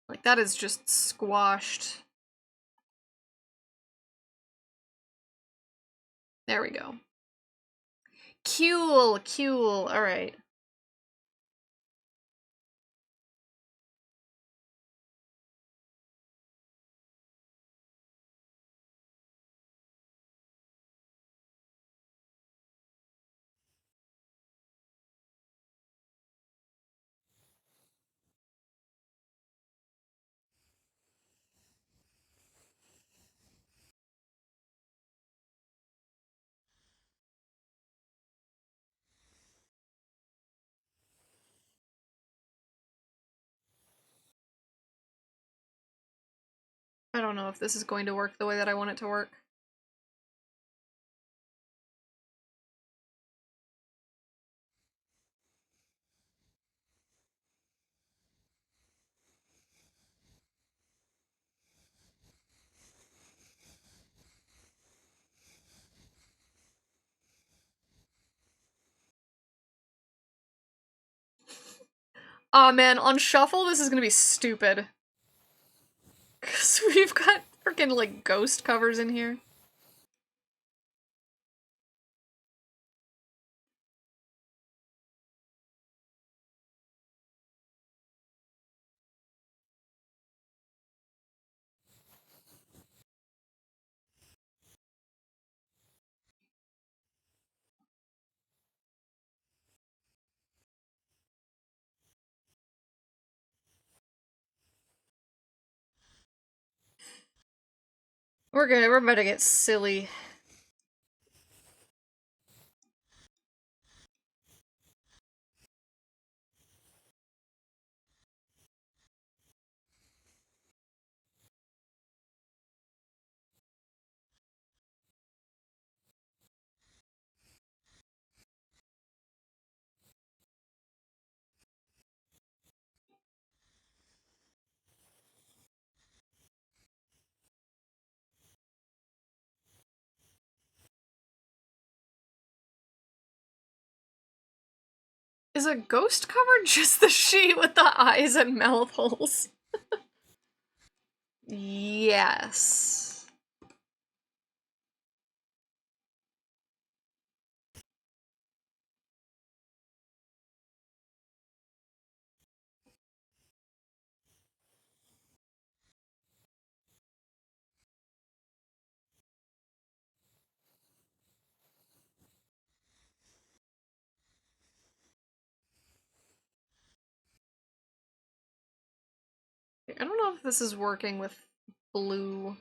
Like, that is just squashed. There we go. Cool, cool, alright. I don't know if this is going to work the way that I want it to work. Aw, man, on shuffle this is gonna be stupid. Cause we've got freaking, like, ghost covers in here. We're about to get silly. Is a ghost cover just the sheet with the eyes and mouth holes? Yes. I don't know if this is working with blue.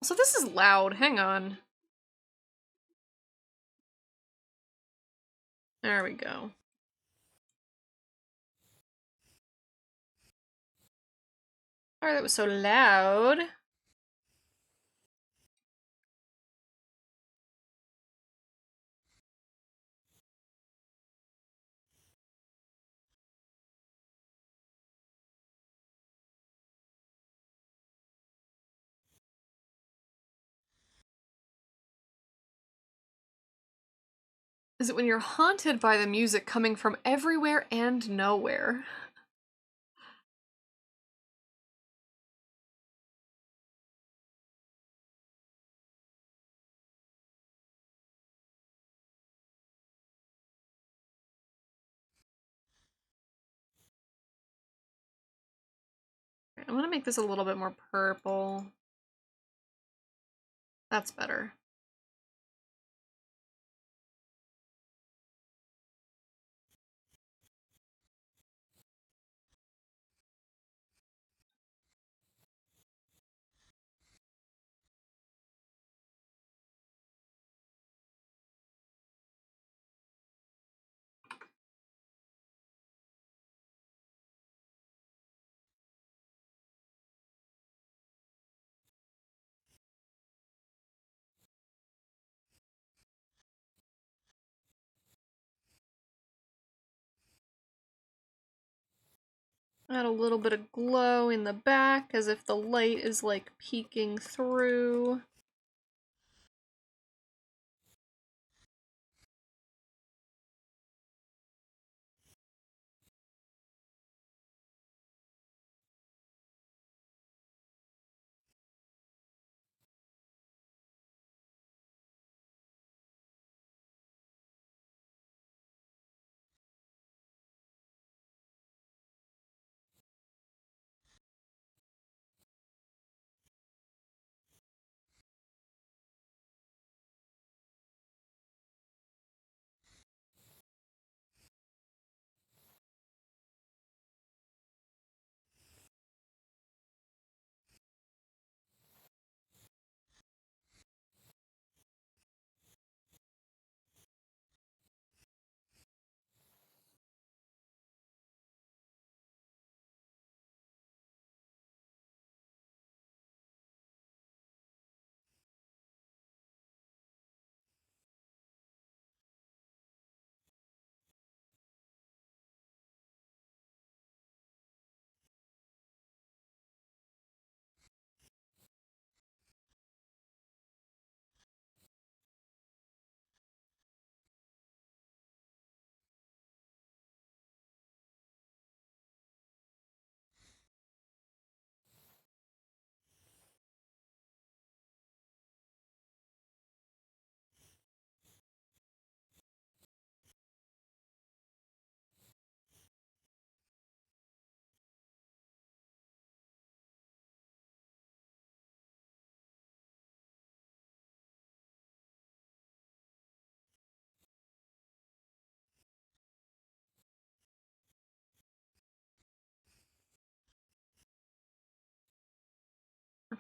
So this is loud. Hang on. There we go. Sorry that was so loud. Is it when you're haunted by the music coming from everywhere and nowhere? I'm gonna make this a little bit more purple. That's better. Add a little bit of glow in the back as if the light is like peeking through.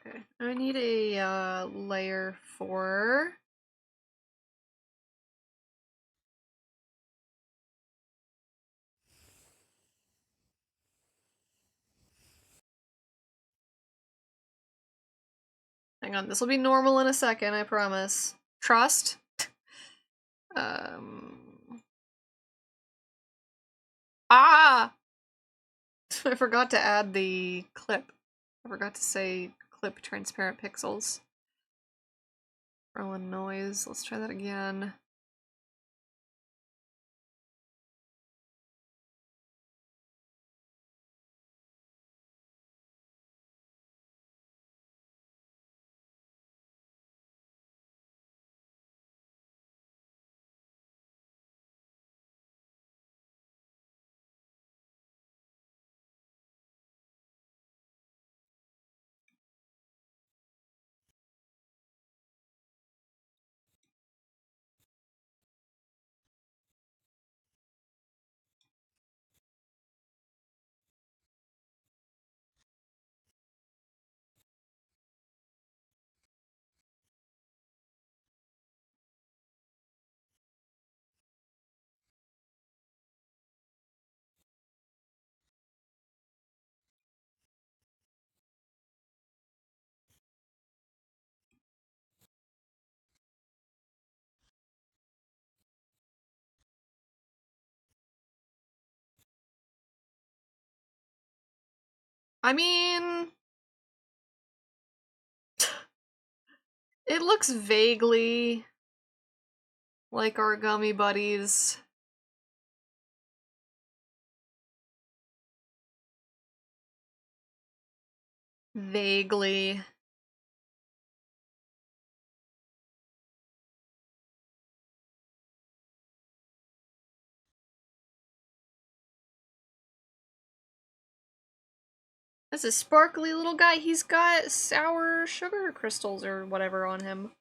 Okay, I need a layer for... Hang on, this will be normal in a second, I promise. Trust? Ah! I forgot to add the clip. I forgot to say clip transparent pixels. Rolling noise. Let's try that again. I mean... it looks vaguely like our gummy buddies. Vaguely. That's a sparkly little guy. He's got sour sugar crystals or whatever on him.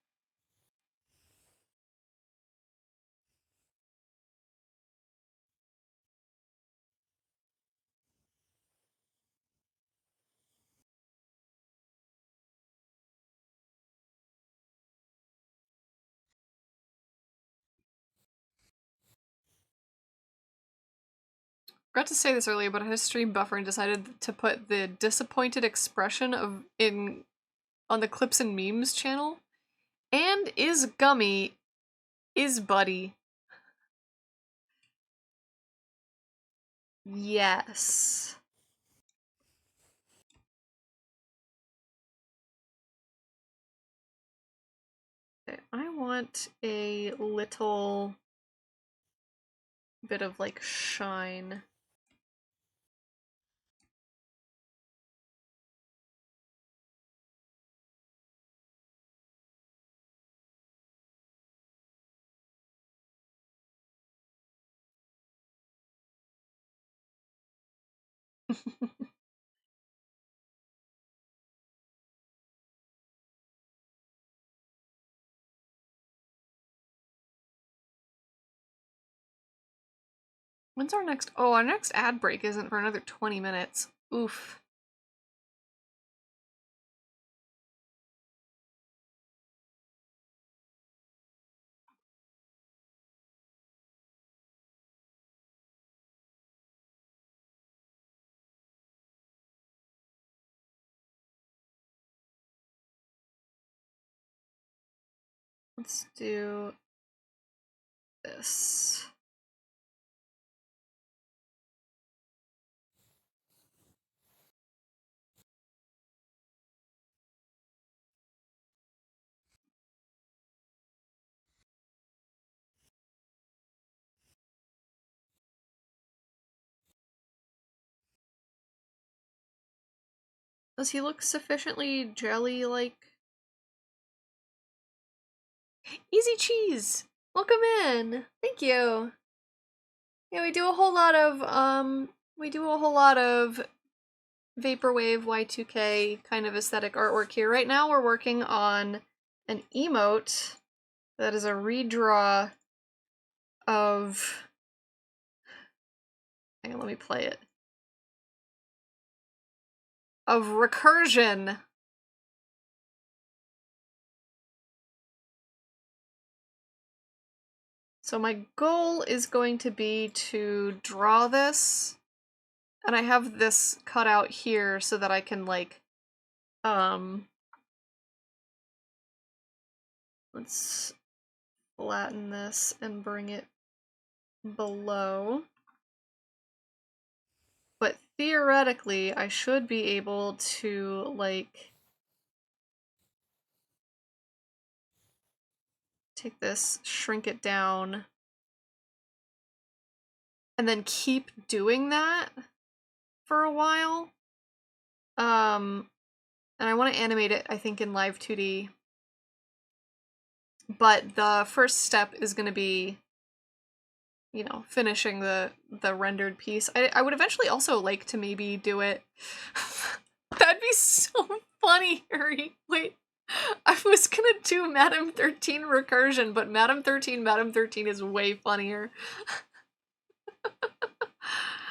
Forgot to say this earlier, but I had a stream buffer and decided to put the disappointed expression on the Clips and Memes channel. And is Gummy is Buddy. Yes. Okay, I want a little bit of like shine. When's our next? Oh, our next ad break isn't for another 20 minutes. Oof. Let's do this. Does he look sufficiently jelly-like? Easy Cheese! Welcome in! Thank you! Yeah, we do a whole lot of, Vaporwave Y2K kind of aesthetic artwork here. Right now we're working on an emote that is a redraw of... Hang on, let me play it. Of recursion. So my goal is going to be to draw this, and I have this cut out here so that I can, like, let's flatten this and bring it below. But theoretically, I should be able to, like, take this, shrink it down, and then keep doing that for a while. And I want to animate it, I think, in Live 2D. But the first step is going to be, you know, finishing the rendered piece. I would eventually also like to maybe do it. That'd be so funny, Harry. Wait, I was gonna do Madam 13 recursion, but Madam 13 is way funnier.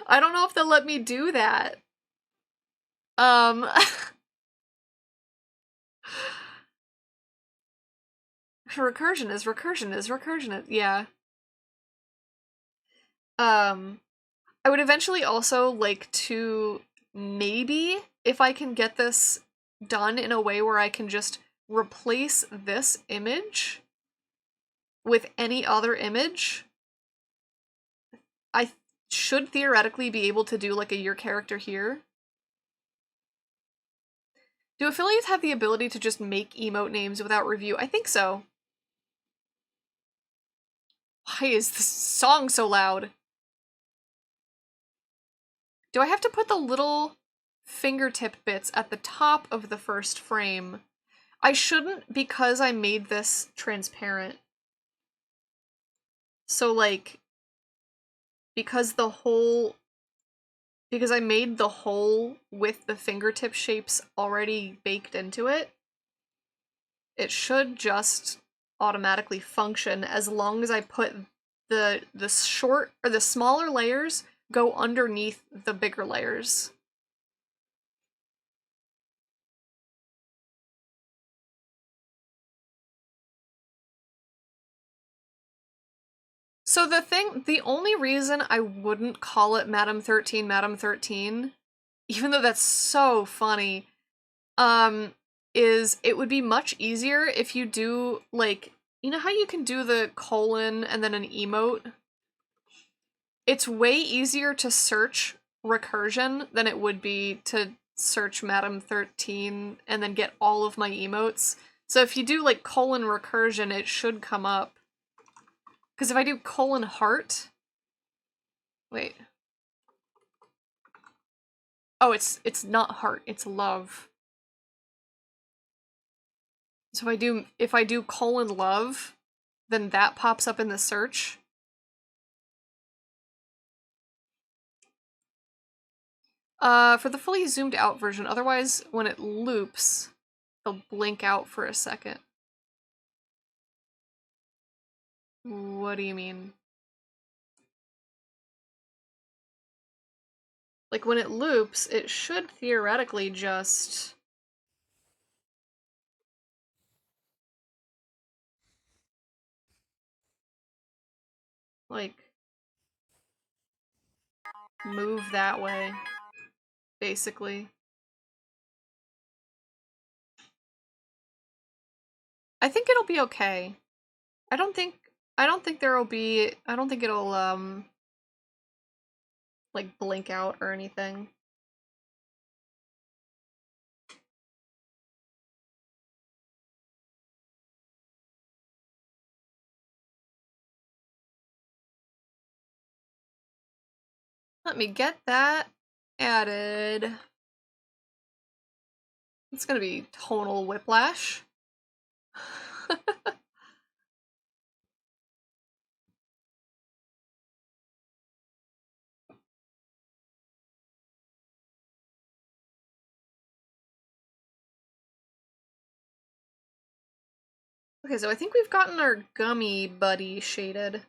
I don't know if they'll let me do that. Recursion is, yeah. I would eventually also like to, maybe, if I can get this done in a way where I can just replace this image with any other image, I should theoretically be able to do, like, a your character here. Do affiliates have the ability to just make emote names without review? I think so. Why is this song so loud? Do I have to put the little fingertip bits at the top of the first frame? I shouldn't, because I made this transparent. So, like, because I made the hole with the fingertip shapes already baked into it, it should just automatically function as long as I put the short or the smaller layers go underneath the bigger layers. So the only reason I wouldn't call it Madam 13, even though that's so funny, is it would be much easier if you do, like, you know how you can do the colon and then an emote? It's way easier to search recursion than it would be to search Madam 13 and then get all of my emotes. So if you do, like, colon recursion, it should come up. Because if I do colon heart... Wait. Oh, it's not heart, it's love. So if I do colon love, then that pops up in the search. For the fully zoomed out version, otherwise when it loops, it'll blink out for a second. What do you mean? Like, when it loops, it should theoretically just... like, move that way, basically. I think it'll be okay. I don't think it'll, like, blink out or anything. Let me get that added. It's gonna be tonal whiplash. Okay, so I think we've gotten our gummy buddy shaded.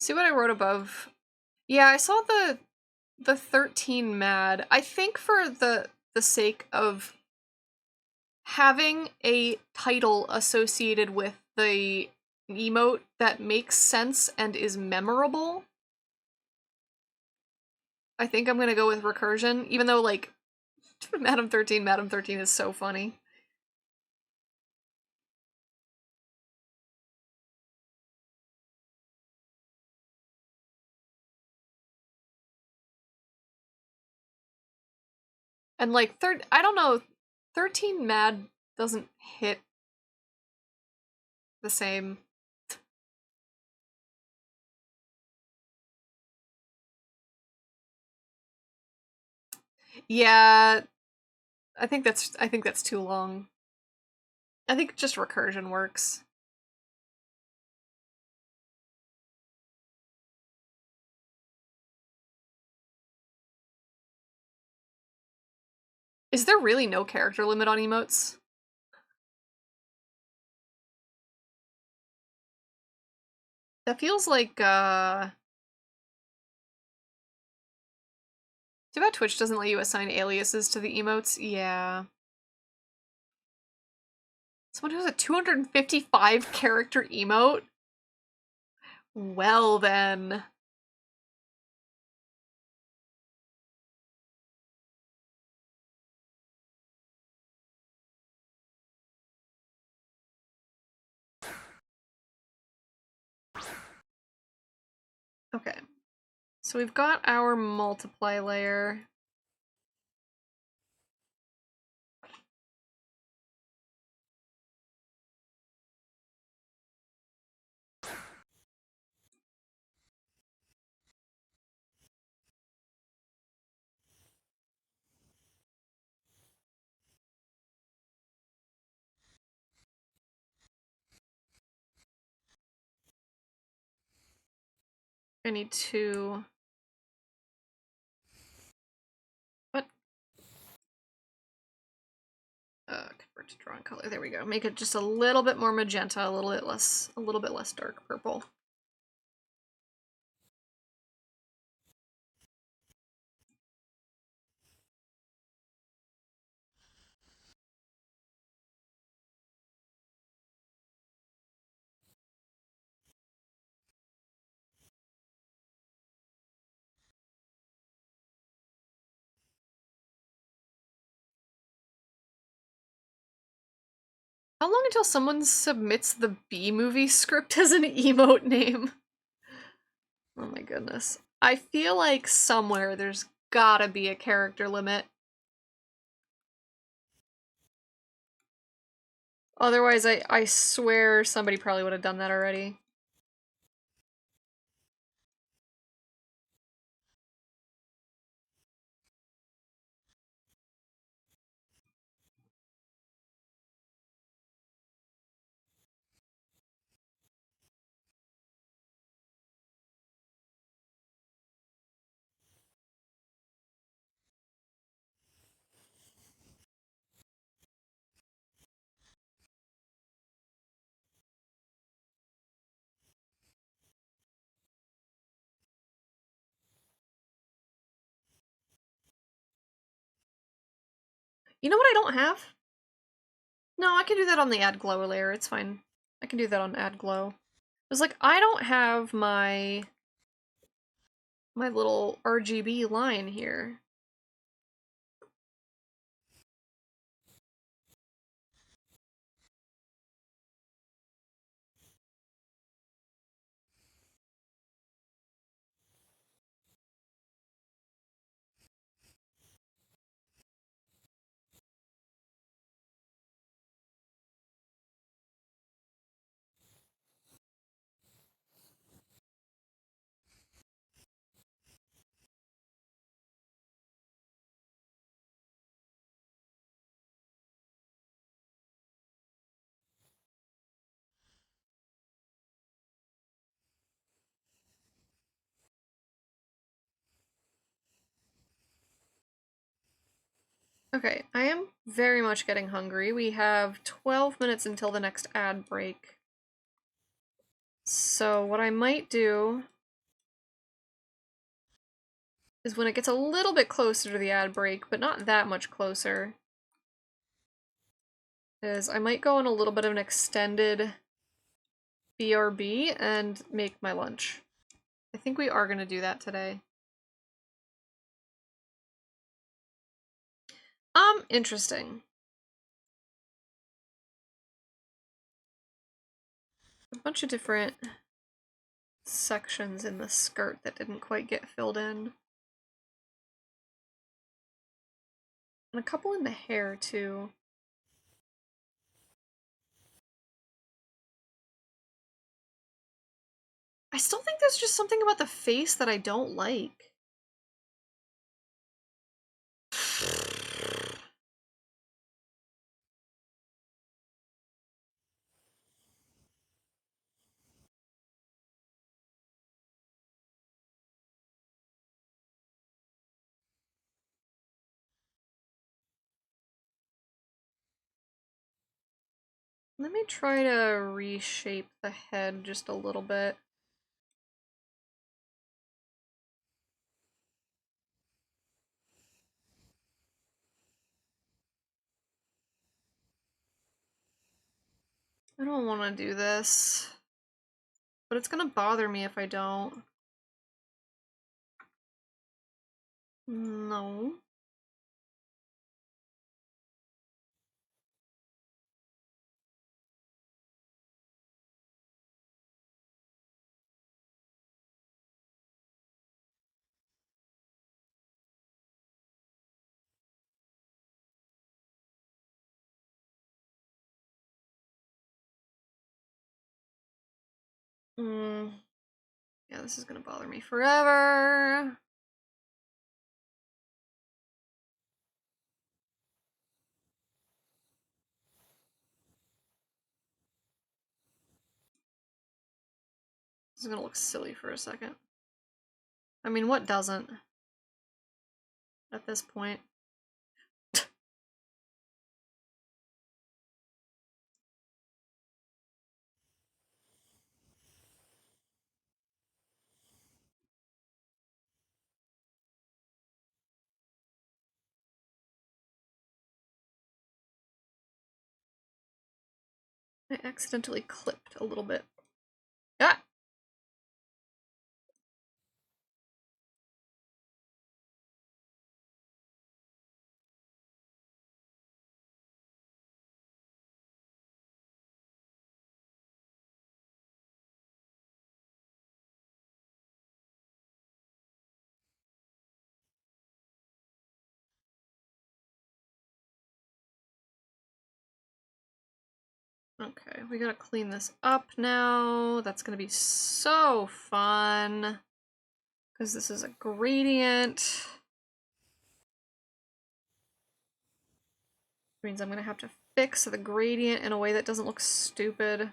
See what I wrote above? Yeah, I saw the 13 mad. I think for the sake of having a title associated with the emote that makes sense and is memorable. I think I'm gonna go with recursion, even though, like, Madam 13 is so funny. And, like, I don't know, 13 Mad doesn't hit the same. Yeah, I think that's too long. I think just recursion works. Is there really no character limit on emotes? That feels like, too bad Twitch doesn't let you assign aliases to the emotes. Yeah. Someone who has a 255 character emote? Well then. Okay. So we've got our multiply layer. I need to... What? Convert to drawing color. There we go. Make it just a little bit more magenta, a little bit less dark purple. How long until someone submits the B-movie script as an emote name? Oh my goodness. I feel like somewhere there's gotta be a character limit. Otherwise, I swear somebody probably would have done that already. You know what I don't have? No, I can do that on the add glow layer, it's fine. I can do that on add glow. It was like, I don't have my little RGB line here. Okay, I am very much getting hungry. We have 12 minutes until the next ad break. So what I might do is when it gets a little bit closer to the ad break, but not that much closer, is I might go on a little bit of an extended BRB and make my lunch. I think we are going to do that today. Interesting. A bunch of different sections in the skirt that didn't quite get filled in. And a couple in the hair, too. I still think there's just something about the face that I don't like. Let me try to reshape the head just a little bit. I don't want to do this, but it's gonna bother me if I don't. No. Yeah, this is gonna bother me forever. This is gonna look silly for a second. I mean, what doesn't? At this point. I accidentally clipped a little bit. Ah! Okay, we gotta clean this up now. That's gonna be so fun. Because this is a gradient. Which means I'm gonna have to fix the gradient in a way that doesn't look stupid.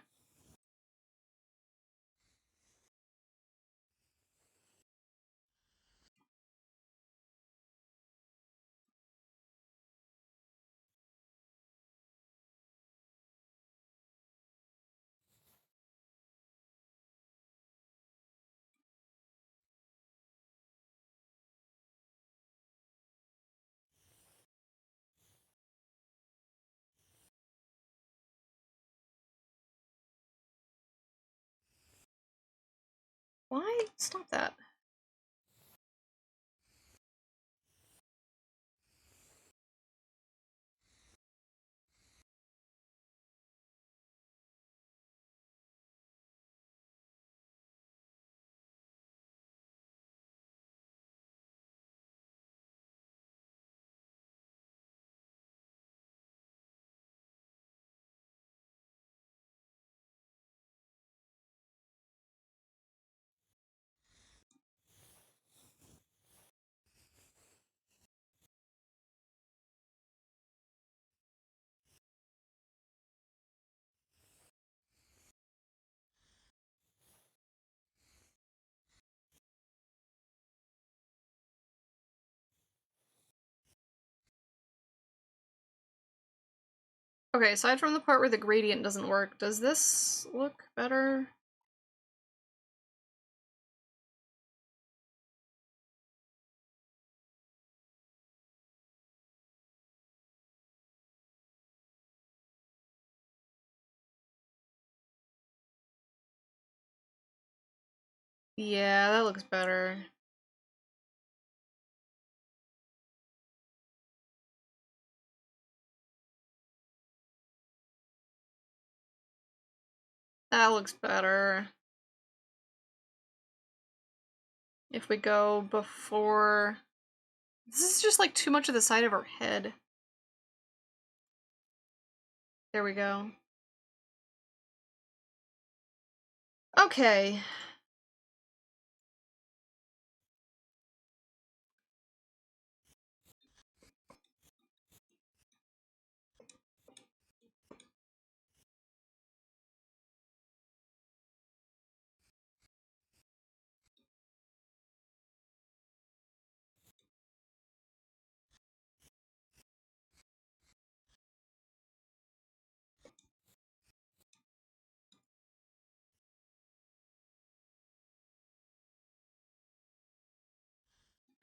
Why? Stop that. Okay, aside from the part where the gradient doesn't work, does this look better? Yeah, that looks better. That looks better. If we go before... This is just like too much of the side of her head. There we go. Okay.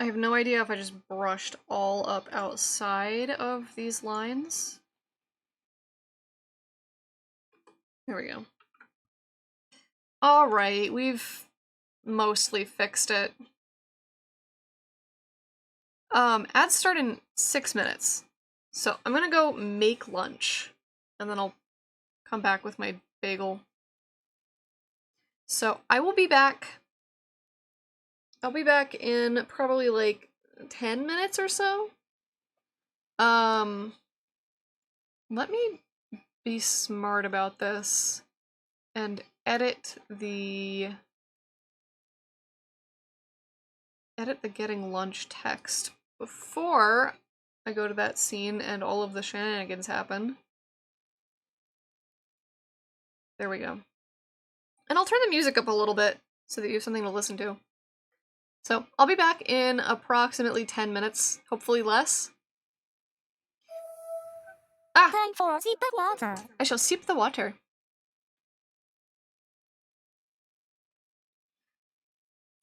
I have no idea if I just brushed all up outside of these lines. There we go. Alright, we've mostly fixed it. Ads start in 6 minutes. So I'm gonna go make lunch, and then I'll come back with my bagel. So I will be back. I'll be back in probably like 10 minutes or so. Let me be smart about this and edit the getting lunch text before I go to that scene and all of the shenanigans happen. There we go. And I'll turn the music up a little bit so that you have something to listen to. So I'll be back in approximately 10 minutes, hopefully less. Ah! Time for sip the water. I shall sip the water.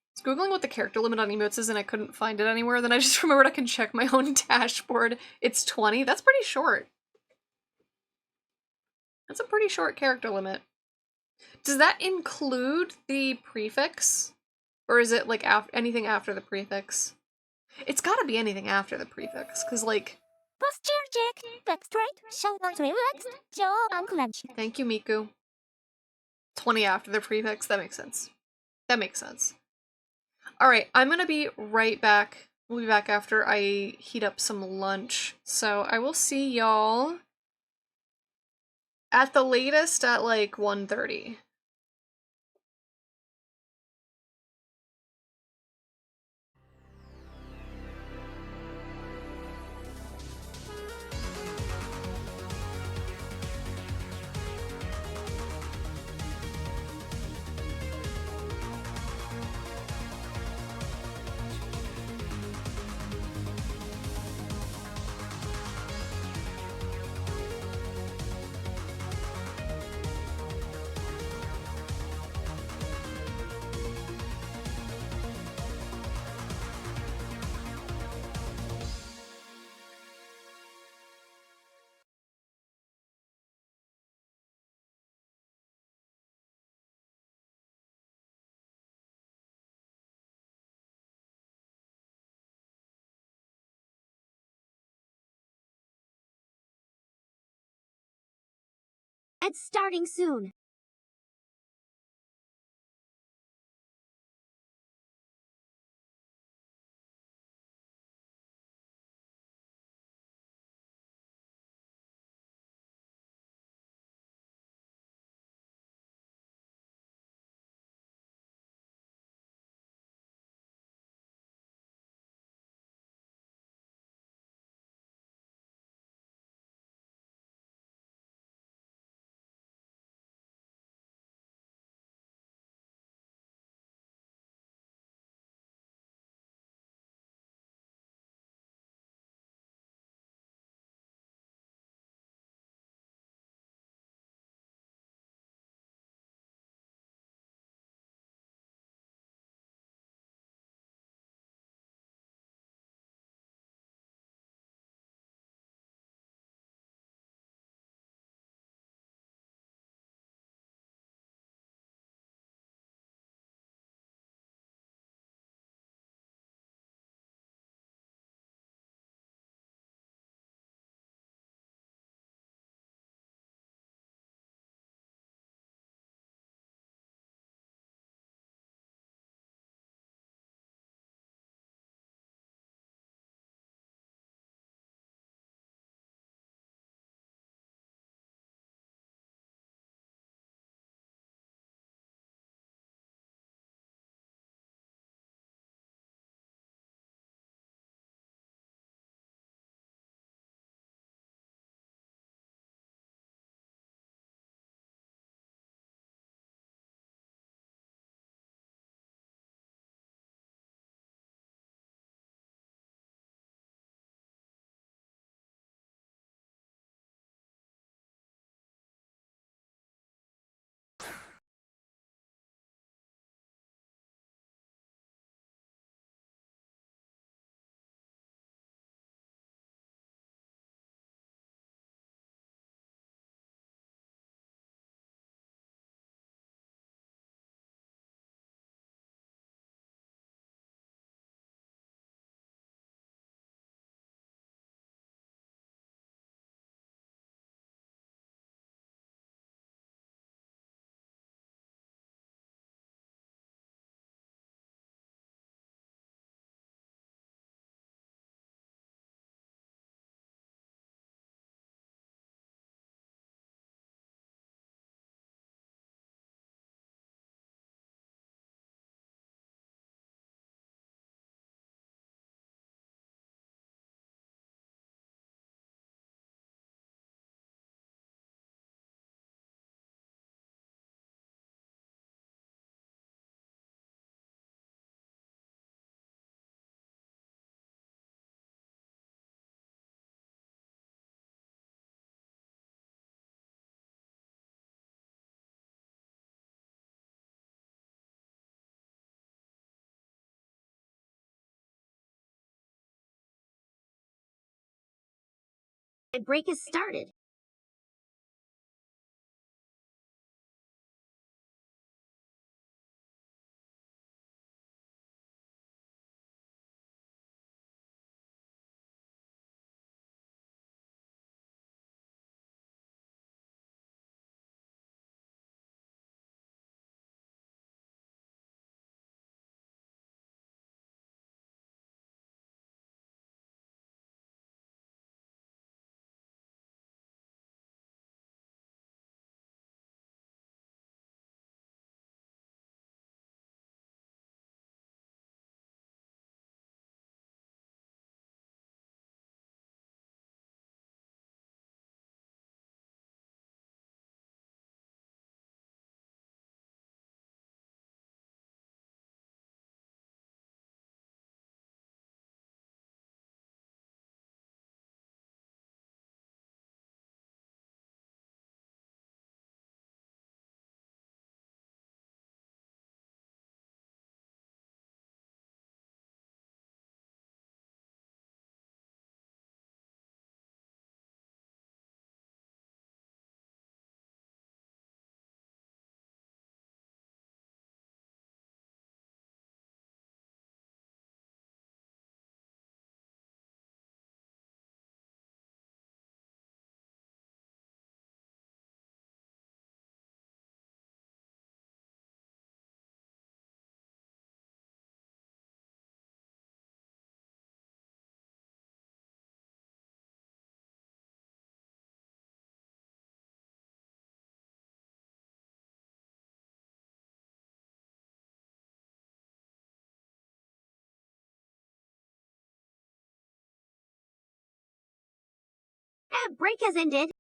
I was Googling what the character limit on emotes is and I couldn't find it anywhere, then I just remembered I can check my own dashboard. It's 20. That's pretty short. That's a pretty short character limit. Does that include the prefix? Or is it like anything after the prefix? It's gotta be anything after the prefix, because like... Posture check. Back straight. Shoulders relaxed. Jaw unclenched. Thank you, Miku. 20 after the prefix, that makes sense. That makes sense. Alright, I'm gonna be right back. We'll be back after I heat up some lunch. So I will see y'all at the latest at like 1:30. It's starting soon. My break has started. Break has ended.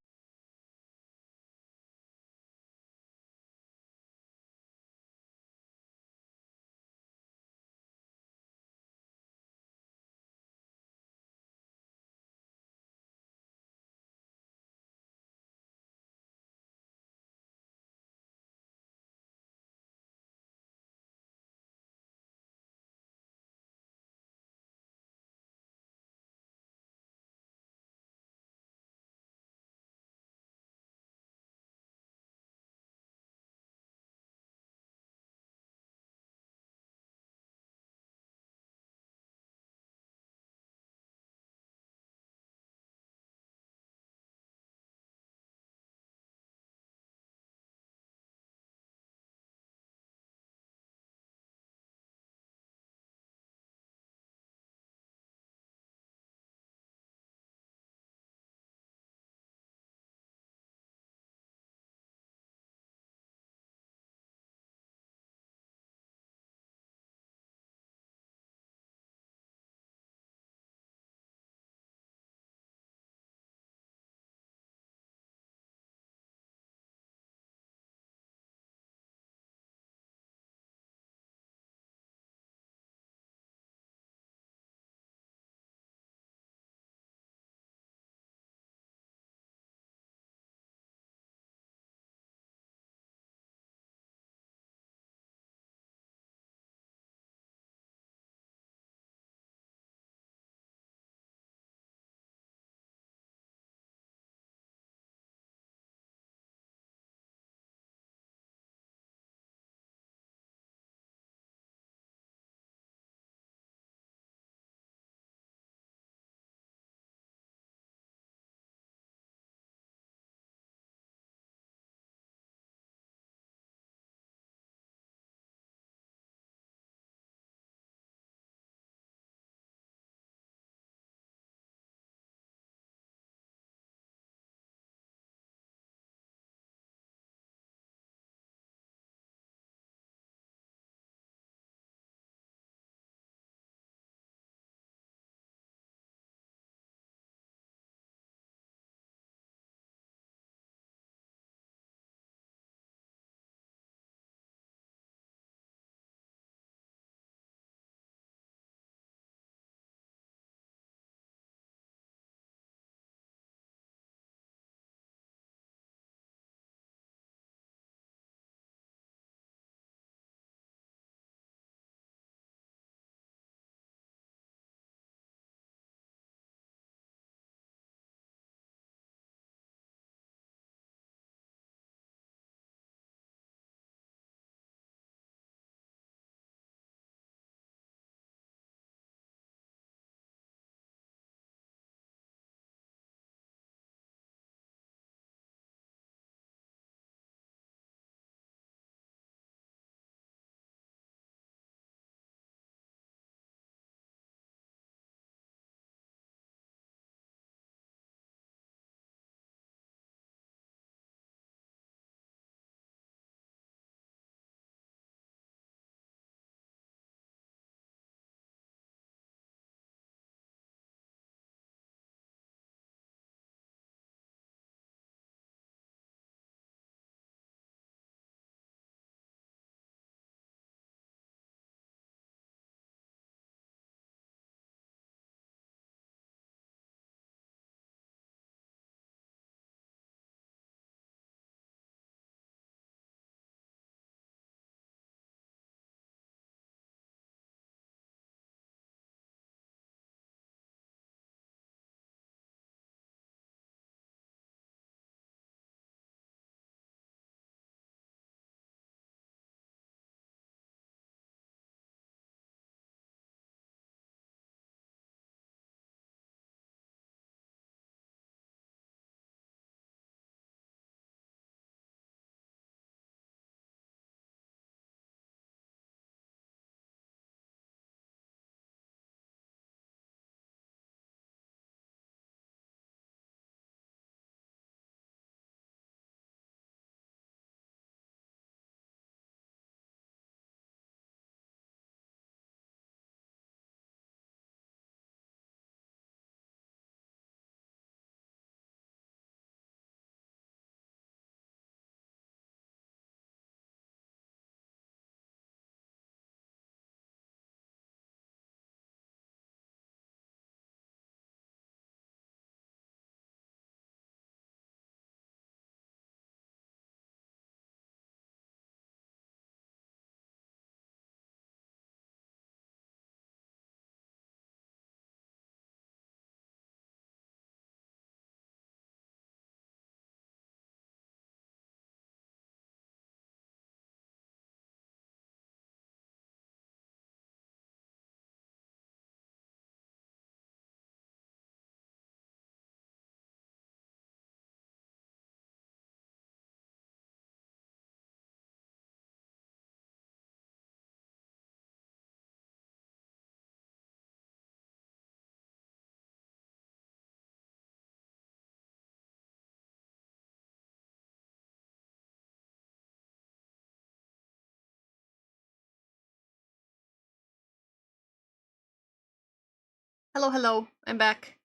Hello, hello. I'm back.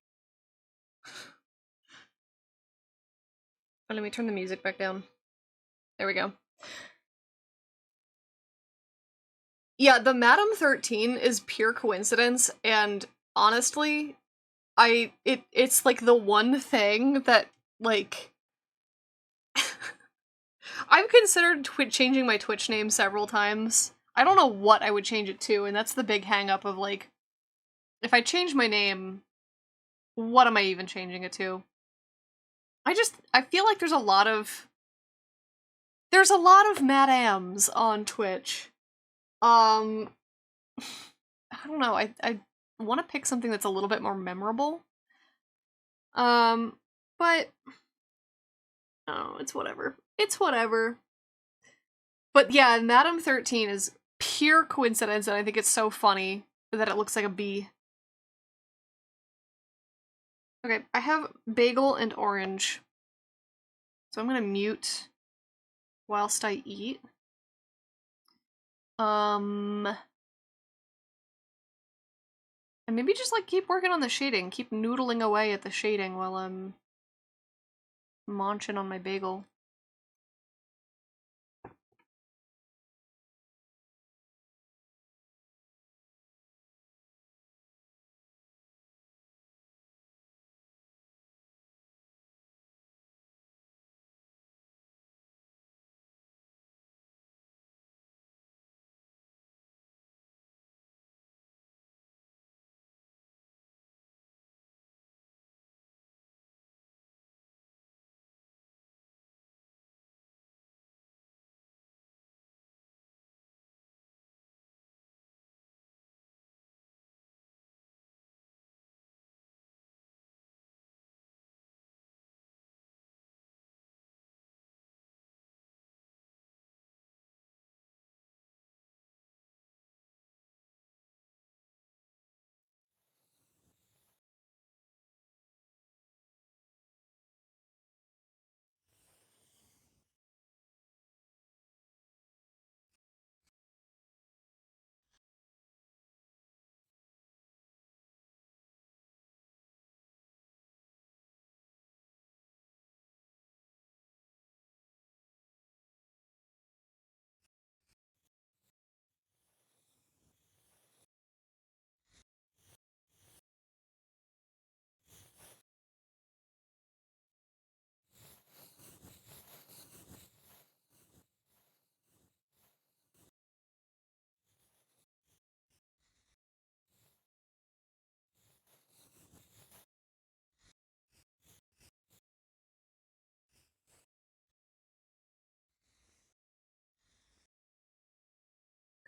Oh, let me turn the music back down. There we go. Yeah, the Madam 13 is pure coincidence, and honestly, it's like the one thing that, like, I've considered changing my Twitch name several times. I don't know what I would change it to, and that's the big hang up of, like, if I change my name, what am I even changing it to? I feel like there's a lot of madams on Twitch. I don't know, I want to pick something that's a little bit more memorable. But oh, it's whatever. It's whatever. But yeah, Madam 13 is pure coincidence, and I think it's so funny that it looks like a bee. Okay, I have bagel and orange. So I'm gonna mute whilst I eat. And maybe just like keep working on the shading, keep noodling away at the shading while I'm munching on my bagel.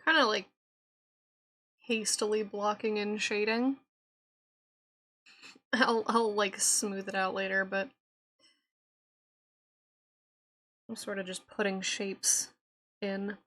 Kind of like hastily blocking in shading. I'll like smooth it out later, but I'm sort of just putting shapes in.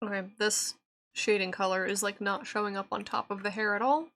Okay, this shading color is like not showing up on top of the hair at all.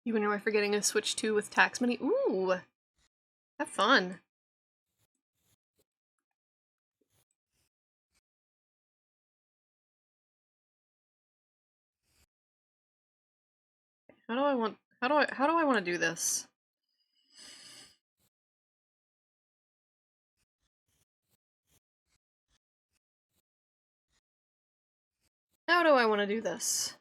You enjoy forgetting to switch to with tax money? Ooh! Have fun. How do I want to do this? How do I want to do this?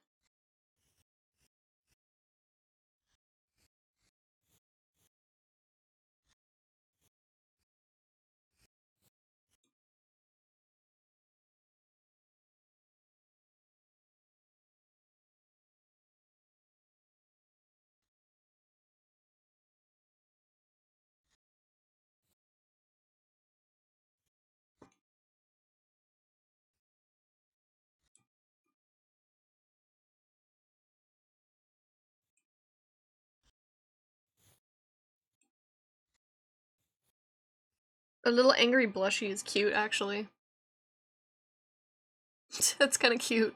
A little angry blushy is cute, actually. That's kind of cute.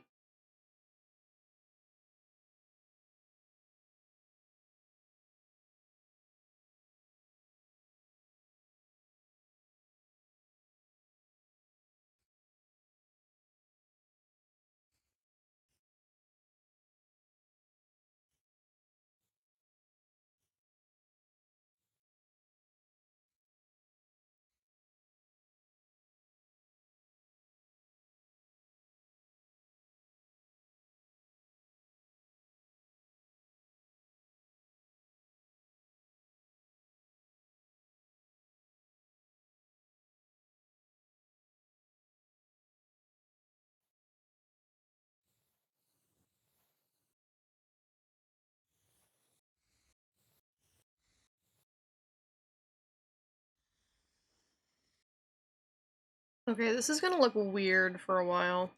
Okay, this is gonna look weird for a while.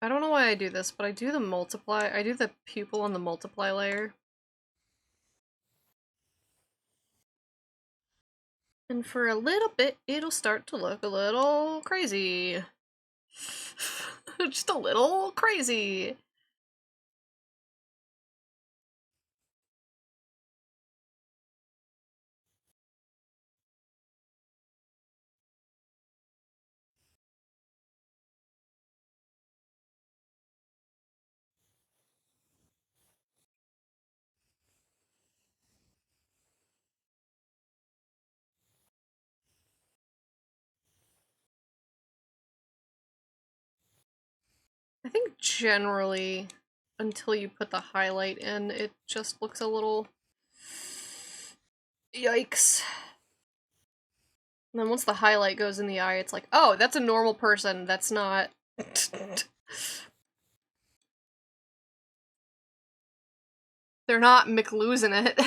I don't know why I do this, but I do the multiply. I do the pupil on the multiply layer. And for a little bit, it'll start to look a little crazy. Just a little crazy. I think generally, until you put the highlight in, it just looks a little... Yikes. And then once the highlight goes in the eye, it's like, oh, that's a normal person, that's not... They're not McLosing it.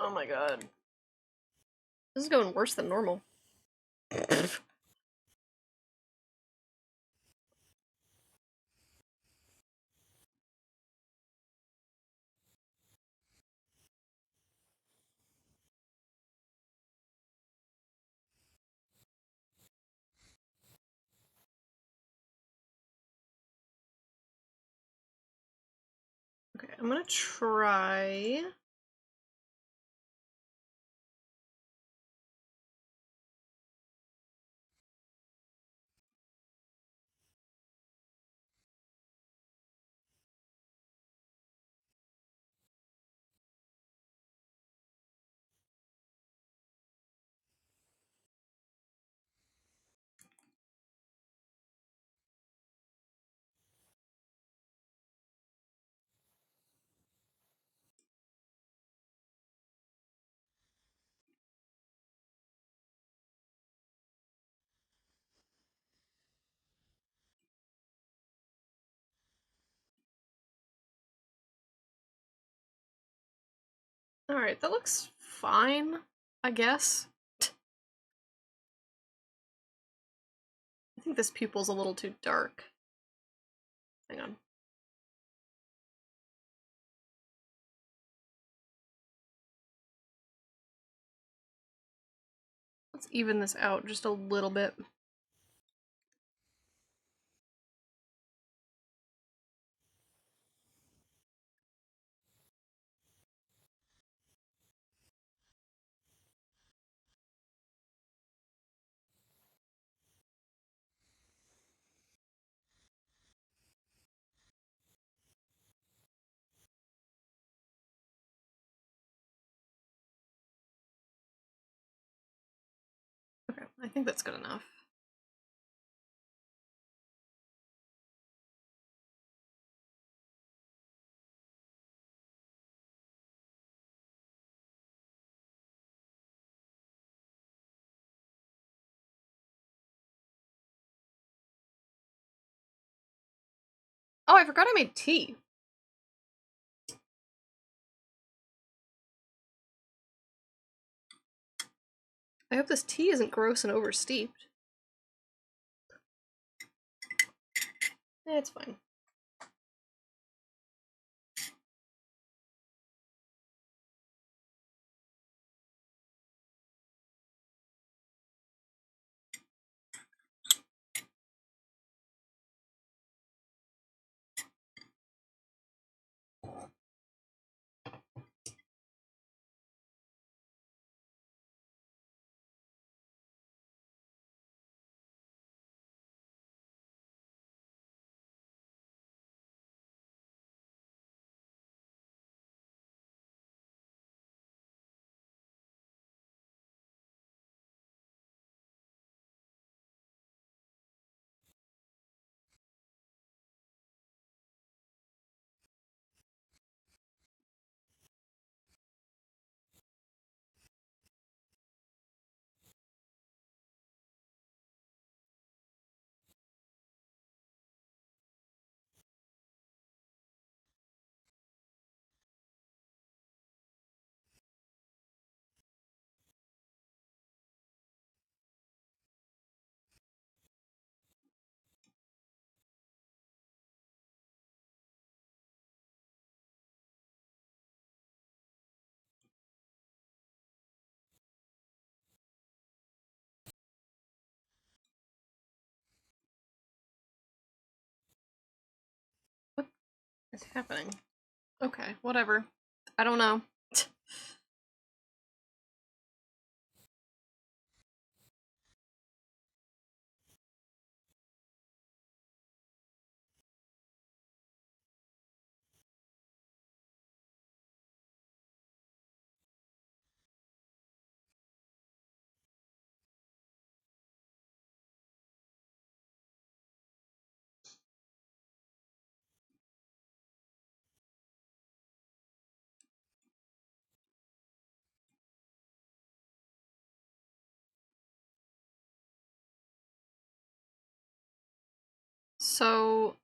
Oh my god. This is going worse than normal. Okay, I'm gonna try... Alright, that looks fine, I guess. I think this pupil's a little too dark. Hang on. Let's even this out just a little bit. Okay, I think that's good enough. Oh, I forgot I made tea. I hope this tea isn't gross and oversteeped. It's fine. is happening? Okay, whatever. I don't know. So,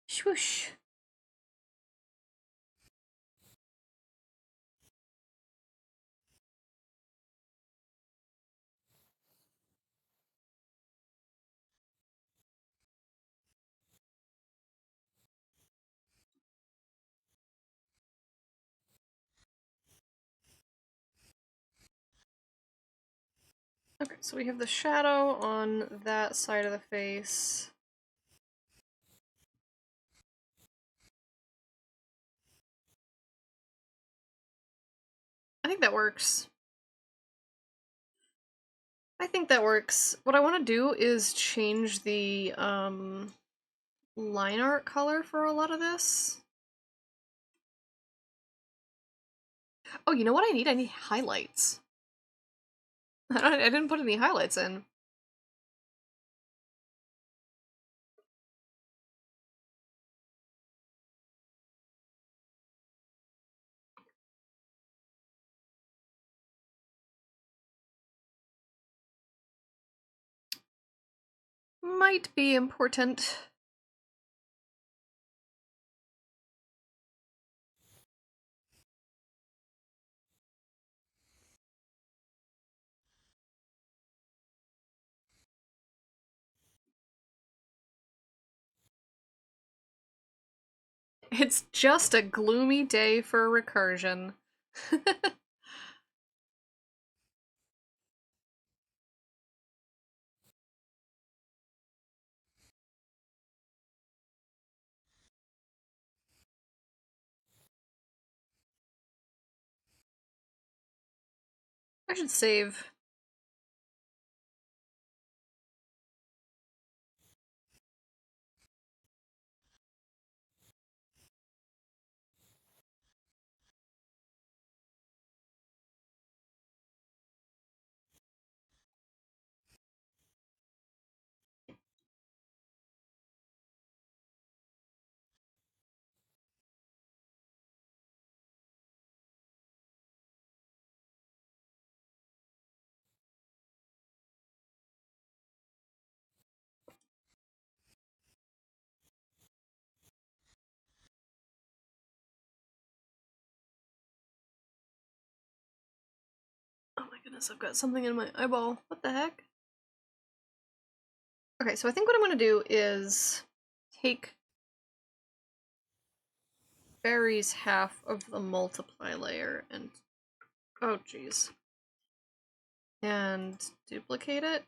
swoosh. Okay, so we have the shadow on that side of the face. I think that works. I think that works. What I want to do is change the line art color for a lot of this. Oh, you know what I need? I need highlights. I didn't put any highlights in. Might be important. It's just a gloomy day for recursion. I should save. Oh my goodness, I've got something in my eyeball. What the heck? Okay, so I think what I'm gonna do is take Barry's half of the multiply layer and oh geez. And duplicate it.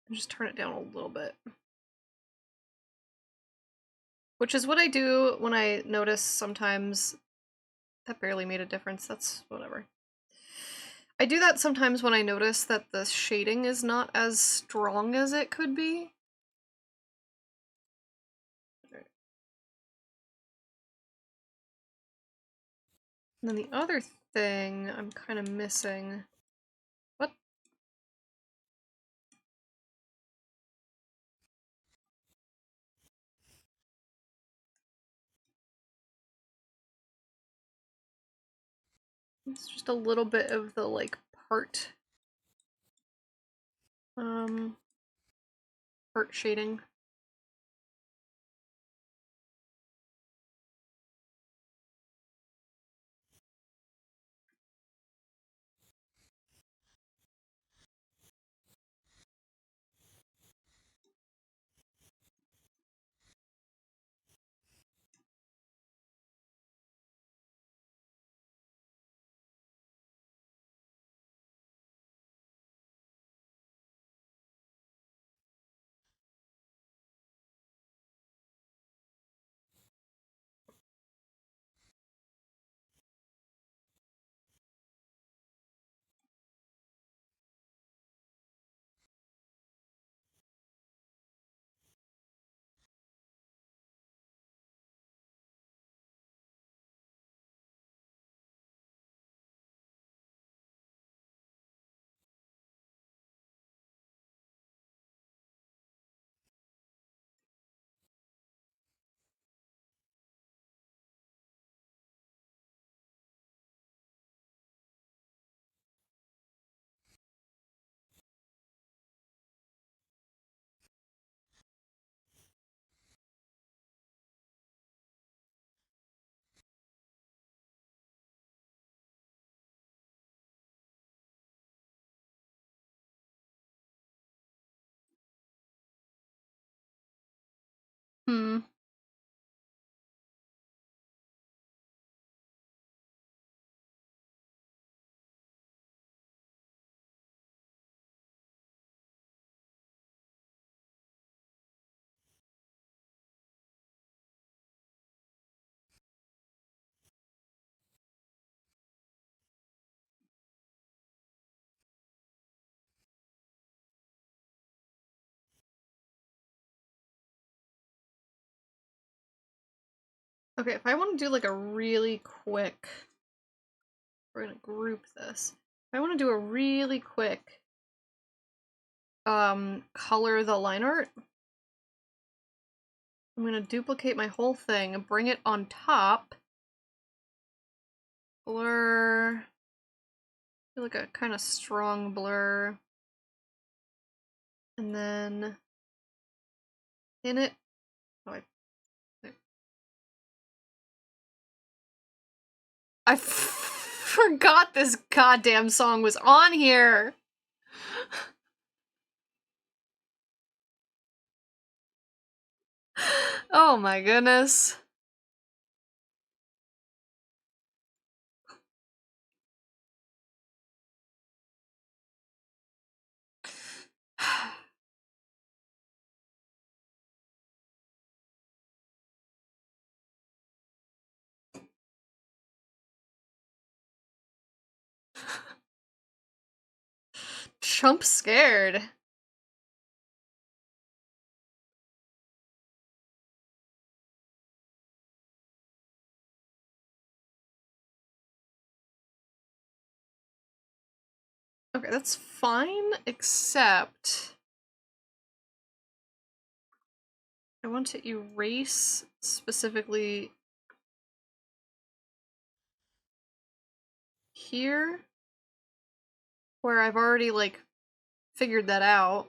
And just turn it down a little bit. Which is what I do when I notice sometimes that barely made a difference. That's whatever. I do that sometimes when I notice that the shading is not as strong as it could be. And then the other thing I'm kind of missing. What? It's just a little bit of the, like, part shading. Hmm. Okay, if I want to do like a really quick, we're gonna group this. If I want to do a really quick color the line art, I'm gonna duplicate my whole thing and bring it on top. Blur, do like a kind of strong blur. And then in it, oh, I forgot this goddamn song was on here. Oh my goodness. Chump scared. Okay, that's fine, except I want to erase specifically here, where I've already, like, figured that out.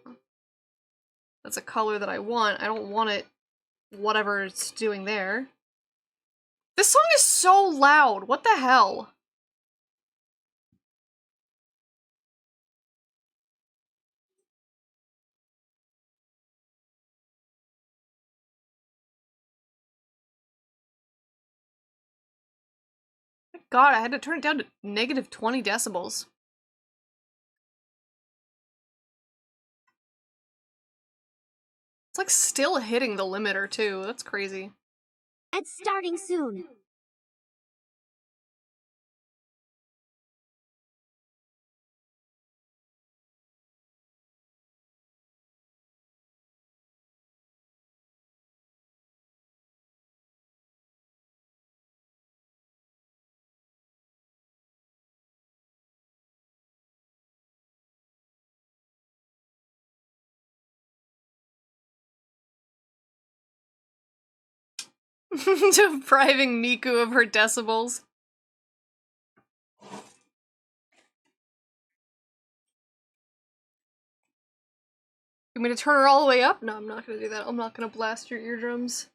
That's a color that I want. I don't want it whatever it's doing there. This song is so loud! What the hell? God, I had to turn it down to negative 20 decibels. It's like still hitting the limiter too. That's crazy. It's starting soon. Depriving Miku of her decibels. You want me to turn her all the way up? No, I'm not gonna do that. I'm not gonna blast your eardrums.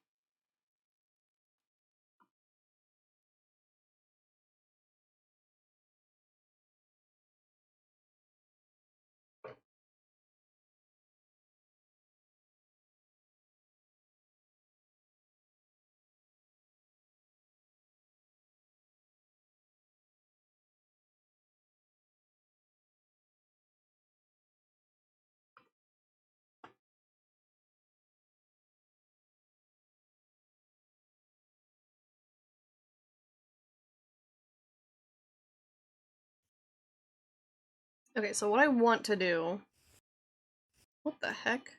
Okay, so what I want to do... What the heck?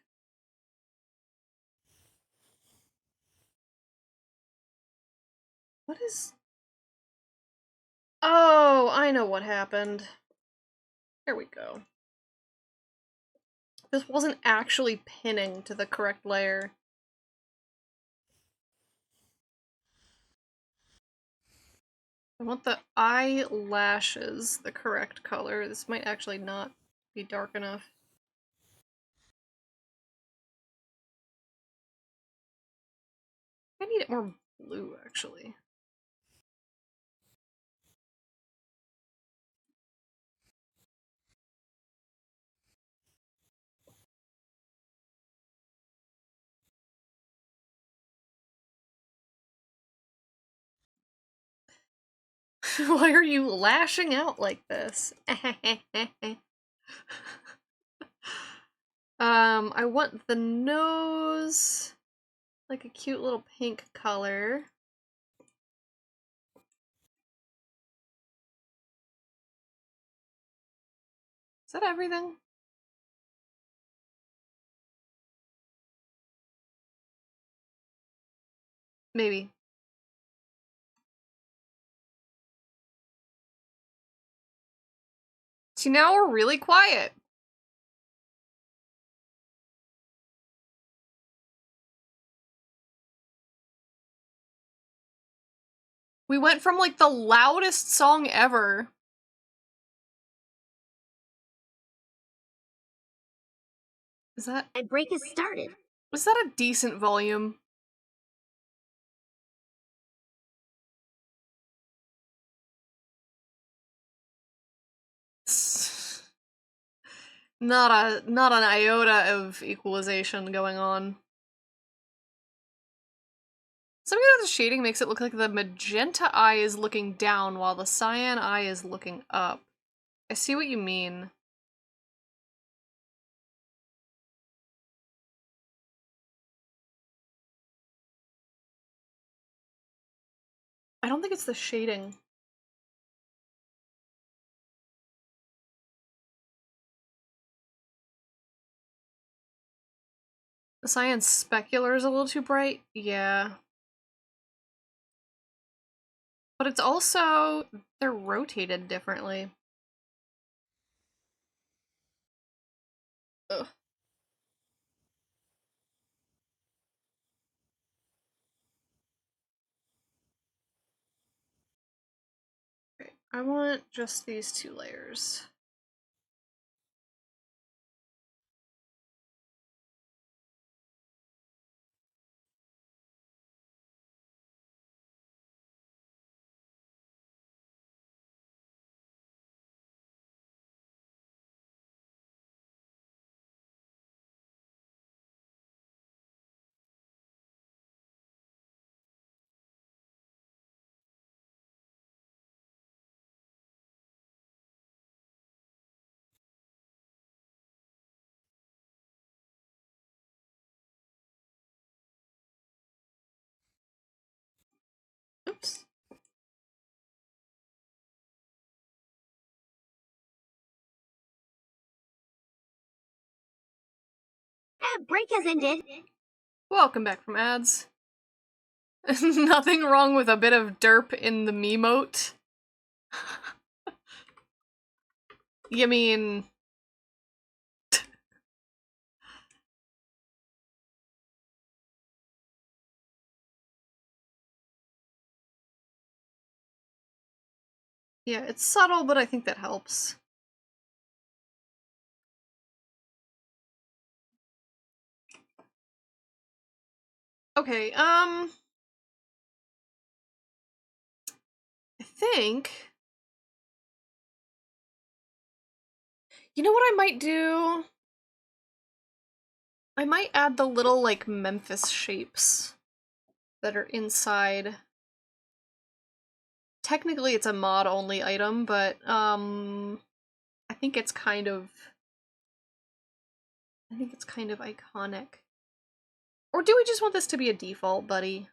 What is... Oh, I know what happened. There we go. This wasn't actually pinning to the correct layer. I want the eyelashes the correct color. This might actually not be dark enough. I need it more blue, actually. Why are you lashing out like this? I want the nose like a cute little pink color. Is that everything? Maybe. See, now we're really quiet. We went from like the loudest song ever. Is that... My break has started. Was that a decent volume? Not an iota of equalization going on. Something about the shading makes it look like the magenta eye is looking down while the cyan eye is looking up. I see what you mean. I don't think it's the shading. The cyan specular is a little too bright? Yeah. But it's also... they're rotated differently. Ugh. Okay, I want just these two layers. Oops. Break has ended. Welcome back from ads. Nothing wrong with a bit of derp in the 𝊈Emote. You mean... Yeah, it's subtle, but I think that helps. Okay, I think... You know what I might do? I might add the little, like, Memphis shapes that are inside. Technically it's a mod-only item, but, I think it's kind of... iconic. Or do we just want this to be a default, buddy?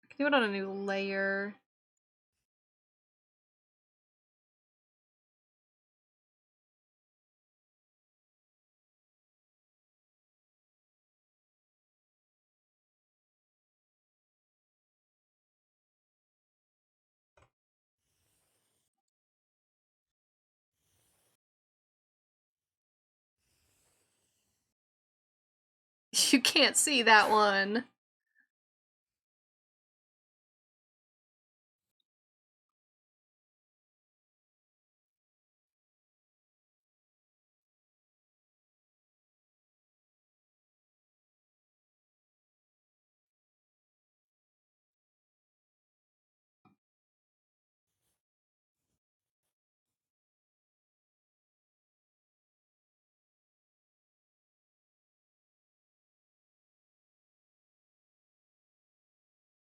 I can do it on a new layer. You can't see that one.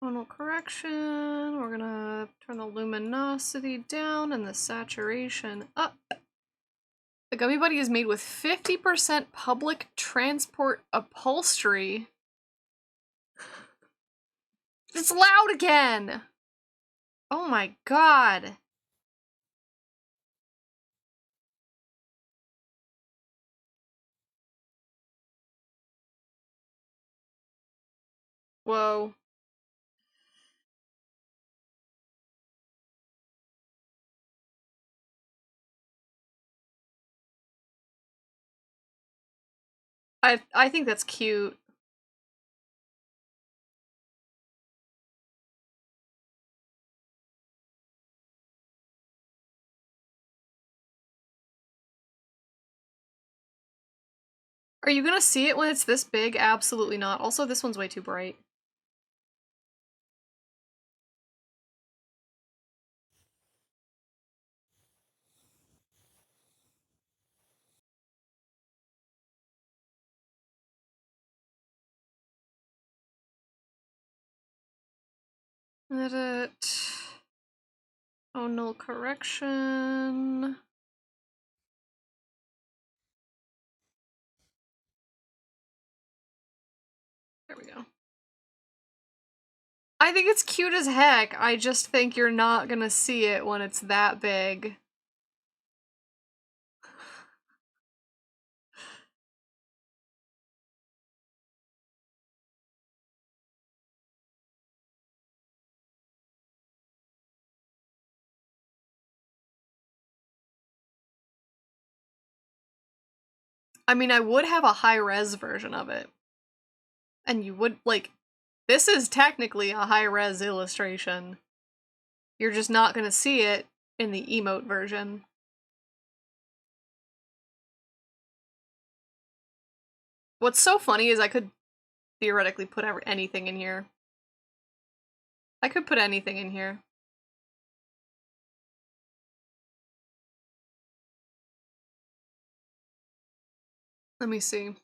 Tonal correction, we're gonna turn the luminosity down and the saturation up. The Gummy Buddy is made with 50% public transport upholstery. It's loud again! Oh my god. Whoa. I think that's cute. Are you gonna see it when it's this big? Absolutely not. Also, this one's way too bright. Edit. Tonal correction. There we go. I think it's cute as heck. I just think you're not gonna see it when it's that big. I mean, I would have a high-res version of it. And you would, like, this is technically a high-res illustration. You're just not gonna see it in the emote version. What's so funny is I could theoretically put anything in here. I could put anything in here. Let me see.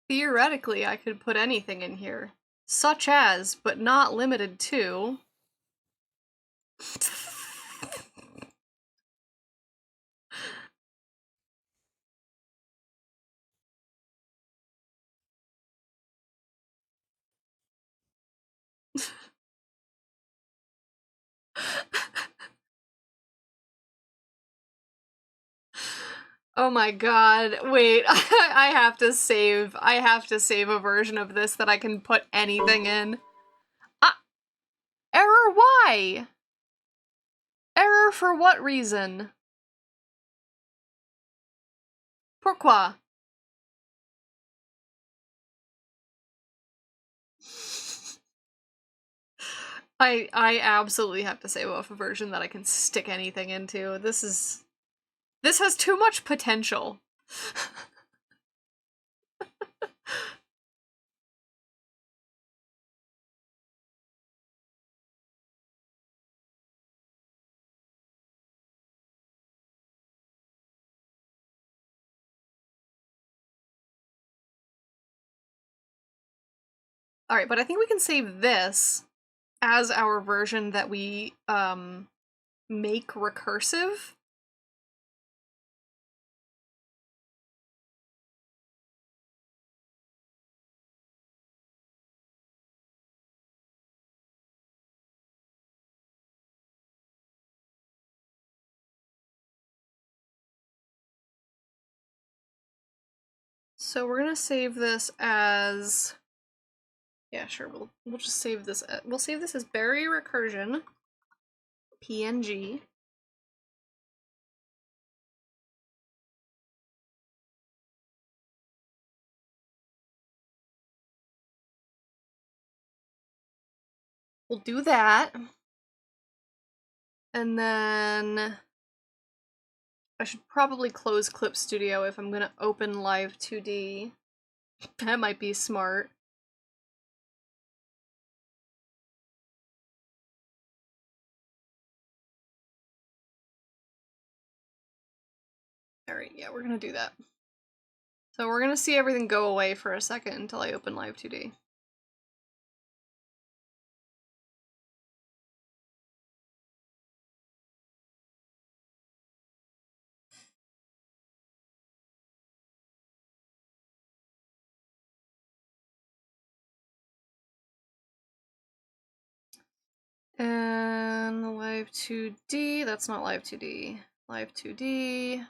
Theoretically, I could put anything in here. Such as, but not limited to... Oh my god, wait, I have to save a version of this that I can put anything in. Error why? Error for what reason? Pourquoi? I absolutely have to save off a version that I can stick anything into. This has too much potential. Alright, but I think we can save this as our version that we, make recursive. So we're gonna save this as... Yeah, sure, we'll just save this, we'll save this as Berry Recursion, PNG. We'll do that. And then I should probably close Clip Studio if I'm gonna open Live 2D. That might be smart. Alright, yeah, we're gonna do that. So we're gonna see everything go away for a second until I open Live 2D. And Live 2D, that's not Live 2D. Live 2D.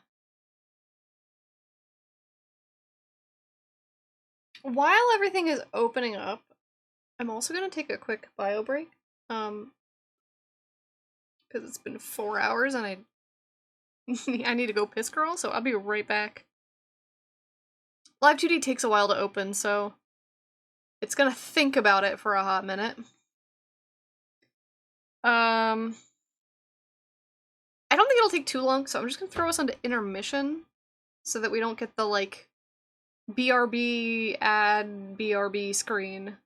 While everything is opening up, I'm also gonna take a quick bio break. Because it's been 4 hours and I need to go piss girl, so I'll be right back. Live 2D takes a while to open, so it's gonna think about it for a hot minute. I don't think it'll take too long, so I'm just gonna throw us onto intermission so that we don't get the, like, BRB add BRB screen.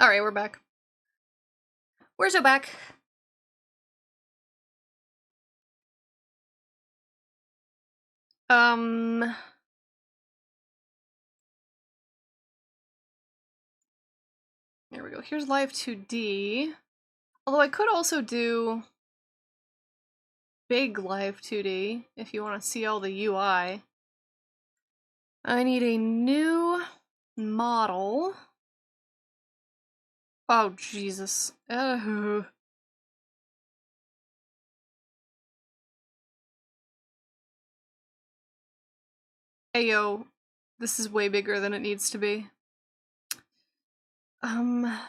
Alright, we're back. We're so back. There we go. Here's Live 2D. Although I could also do big Live 2D if you want to see all the UI. I need a new model. Oh, Jesus. Ayo, this is way bigger than it needs to be. Canvas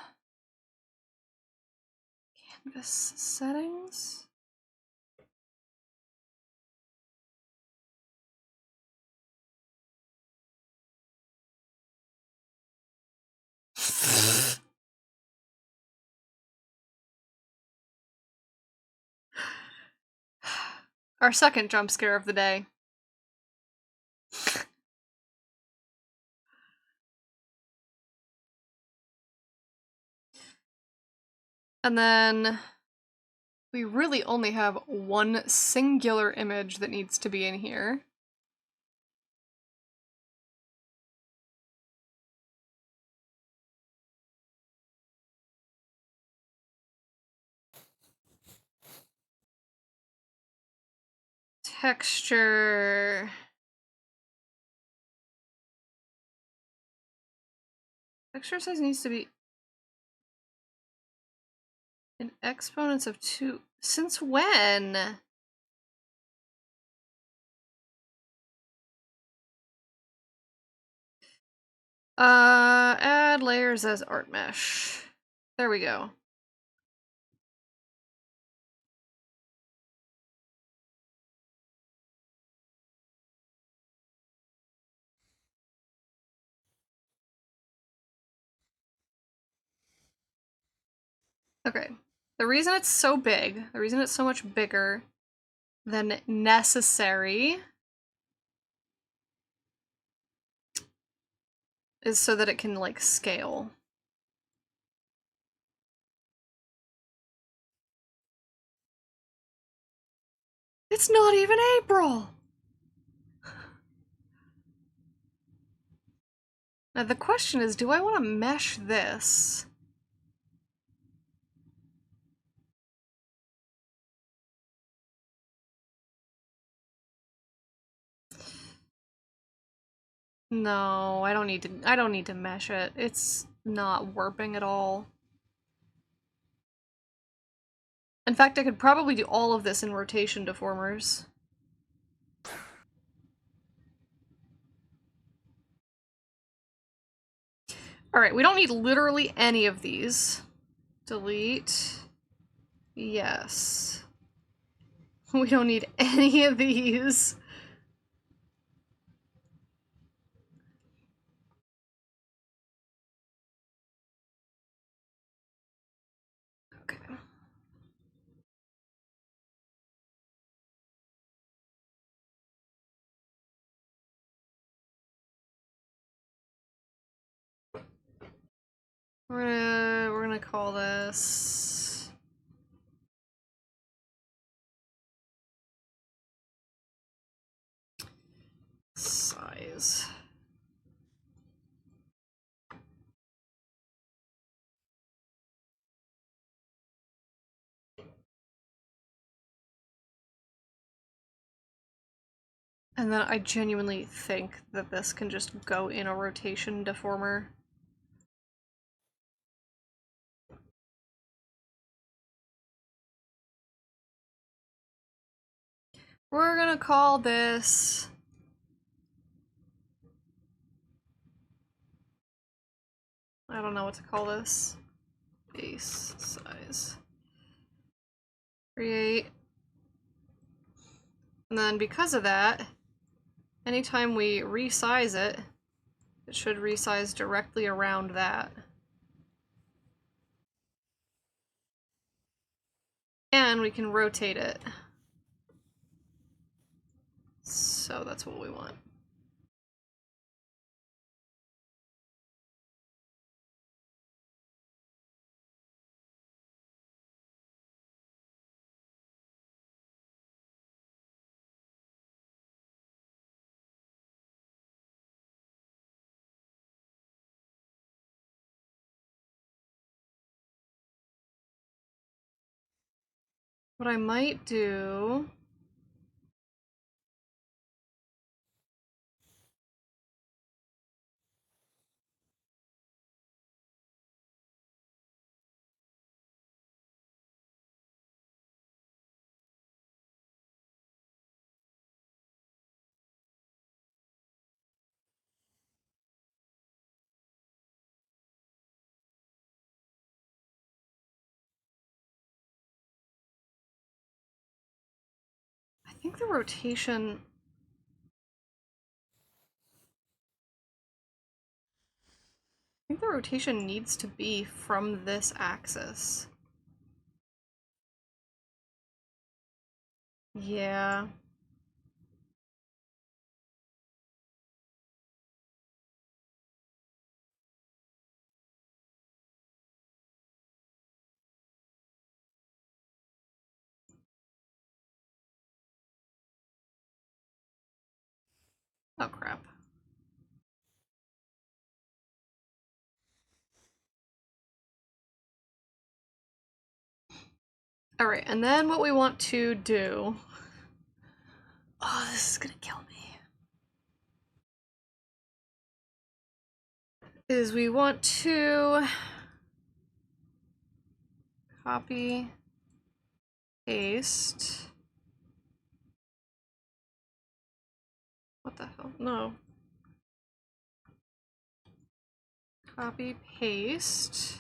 settings? Our second jump scare of the day. And then we really only have one singular image that needs to be in here. Texture. Texture size needs to be in exponents of 2. Since when? Add layers as art mesh. There we go. Okay. The reason it's so big, the reason it's so much bigger than necessary is so that it can, like, scale. It's not even April! Now the question is, do I want to mesh this? No, I don't need to mesh it. It's not warping at all. In fact, I could probably do all of this in rotation deformers. Alright, we don't need literally any of these. Delete. Yes. We don't need any of these. Okay. We're gonna call this size. And then I genuinely think that this can just go in a rotation deformer. We're gonna call this... I don't know what to call this. Base size. Create. And then because of that, anytime we resize it, it should resize directly around that. And we can rotate it. So that's what we want. What I might do... I think the rotation... I think the rotation needs to be from this axis. Yeah. Oh, crap. Alright, and then what we want to do... Oh, this is gonna kill me. Is we want to... copy, paste... What the hell? No. Copy, paste...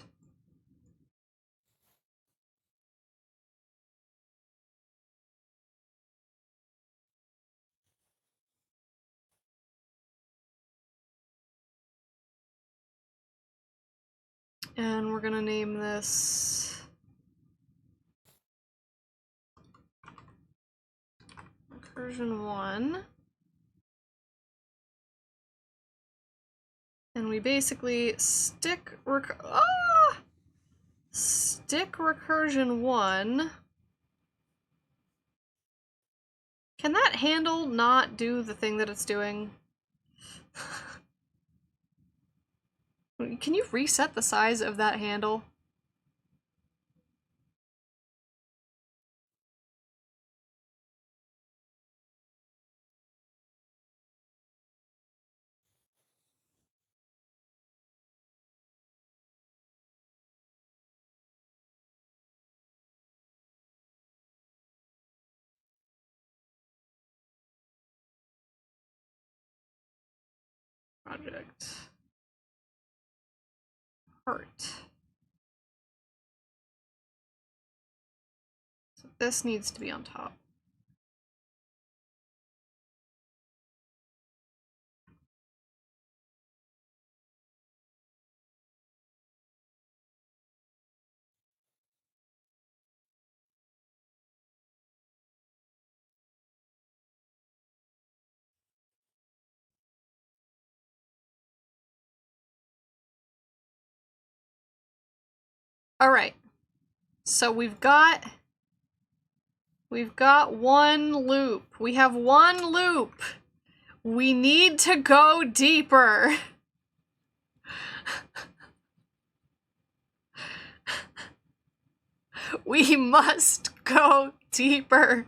And we're gonna name this recursion 1. And we basically stick recursion 1. Can that handle not do the thing that it's doing? Can you reset the size of that handle? Project. Heart. So this needs to be on top. Alright. So we've got one loop. We have one loop. We need to go deeper. We must go deeper.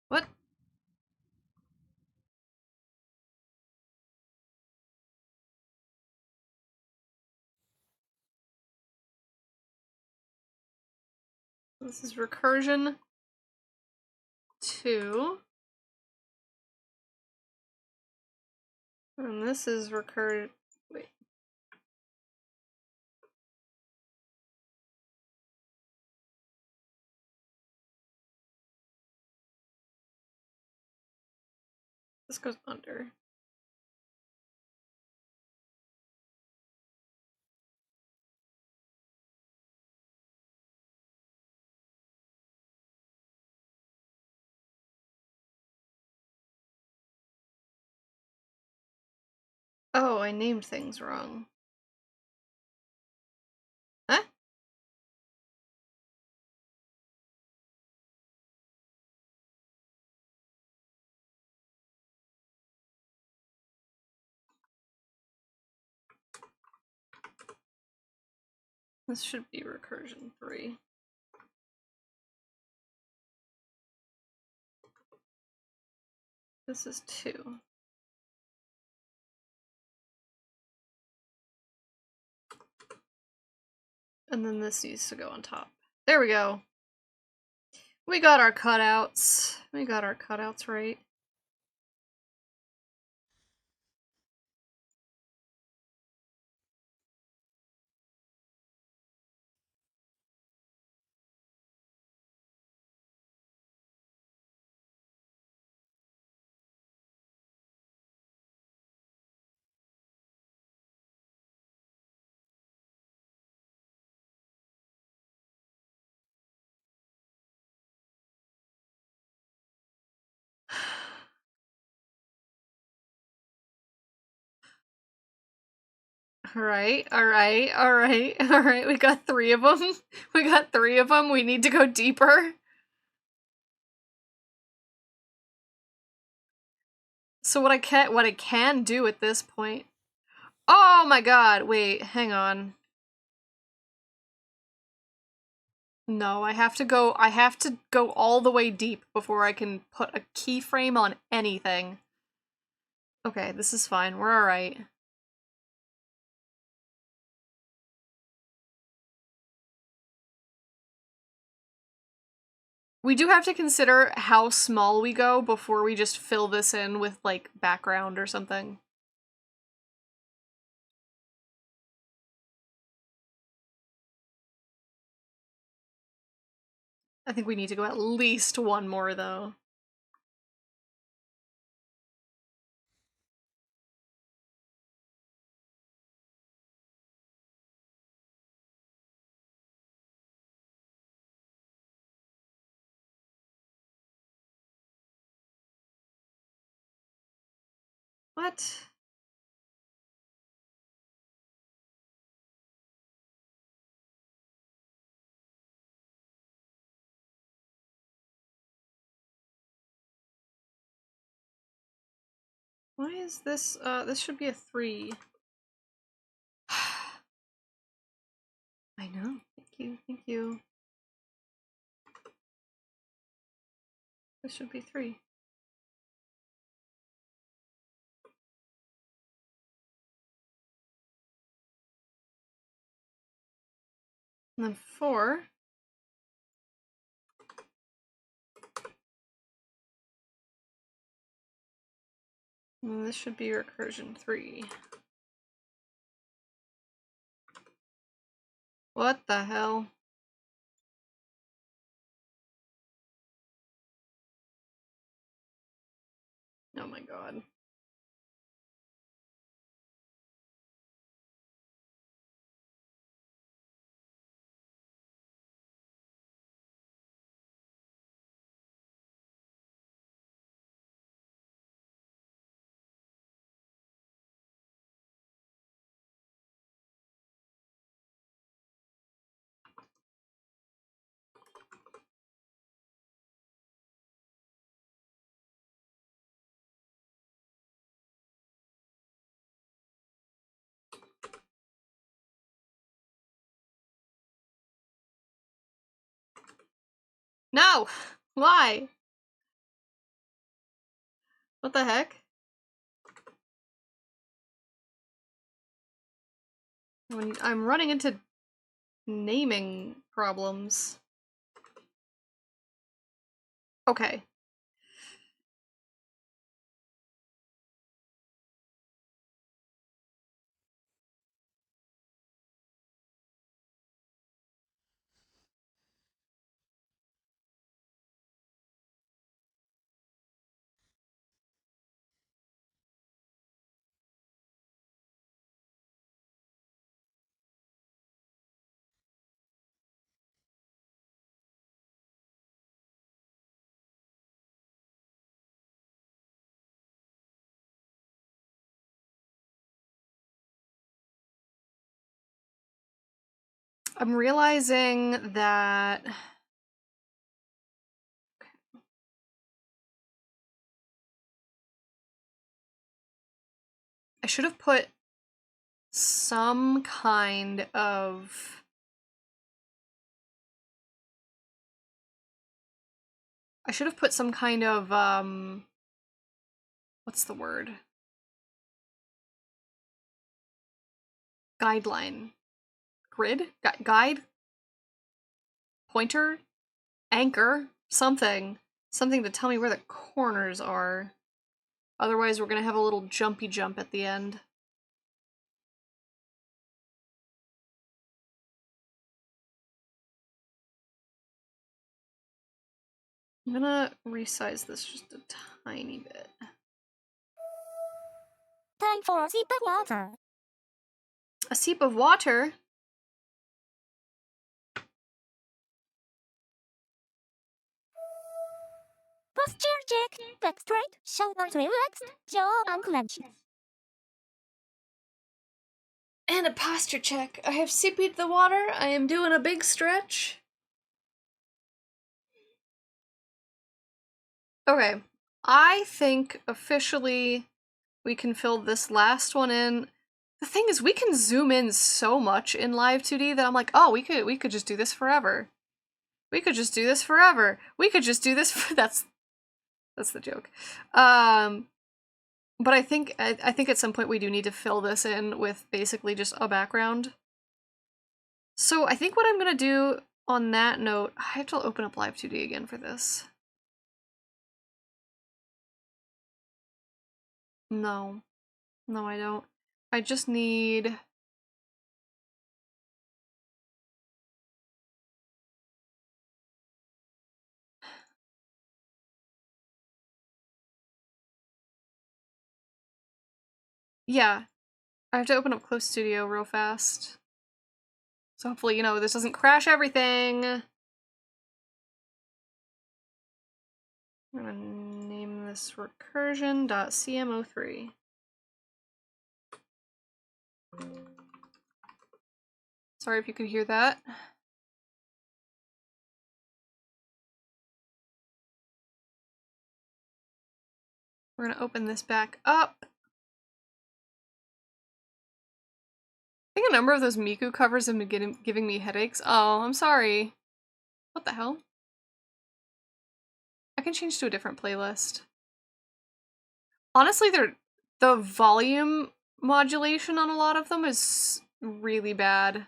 What? This is recursion 2. And this is wait. This goes under. Oh, I named things wrong. Huh? This should be recursion 3. This is 2. And then this needs to go on top. There we go. We got our cutouts. We got our cutouts right. Alright, alright, alright, alright. We got 3 of them. We got 3 of them. We need to go deeper. So what I can do at this point. Oh my god, wait, hang on. No, I have to go all the way deep before I can put a keyframe on anything. Okay, this is fine. We're alright. We do have to consider how small we go before we just fill this in with, like, background or something. I think we need to go at least one more, though. What? Why is this, this should be a 3. I know. Thank you, thank you. This should be 3. And then 4. And this should be recursion 3. What the hell? Oh my god. No! Why? What the heck? When I'm running into naming problems. Okay. I'm realizing that I should have put some kind of I should have put some kind of, what's the word? Guideline. Grid? Guide? Pointer? Anchor? Something. Something to tell me where the corners are. Otherwise, we're gonna have a little jumpy jump at the end. I'm gonna resize this just a tiny bit. Time for a sip of water. A sip of water? Posture check. Back straight, shoulders relaxed, jaw unclenched. And a posture check. I have sipped the water. I am doing a big stretch. Okay. I think officially we can fill this last one in. The thing is, we can zoom in so much in Live 2D that I'm like, oh, we could just do this forever. We could just do this forever. We could just do this for that's the joke. But I think at some point we do need to fill this in with basically just a background. So I think what I'm gonna do on that note, I have to open up Live 2D again for this. No. No, I don't. I just need... Yeah. I have to open up Close Studio real fast. So hopefully, you know, this doesn't crash everything. I'm gonna name this recursion.cmo3. Sorry if you could hear that. We're gonna open this back up. I think a number of those Miku covers have been giving me headaches. Oh, I'm sorry. What the hell? I can change to a different playlist. Honestly, the volume modulation on a lot of them is really bad.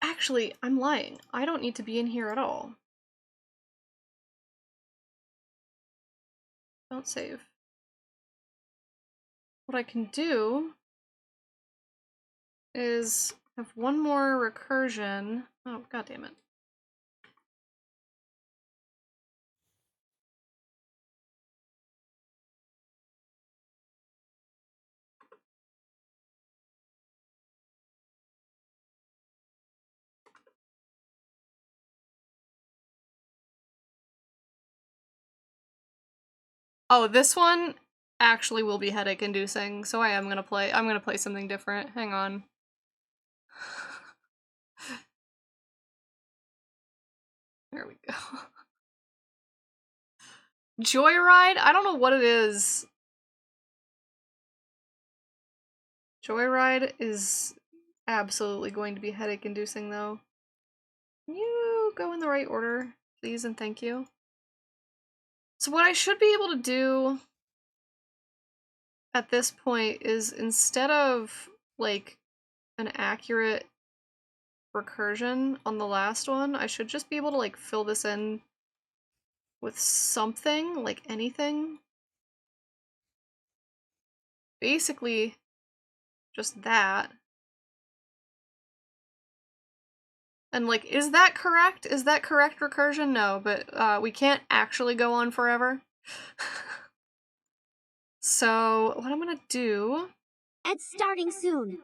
Actually, I'm lying. I don't need to be in here at all. Don't save. What I can do is have one more recursion. Oh, god damn it. Oh, this one actually will be headache inducing, so I'm gonna play something different. Hang on. There we go. Joyride? I don't know what it is. Joyride is absolutely going to be headache inducing though. Can you go in the right order, please and thank you? So what I should be able to do at this point is, instead of like an accurate recursion on the last one, I should just be able to like fill this in with something, like anything. Basically, just that. And like, is that correct? Is that correct recursion? No, but we can't actually go on forever. So what I'm gonna do... It's starting soon.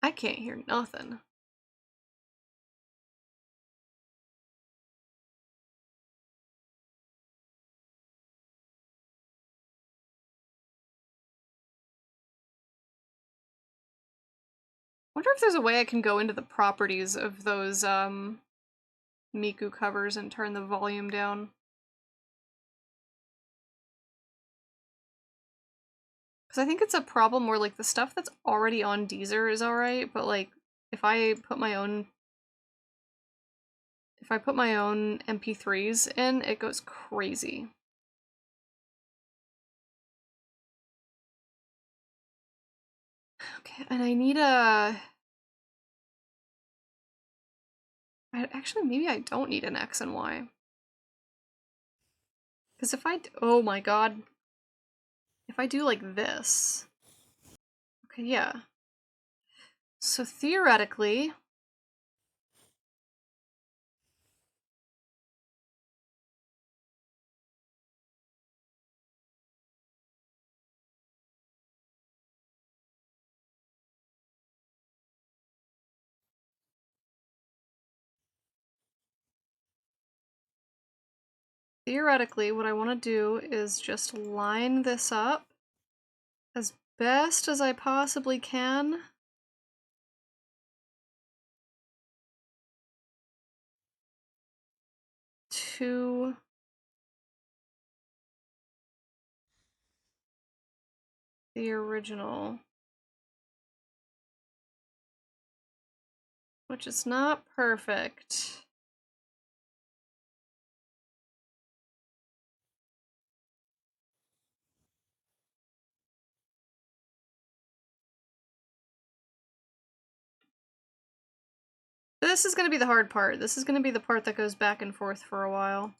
I can't hear nothing. Wonder if there's a way I can go into the properties of those Miku covers and turn the volume down. Because I think it's a problem where like the stuff that's already on Deezer is alright, but like if I put my own MP3s in, it goes crazy. Okay, and I need a... Actually, maybe I don't need an X and Y. Because if I... Oh my god. If I do like this... Okay, yeah. So theoretically... Theoretically, what I want to do is just line this up as best as I possibly can. To the original. Which is not perfect. This is going to be the hard part. This is going to be the part that goes back and forth for a while.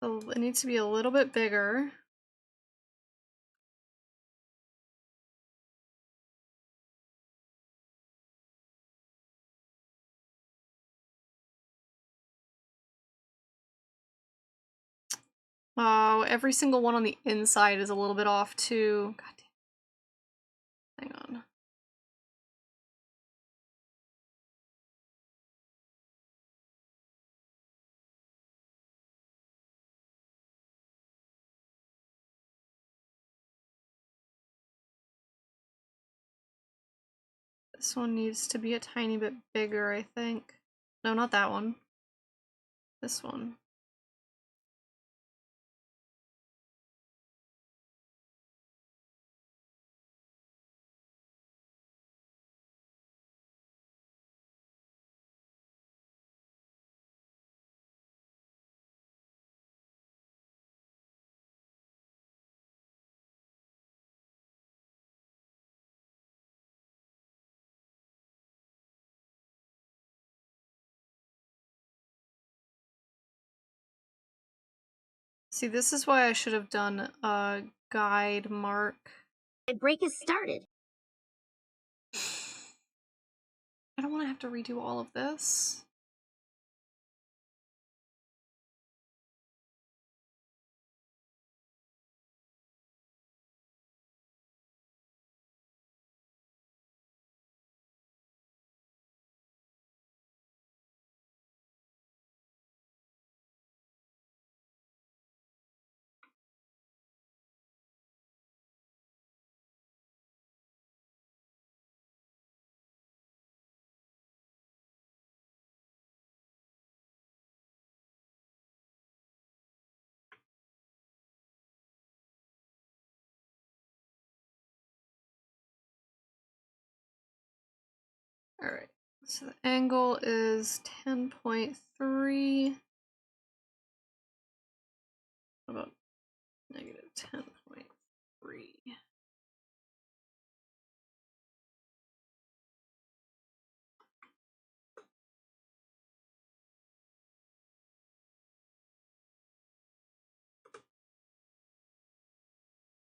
So it needs to be a little bit bigger. Oh, every single one on the inside is a little bit off too. God damn. Hang on. This one needs to be a tiny bit bigger, I think. No, not that one. This one. See, this is why I should have done a guide mark. My break has started. I don't want to have to redo all of this. Alright, so the angle is 10.3. What about negative 10.3?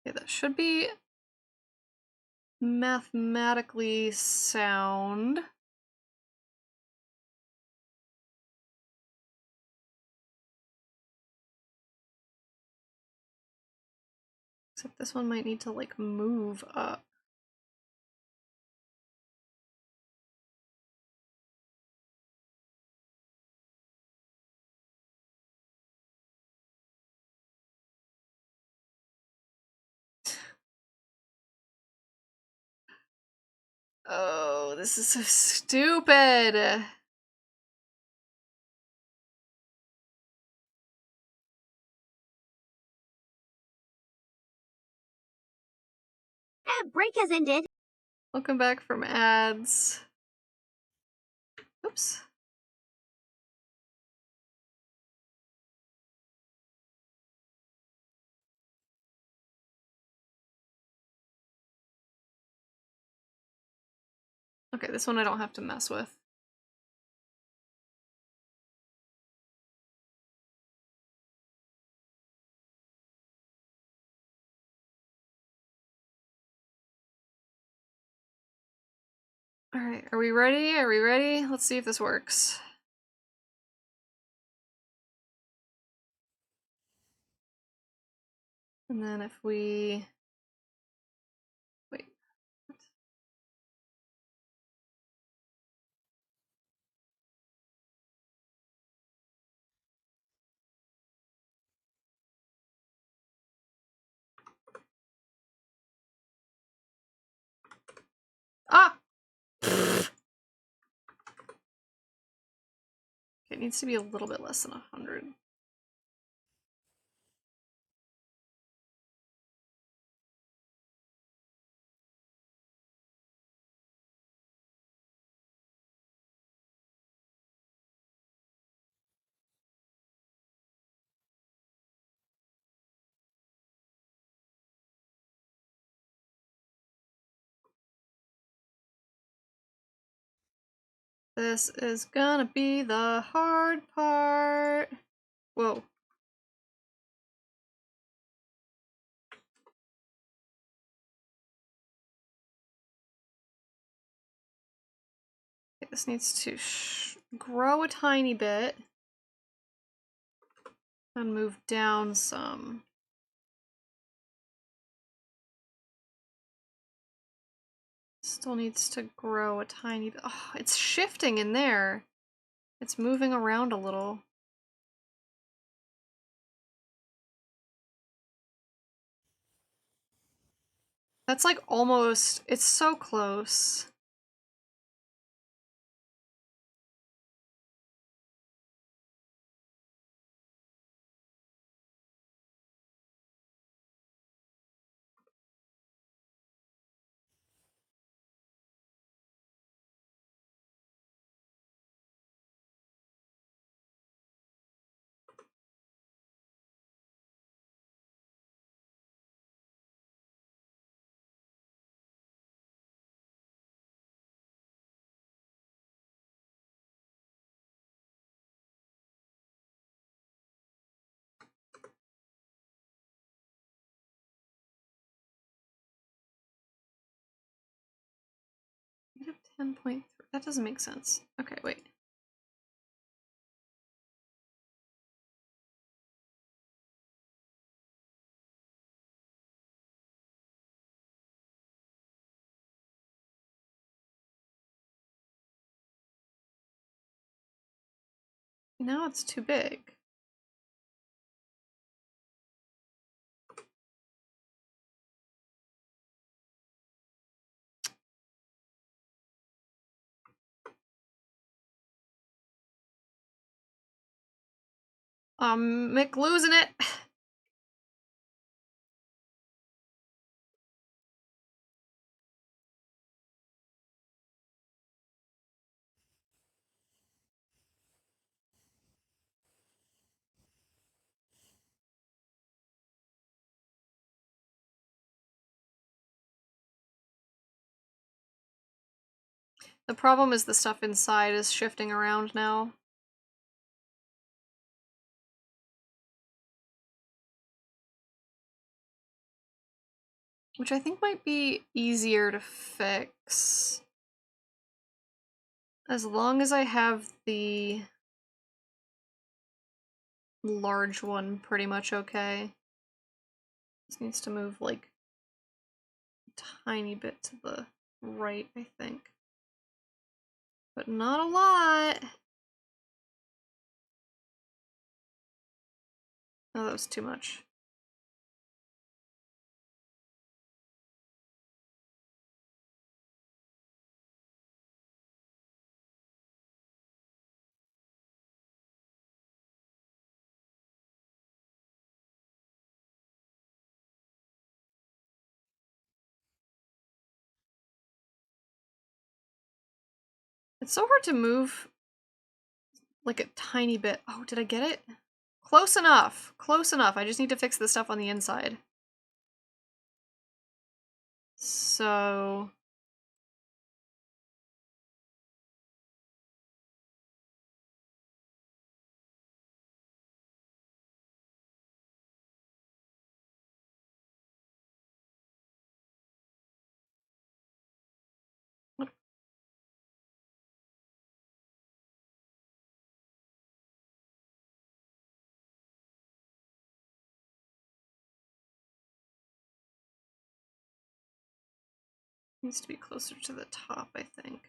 Okay, that should be mathematically sound. Except this one might need to, like, move up. Oh, this is so stupid! Break has ended. Welcome back from ads. Oops. Okay, this one I don't have to mess with. Alright, are we ready? Are we ready? Let's see if this works. And then if we... Wait. What? Ah! It needs to be a little bit less than 100. This is gonna be the hard part. Whoa. Okay, this needs to grow a tiny bit and move down some. Still needs to grow a tiny bit. Oh, it's shifting in there. It's moving around a little. That's like almost, it's so close. -10.3. That doesn't make sense. Okay, wait. Now it's too big. Mick losing it. The problem is the stuff inside is shifting around now. which I think might be easier to fix. As long as I have the large one pretty much okay. This needs to move like a tiny bit to the right, I think. But not a lot. Oh, that was too much. It's so hard to move like a tiny bit. Oh, did I get it? Close enough. Close enough. I just need to fix the stuff on the inside. So... needs to be closer to the top, I think.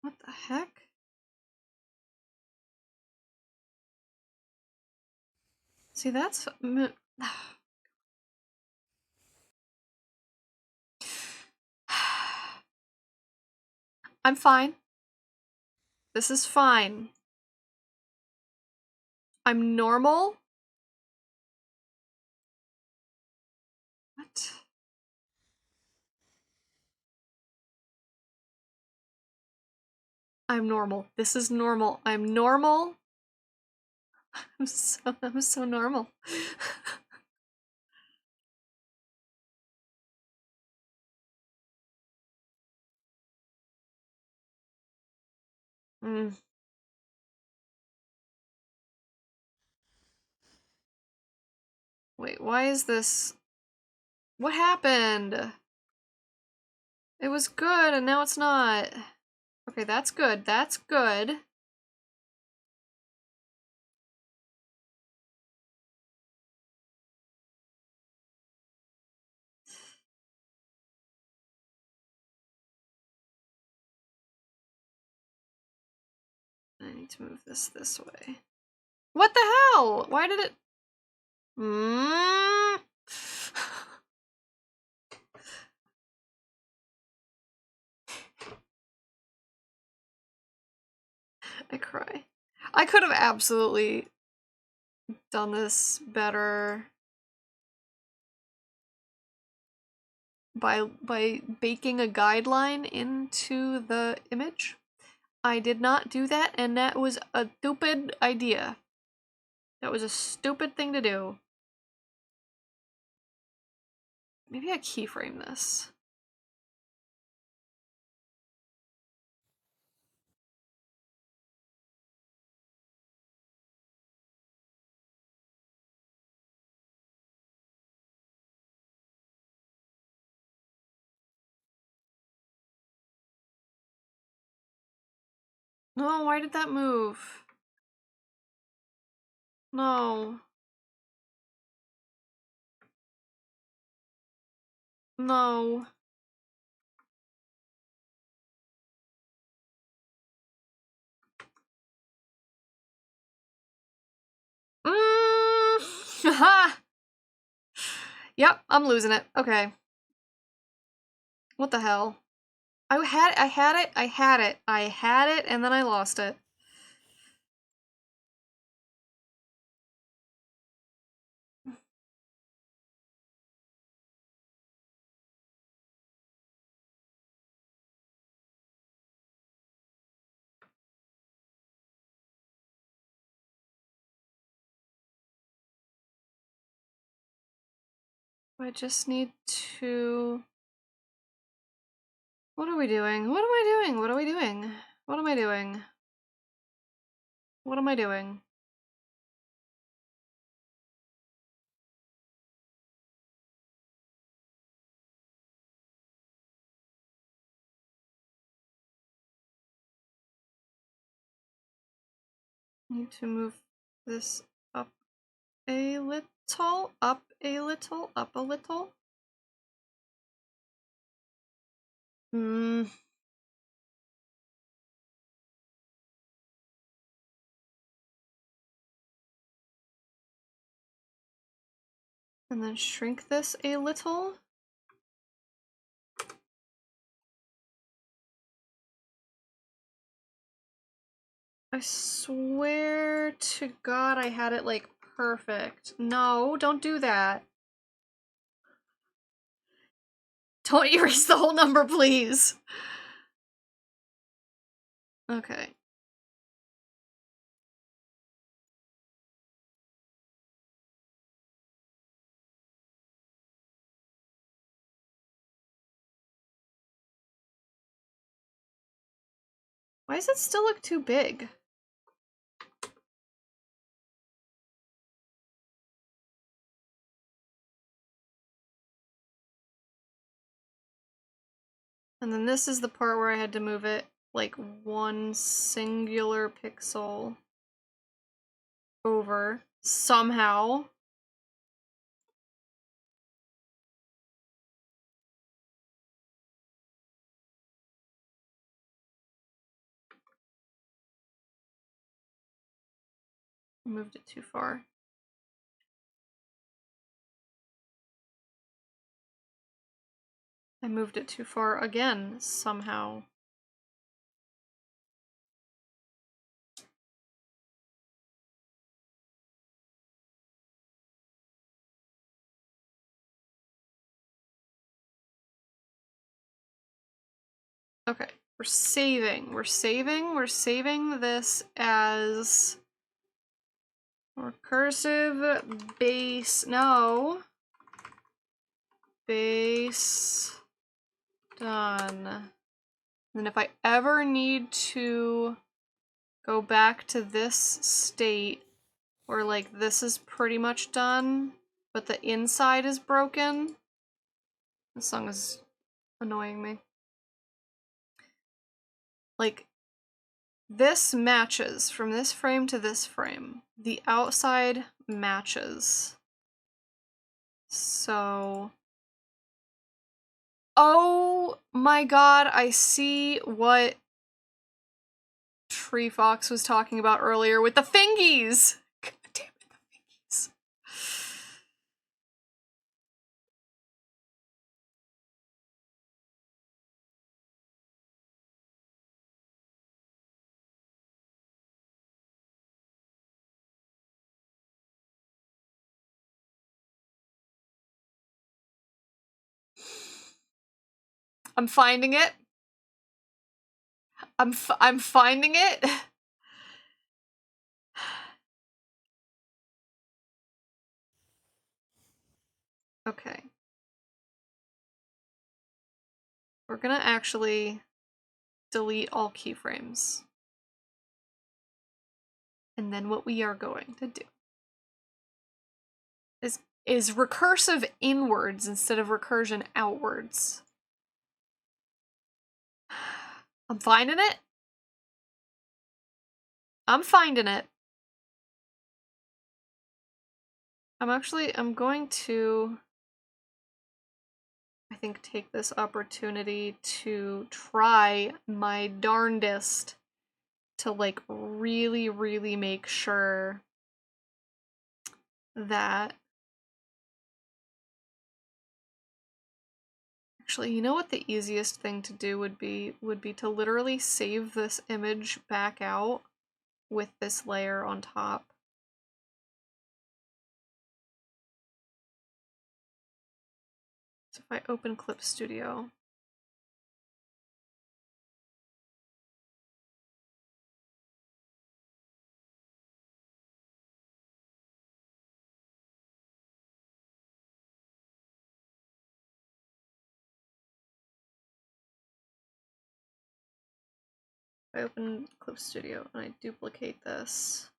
What the heck? See, that's... I'm fine. This is fine. I'm normal. What? I'm normal. This is normal. I'm normal. I'm so normal. Wait, why is this... What happened? It was good and now it's not. Okay, that's good. That's good. I need to move this way. What the hell? Why did it... I cry. I could have absolutely done this better by baking a guideline into the image. I did not do that, and that was a stupid idea. That was a stupid thing to do. Maybe I keyframe this. No, why did that move? No. No. Haha! Yep, I'm losing it. Okay. What the hell? I had it, and then I lost it. I just need to... What are we doing? What am I doing? What are we doing? What am I doing? What am I doing? Need to move this up a little, up a little, up a little. And then shrink this a little. I swear to God I had it like perfect. No, don't do that. Don't erase the whole number, please. Okay. Why does it still look too big? And then this is the part where I had to move it like one singular pixel over somehow. Moved it too far. I moved it too far again, somehow. Okay, we're saving. We're saving this as recursive base. No. Base done. And then if I ever need to go back to this state where like this is pretty much done, but the inside is broken. This song is annoying me. Like, this matches from this frame to this frame. The outside matches. So... Oh my god, I see what Tree Fox was talking about earlier with the fingies! God damn it, the fingies. I'm finding it. I'm finding it. Okay. We're gonna actually delete all keyframes. And then what we are going to do is recursive inwards instead of recursion outwards. I'm finding it. I'm finding it. I'm going to, I think, take this opportunity to try my darndest to, like, really, really make sure that... Actually, you know what the easiest thing to do would be to literally save this image back out with this layer on top. So if I open Clip Studio, I open Clip Studio and I duplicate this.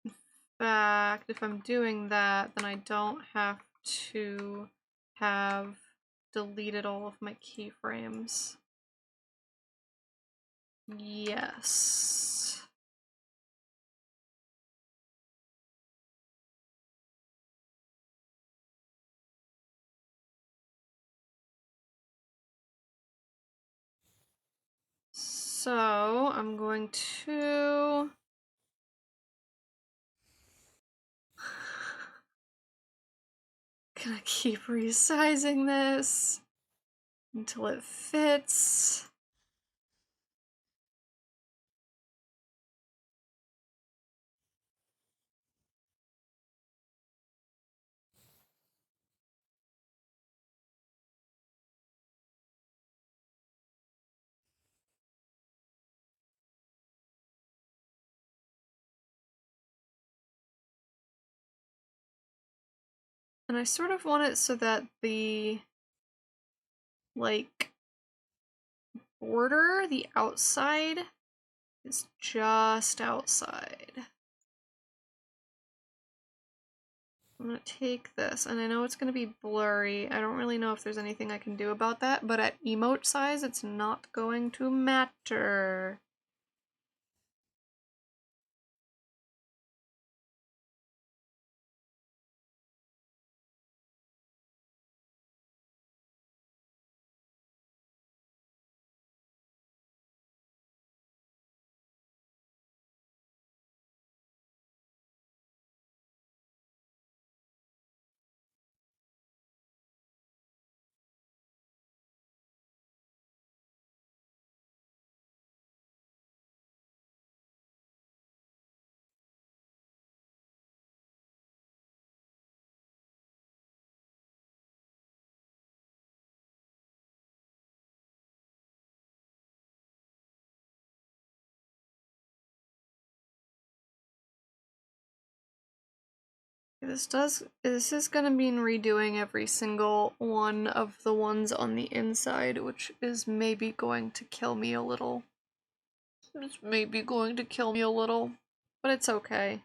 In fact, if I'm doing that, then I don't have to have deleted all of my keyframes. Yes. So I'm going to gonna keep resizing this until it fits. And I sort of want it so that the, like, border, the outside, is just outside. I'm gonna take this, and I know it's gonna be blurry. I don't really know if there's anything I can do about that, but at emote size, it's not going to matter. This is gonna mean redoing every single one of the ones on the inside, which is maybe going to kill me a little. It's maybe going to kill me a little, but it's okay.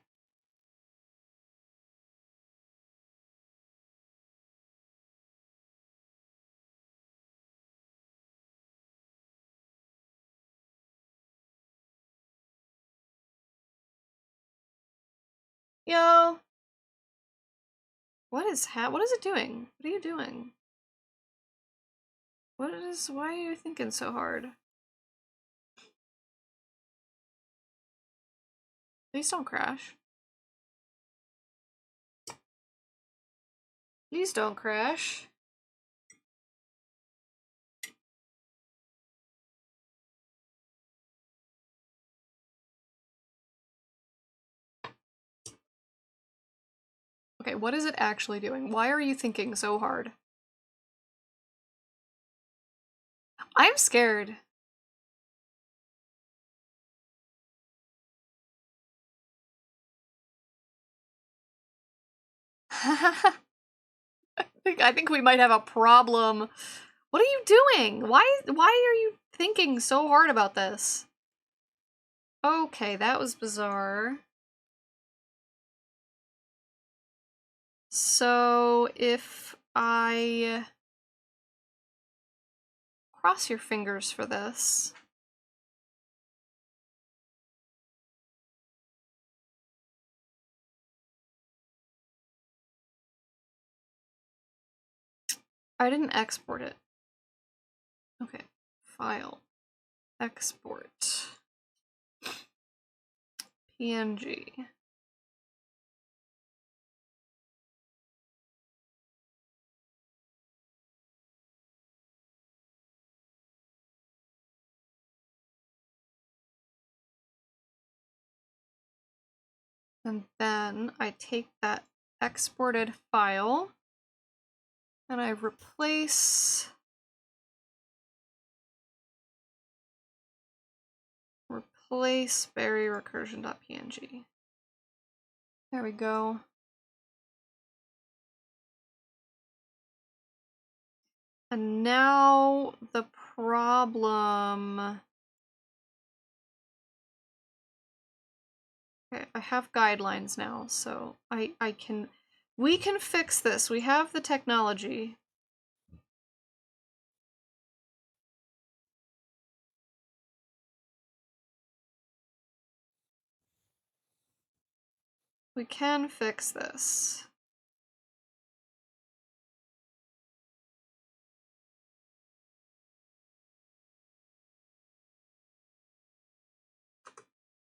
Yo! What is it doing? What are you doing? Why are you thinking so hard? Please don't crash. Please don't crash. Okay, what is it actually doing? Why are you thinking so hard? I'm scared. I think we might have a problem. What are you doing? Why are you thinking so hard about this? Okay, that was bizarre. So if I cross your fingers for this. I didn't export it. Okay, file, export, PNG. And then I take that exported file and I replace replace berry recursion.png. There we go. And now the problem. Okay, I have guidelines now, so we can fix this. We have the technology. We can fix this.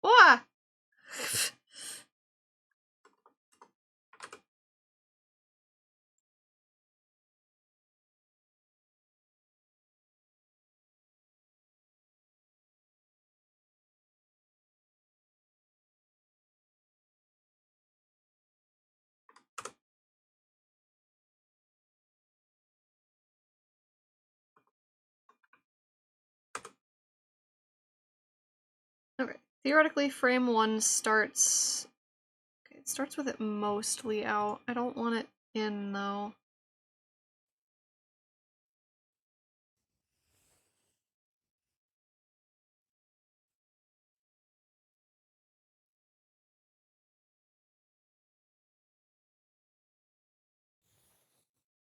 Wah! Okay, theoretically frame 1 starts... Okay, it starts with it mostly out. I don't want it in, though.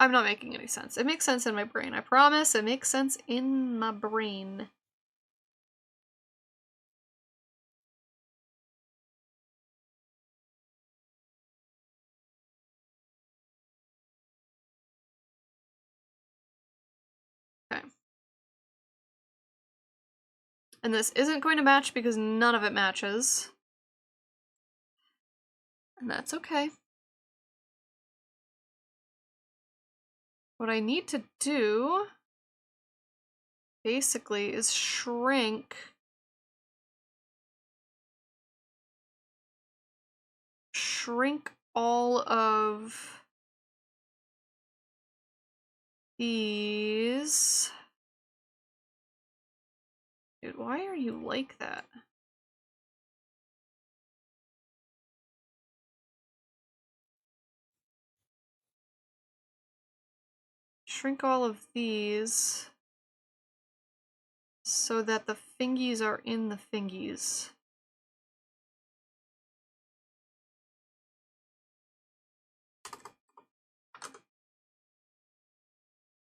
I'm not making any sense. It makes sense in my brain. I promise it makes sense in my brain. Okay. And this isn't going to match because none of it matches. And that's okay. What I need to do, basically, is shrink all of these. Dude, why are you like that? Shrink all of these so that the fingies are in the fingies.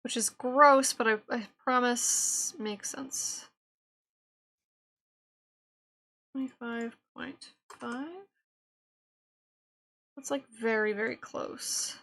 Which is gross, but I promise makes sense. 25.5? That's like very, very close.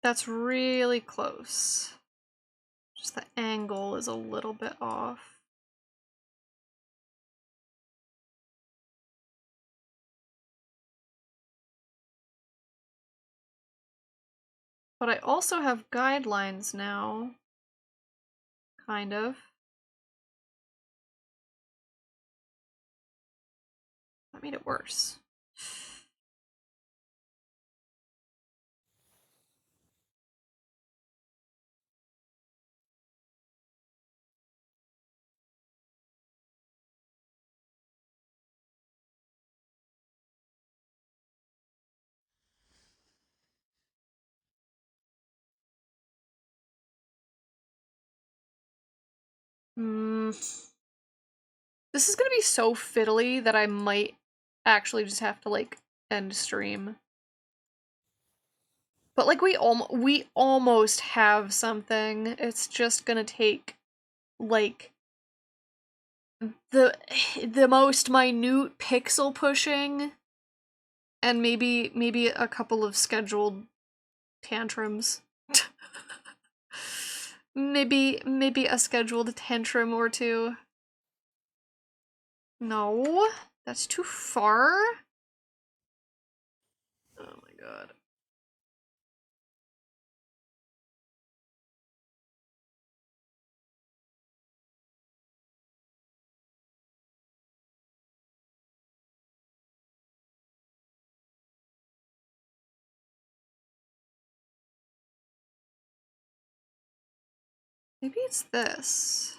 That's really close. Just the angle is a little bit off. But I also have guidelines now. Kind of. That made it worse. This is gonna be so fiddly that I might actually just have to, like, end stream. But, like, we almost have something. It's just gonna take, like, the most minute pixel pushing and maybe a couple of scheduled tantrums. maybe a scheduled tantrum or two. No, that's too far. Oh my god. Maybe it's this.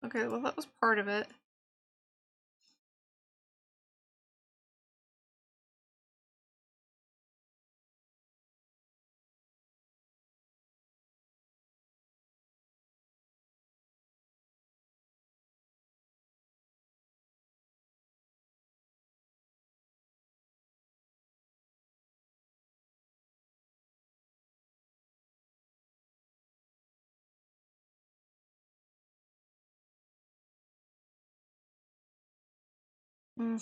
Okay, well that was part of it. Mm.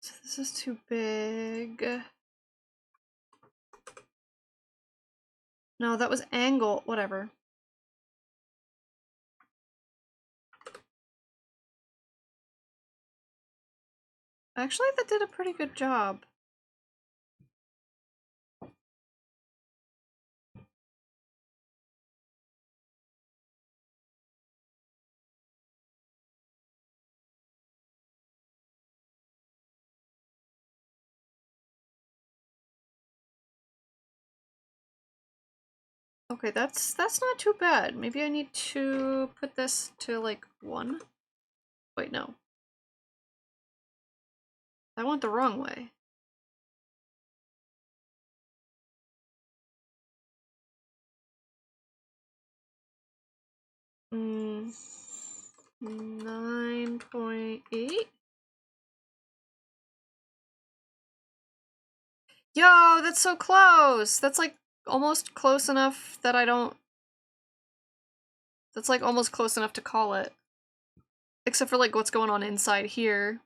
So this is too big. No, that was angle. Whatever. Actually, that did a pretty good job. Okay, that's not too bad. Maybe I need to put this to like 1. Wait, no. I went the wrong way. Mm, 9.8? Yo, that's so close! That's like almost close enough that I don't... That's like almost close enough to call it. Except for like what's going on inside here.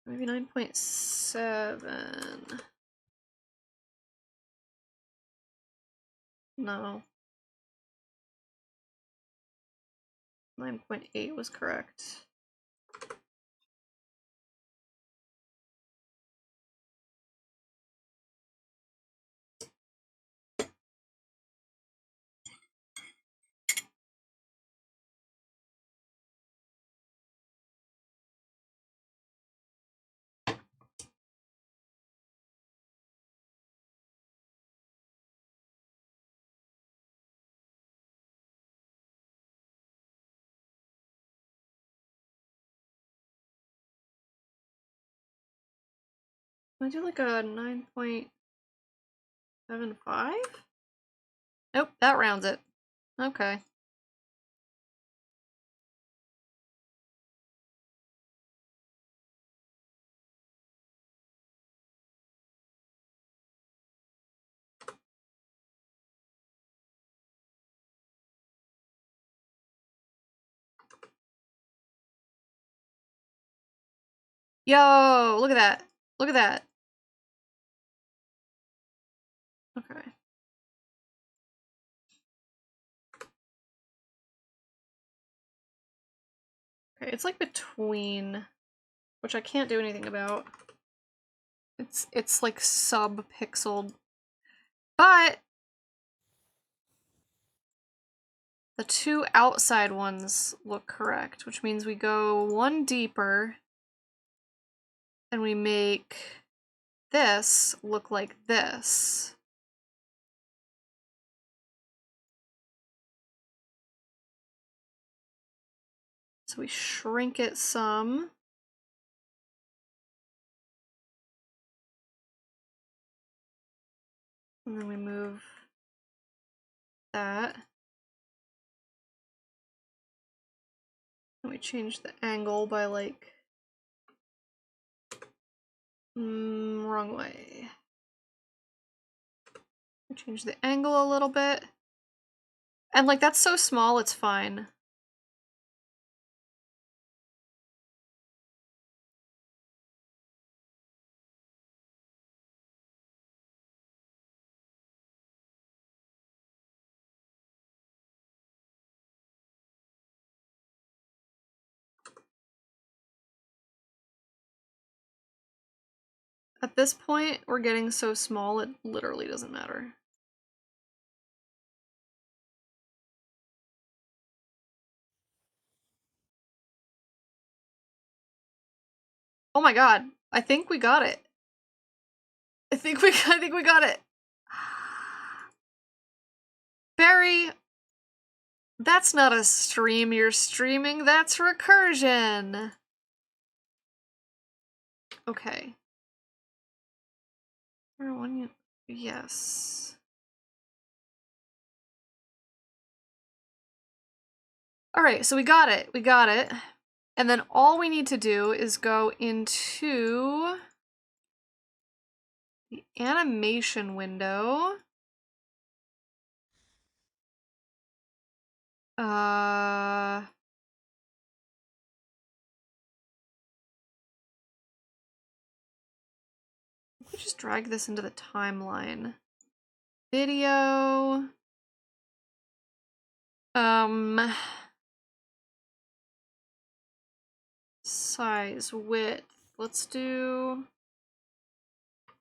Maybe 9.7. No. 9.8 was correct. Can I do like a 9.75? Nope, that rounds it. Okay. Yo, look at that. Look at that. Okay. Okay, it's like between, which I can't do anything about. It's like sub-pixeled. But the 2 outside ones look correct, which means we go 1 deeper and we make this look like this. So we shrink it some. And then we move that. And we change the angle by like... wrong way. We change the angle a little bit. And like that's so small, it's fine. At this point, we're getting so small, it literally doesn't matter. Oh my god. I think we got it. I think we got it. Barry, that's not a stream you're streaming, that's recursion. Okay. Yes. Alright, so we got it. We got it. And then all we need to do is go into the animation window. We just drag this into the timeline. Video. Size, width. Let's do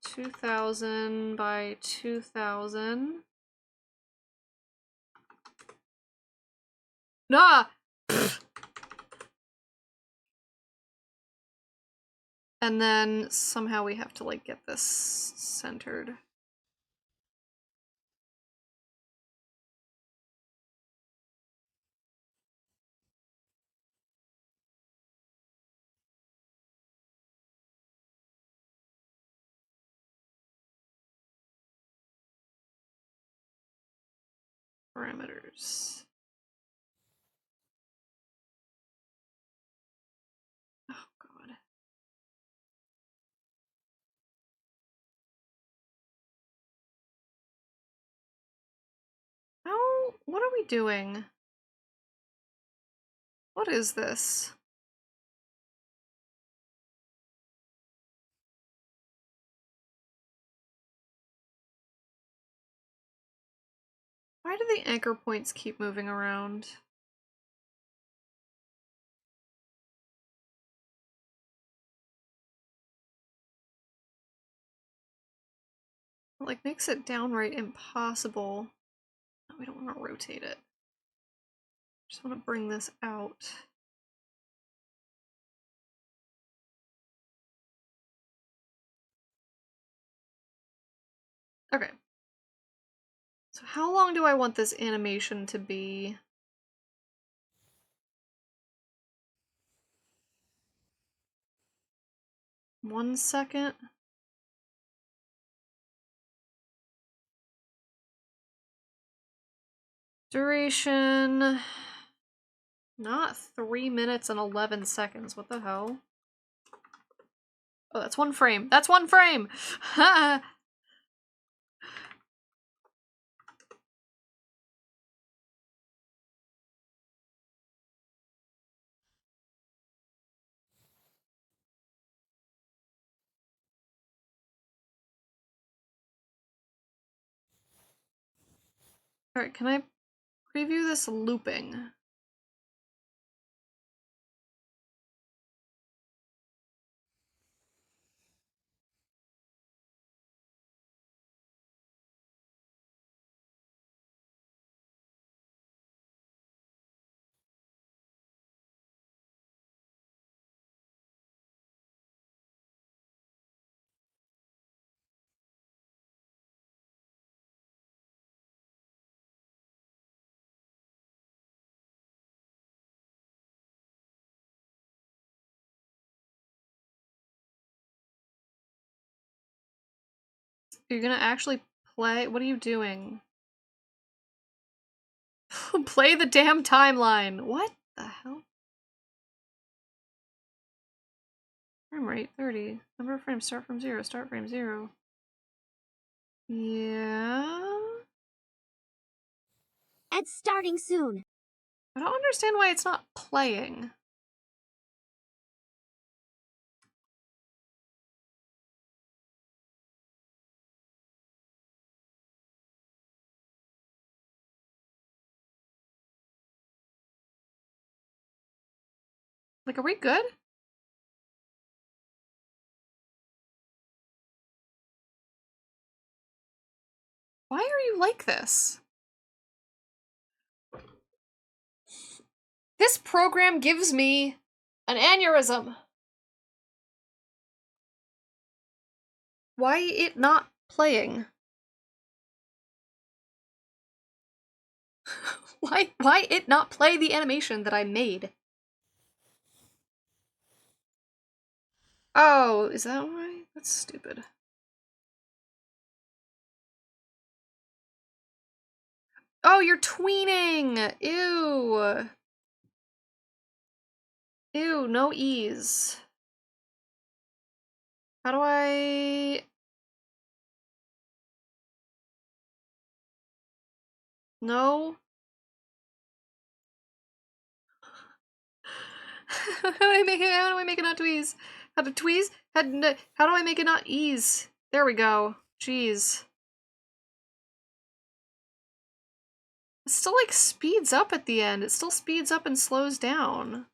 2000 by 2000. Nah! And then somehow we have to like get this centered. Parameters. Oh god. How? What are we doing? What is this? Why do the anchor points keep moving around? It, like, makes it downright impossible. No, we don't want to rotate it. Just want to bring this out. Okay. So how long do I want this animation to be? One second? Duration... Not 3 minutes and 11 seconds. What the hell? Oh, that's one frame. That's one frame! Ha! Alright, can I preview this looping? You're gonna actually play? What are you doing? Play the damn timeline! What the hell? Frame rate 30. Number of frames start from 0. Start frame 0. Yeah. It's starting soon. I don't understand why it's not playing. Like, are we good? don't like this. This program gives me an aneurysm. Why it not playing? Why it not play the animation that I made? Oh, is that why? That's stupid. Oh, you're tweening! Ew! Ew, no ease. How do I... No? How do I make it not tweeze? How to tweeze? How do I make it not ease? There we go. Jeez. It still like speeds up at the end. It still speeds up and slows down.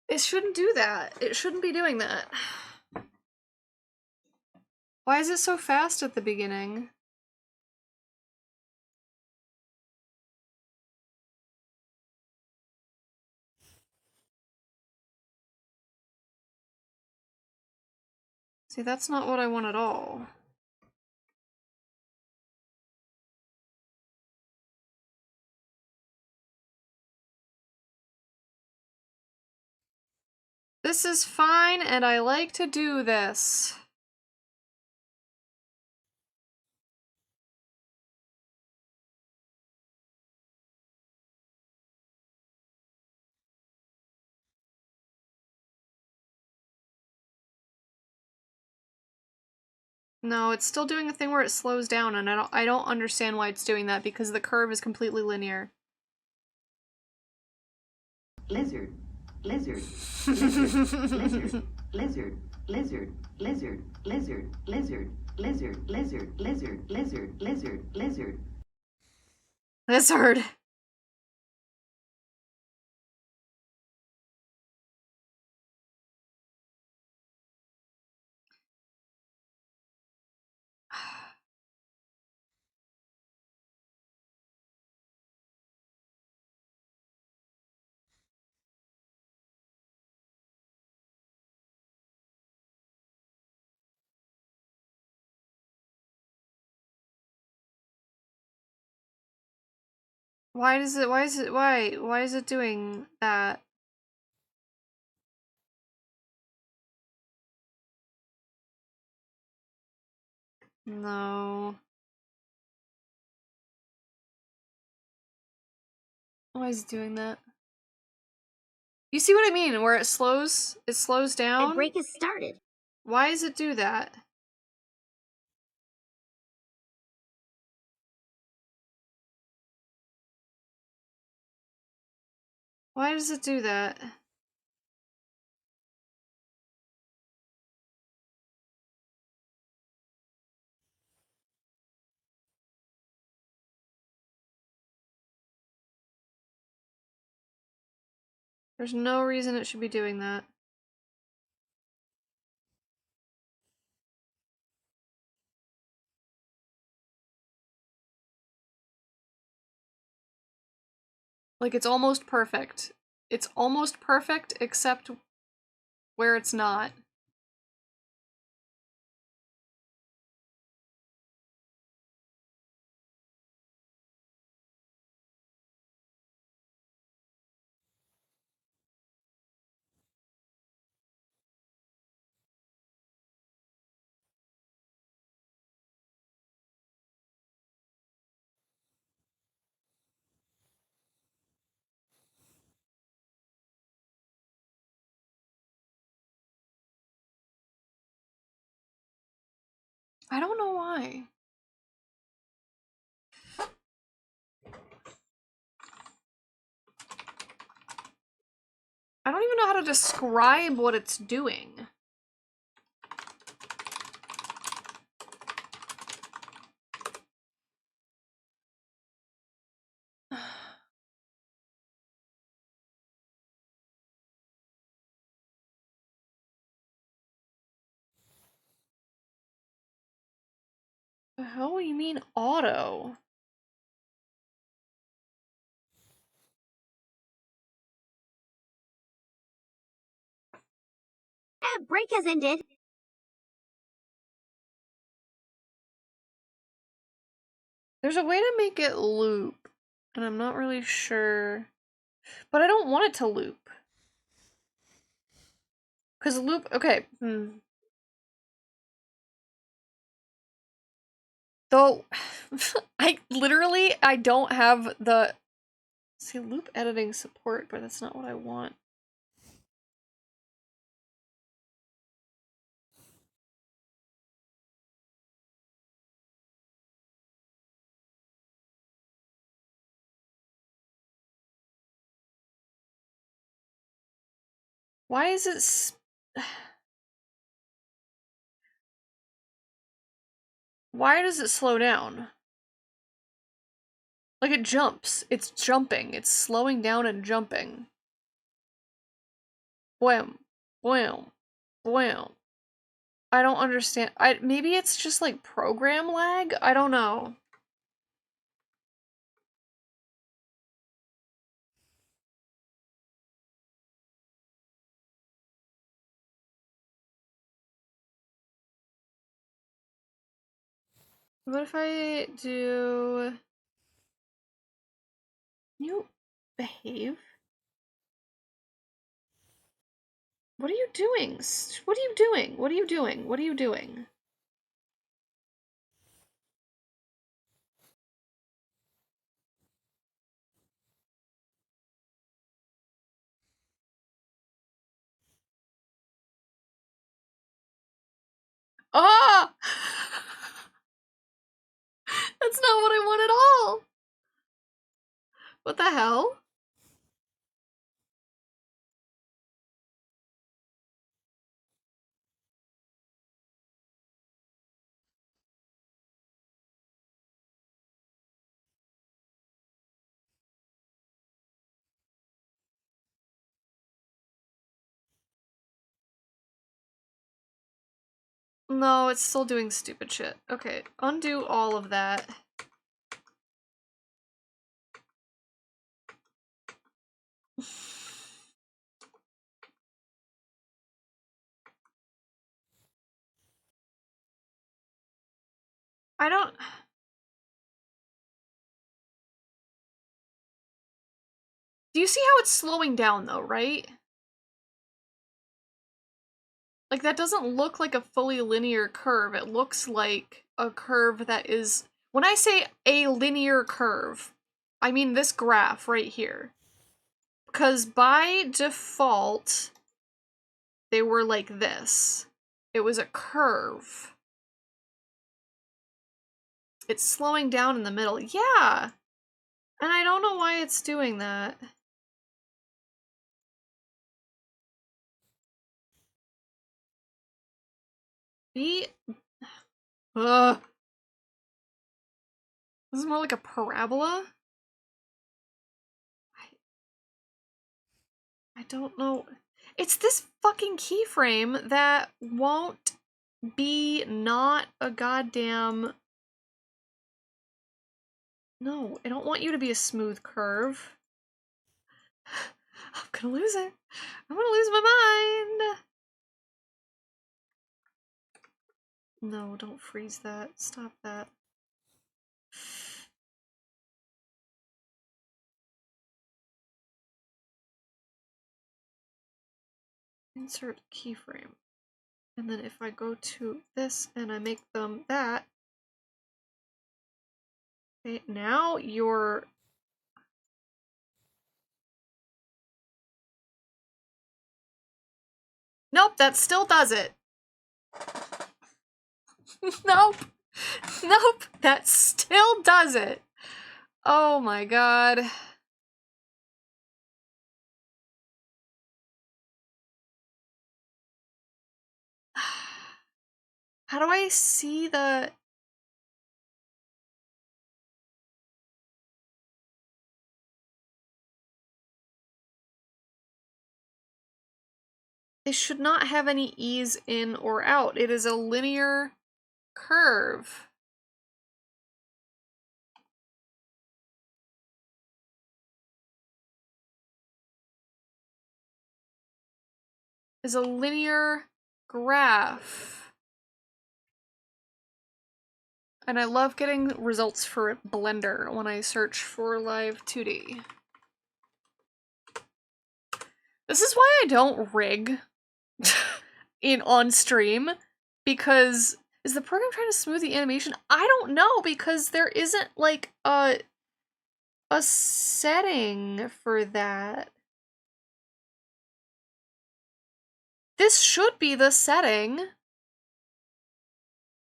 It shouldn't do that. It shouldn't be doing that. Why is it so fast at the beginning? See, that's not what I want at all. This is fine, and I like to do this. No, it's still doing a thing where it slows down, and I don't understand why it's doing that because the curve is completely linear. Lizard, lizard, lizard, lizard, lizard, lizard, lizard, lizard, lizard, lizard, lizard, lizard, lizard, lizard, lizard. Lizard. Why is it doing that? No. Why is it doing that? You see what I mean? Where it slows down? The break has started. Why does it do that? Why does it do that? There's no reason it should be doing that. Like, it's almost perfect. It's almost perfect, except where it's not. I don't know why. I don't even know how to describe what it's doing. The hell do you mean auto? Break has ended. There's a way to make it loop, and I'm not really sure. But I don't want it to loop. Because loop, okay. Though, I don't have the, see, loop editing support, but that's not what I want. Why is it why does it slow down? Like it jumps. It's jumping. It's slowing down and jumping. Wham. Wham. Wham. I don't understand. Maybe it's just like program lag? I don't know. What if I do... You behave? What are you doing? What are you doing? What are you doing? What are you doing? Ah! That's not what I want at all! What the hell? No, it's still doing stupid shit. Okay, undo all of that. I don't... Do you see how it's slowing down though, right? Like, that doesn't look like a fully linear curve. It looks like a curve that is... When I say a linear curve, I mean this graph right here. Because by default, they were like this. It was a curve. It's slowing down in the middle. Yeah! And I don't know why it's doing that. Ugh. This is more like a parabola? I don't know. It's this fucking keyframe that won't be not a goddamn... No, I don't want you to be a smooth curve. I'm gonna lose it. I'm gonna lose my mind. No, don't freeze that. Stop that. Insert keyframe. And then if I go to this and I make them that, okay, now you're... Nope, that still does it. Nope. Nope, that still does it. Oh my god. How do I see the... They should not have any ease in or out. It is a linear curve. is a linear graph. And I love getting results for Blender when I search for live 2D. This is why I don't rig on stream, because is the program trying to smooth the animation? I don't know, because there isn't like a setting for that. This should be the setting.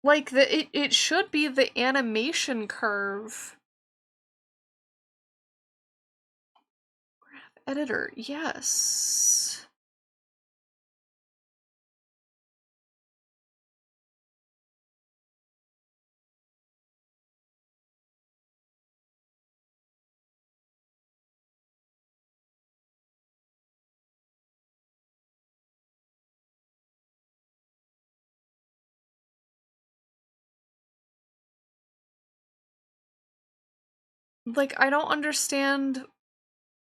Like it should be the animation curve. Graph editor, yes. Like, I don't understand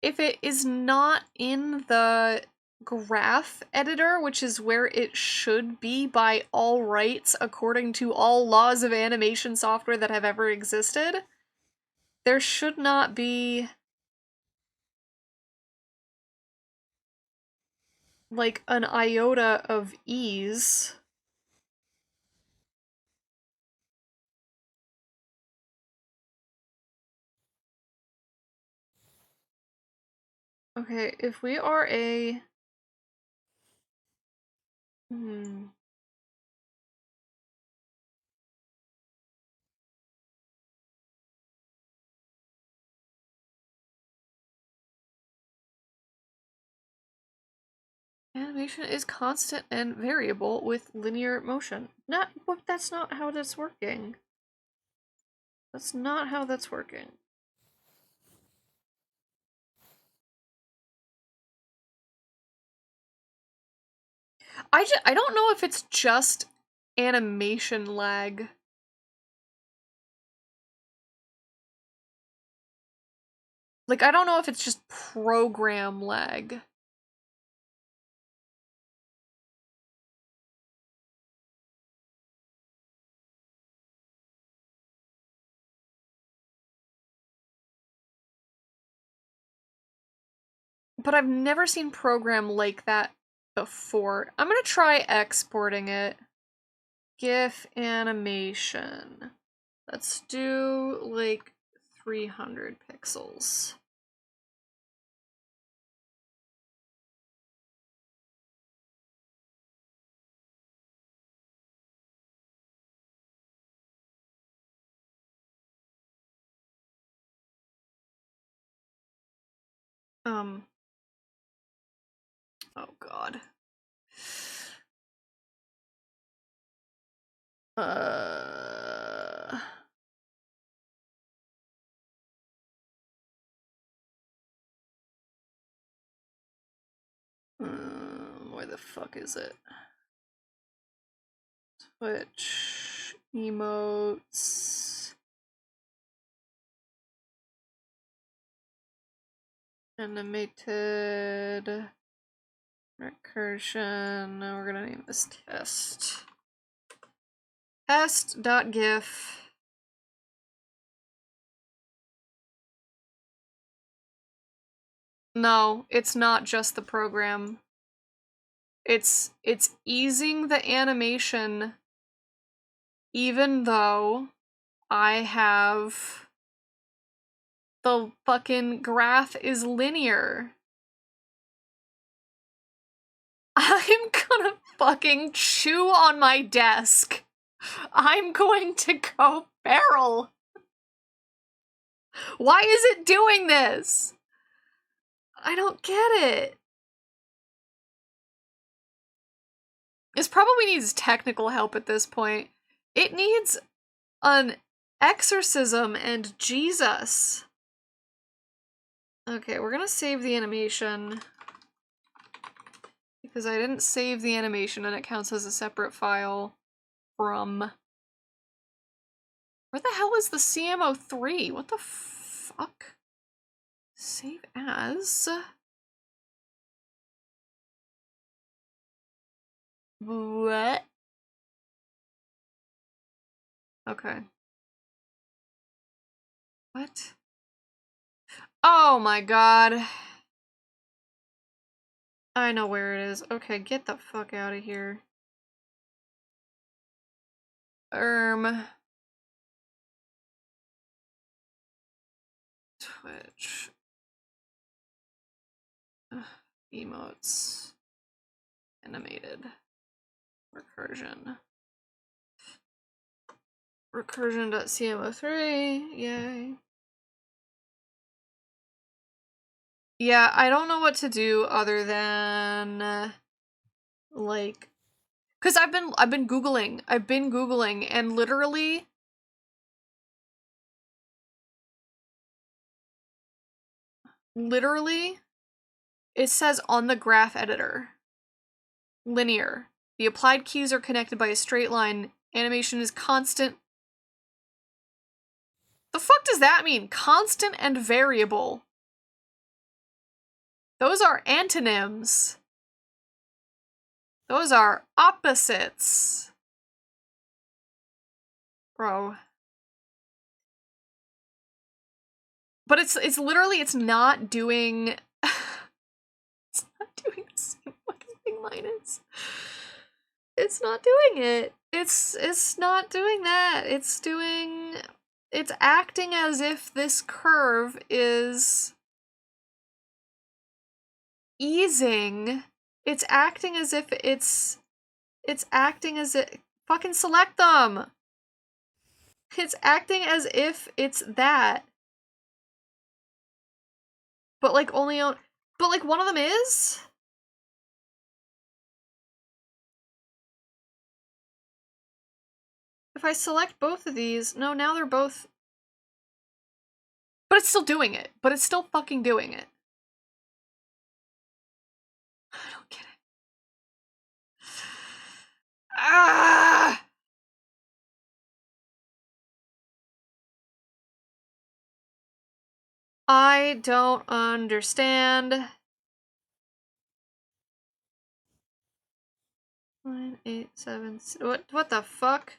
if it is not in the graph editor, which is where it should be by all rights, according to all laws of animation software that have ever existed. There should not be like an iota of ease. Okay, if we are a... Animation is constant and variable with linear motion. That's not how that's working. That's not how that's working. I don't know if it's just animation lag. Like, I don't know if it's just program lag. But I've never seen program like that before. I'm gonna try exporting it. GIF animation. Let's do like 300 pixels. Oh god. Where the fuck is it? Twitch emotes. Animated recursion. Now we're gonna name this test. Test.gif. No, it's not just the program. It's easing the animation even though I have the fucking graph is linear. I'm gonna fucking chew on my desk. I'm going to go feral. Why is it doing this? I don't get it. This probably needs technical help at this point. It needs an exorcism and Jesus. Okay, we're gonna save the animation because I didn't save the animation and it counts as a separate file from... Where the hell is the 𝊈Emote? What the fuck? Save as... What? Okay. What? Oh my god. I know where it is. Okay, get the fuck out of here. Twitch. Emotes. Animated. Recursion. Recursion.cmo3. Yay. Yeah, I don't know what to do other than like, cause I've been Googling. And literally it says on the graph editor. Linear. The applied keys are connected by a straight line. Animation is constant. The fuck does that mean? Constant and variable. Those are antonyms. Those are opposites. Bro. But it's literally, it's not doing... it's not doing the same fucking thing mine is. It's not doing it. It's not doing that. It's doing... It's acting as if this curve is... easing. It's acting as if it's acting as if... Fucking select them! It's acting as if it's that. But like only on... But like one of them is? If I select both of these... No, now they're both... But it's still doing it. But it's still fucking doing it. I don't get it. Ah! I don't understand. 9, 8, 7, what the fuck?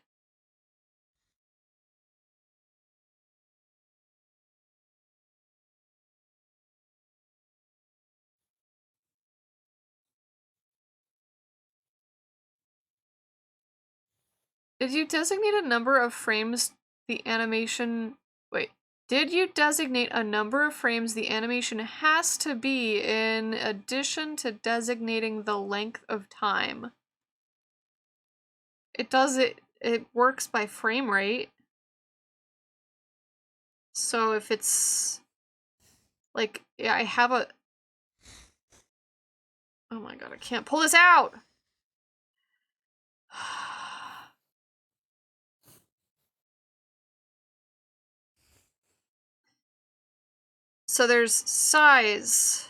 Did you designate a number of frames the animation... Wait. Did you designate a number of frames the animation has to be in addition to designating the length of time? It does it. It works by frame rate. So if it's... Like, yeah, I have a... Oh my god, I can't pull this out! So there's size,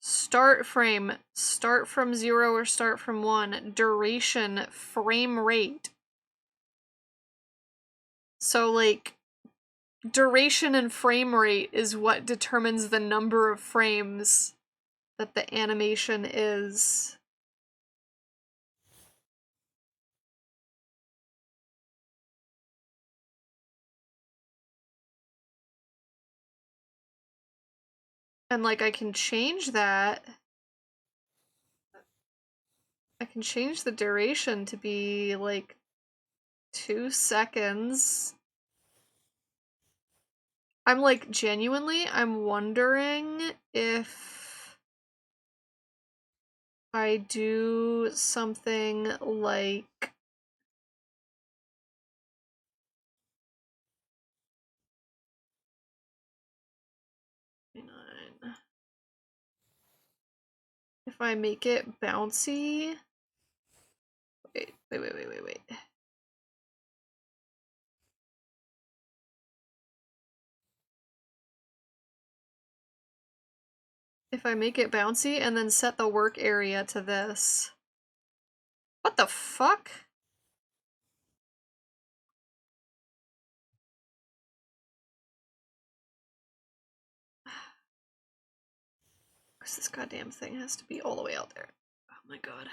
start frame, start from 0 or start from 1, duration, frame rate. So like, duration and frame rate is what determines the number of frames that the animation is. And like, I can change that. I can change the duration to be like 2 seconds. I'm like, genuinely, I'm wondering if I do something like... If I make it bouncy... Wait. If I make it bouncy and then set the work area to this. What the fuck? Because this goddamn thing has to be all the way out there. Oh my god.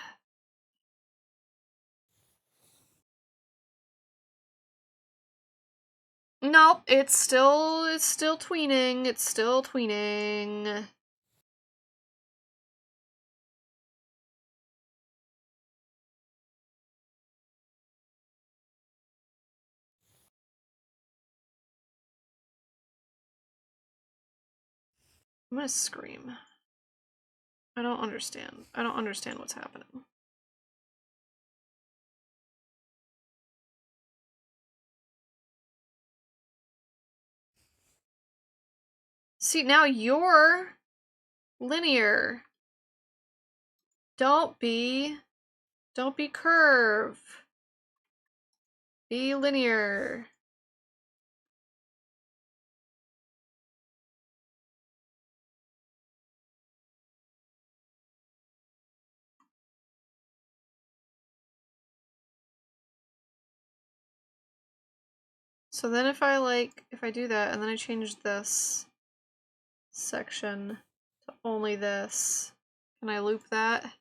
Nope, it's still tweening. It's still tweening. I'm gonna scream. I don't understand. I don't understand what's happening. See, now you're linear. Don't be curve. Be linear. So then if I do that and then I change this section to only this, can I loop that?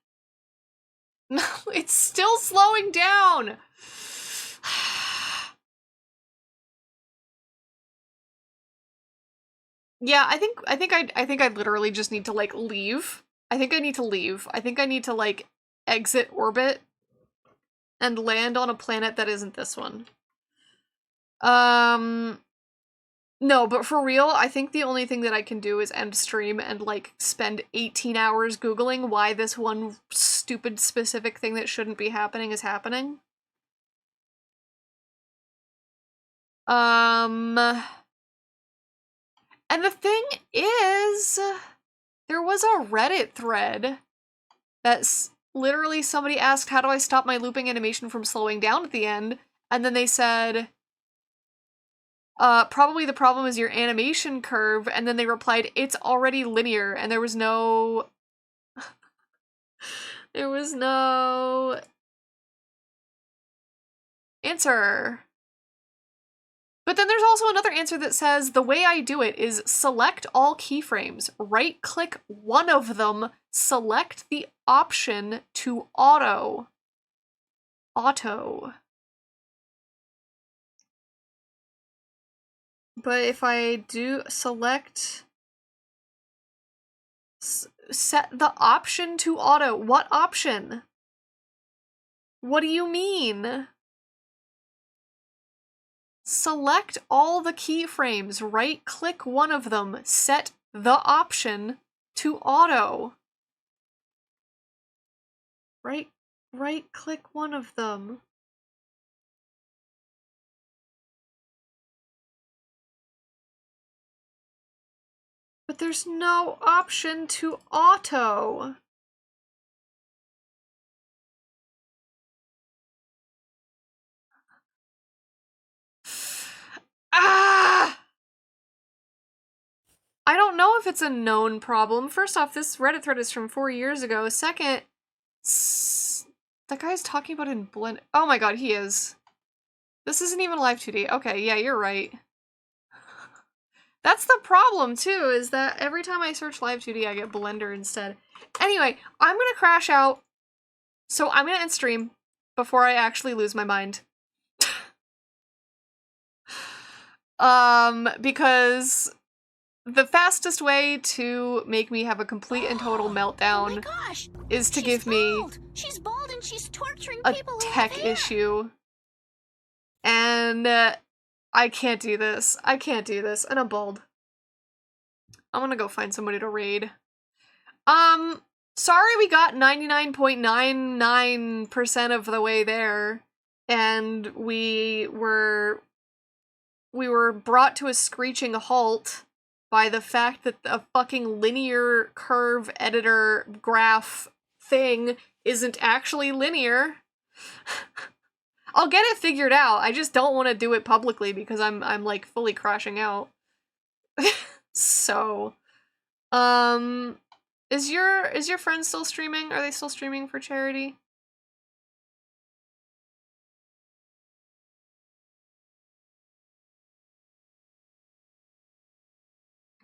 No, it's still slowing down. Yeah, I think I literally just need to like leave. I think I need to leave. I think I need to like exit orbit and land on a planet that isn't this one. No, but for real, I think the only thing that I can do is end stream and like spend 18 hours Googling why this one stupid specific thing that shouldn't be happening is happening. And the thing is, there was a Reddit thread that's literally somebody asked, how do I stop my looping animation from slowing down at the end? And then they said, probably the problem is your animation curve, and then they replied, it's already linear, and there was no... there was no... answer. But then there's also another answer that says, the way I do it is select all keyframes, right-click one of them, select the option to auto. Auto. But if I do select... set the option to auto. What option? What do you mean? Select all the keyframes, right-click one of them, set the option to auto. Right-click one of them. But there's no option to auto. Ah! I don't know if it's a known problem. First off, this Reddit thread is from 4 years ago. Second, that guy's talking about it in Blend. Oh my god, he is. This isn't even Live 2D. Okay, yeah, you're right. That's the problem, too, is that every time I search Live 2D, I get Blender instead. Anyway, I'm gonna crash out, so I'm gonna end stream before I actually lose my mind. Because the fastest way to make me have a complete and total meltdown is to give me She's bald and she's torturing a people tech issue. And I can't do this. I can't do this. And I'm bald. I'm gonna go find somebody to raid. Sorry we got 99.99% of the way there. And we were brought to a screeching halt by the fact that a fucking linear curve editor graph thing isn't actually linear. I'll get it figured out. I just don't want to do it publicly because I'm like fully crashing out. So, is your friend still streaming? Are they still streaming for charity?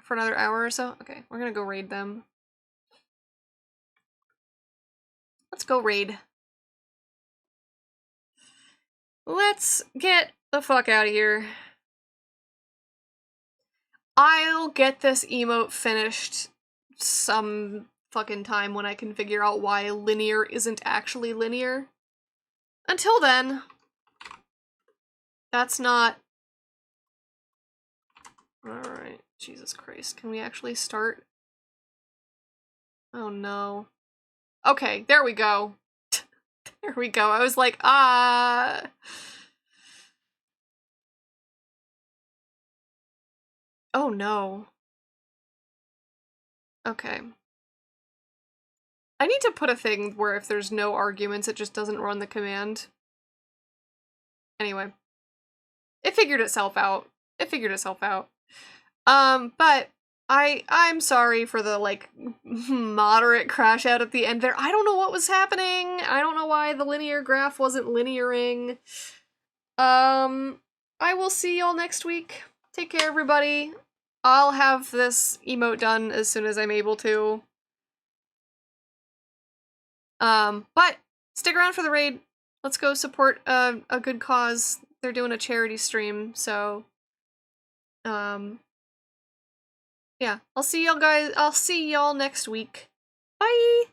For another hour or so? Okay, we're gonna go raid them. Let's go raid. Let's get the fuck out of here. I'll get this emote finished some fucking time when I can figure out why linear isn't actually linear. Until then, that's not... Alright, Jesus Christ, can we actually start? Oh no. Okay, there we go. There we go. I was like, ah... Oh no. Okay. I need to put a thing where if there's no arguments, it just doesn't run the command. Anyway. It figured itself out. It figured itself out. But I'm sorry for the, like, moderate crash out at the end there. I don't know what was happening. I don't know why the linear graph wasn't linearing. I will see y'all next week. Take care, everybody. I'll have this emote done as soon as I'm able to. But stick around for the raid. Let's go support a good cause. They're doing a charity stream, so yeah. I'll see y'all next week. Bye!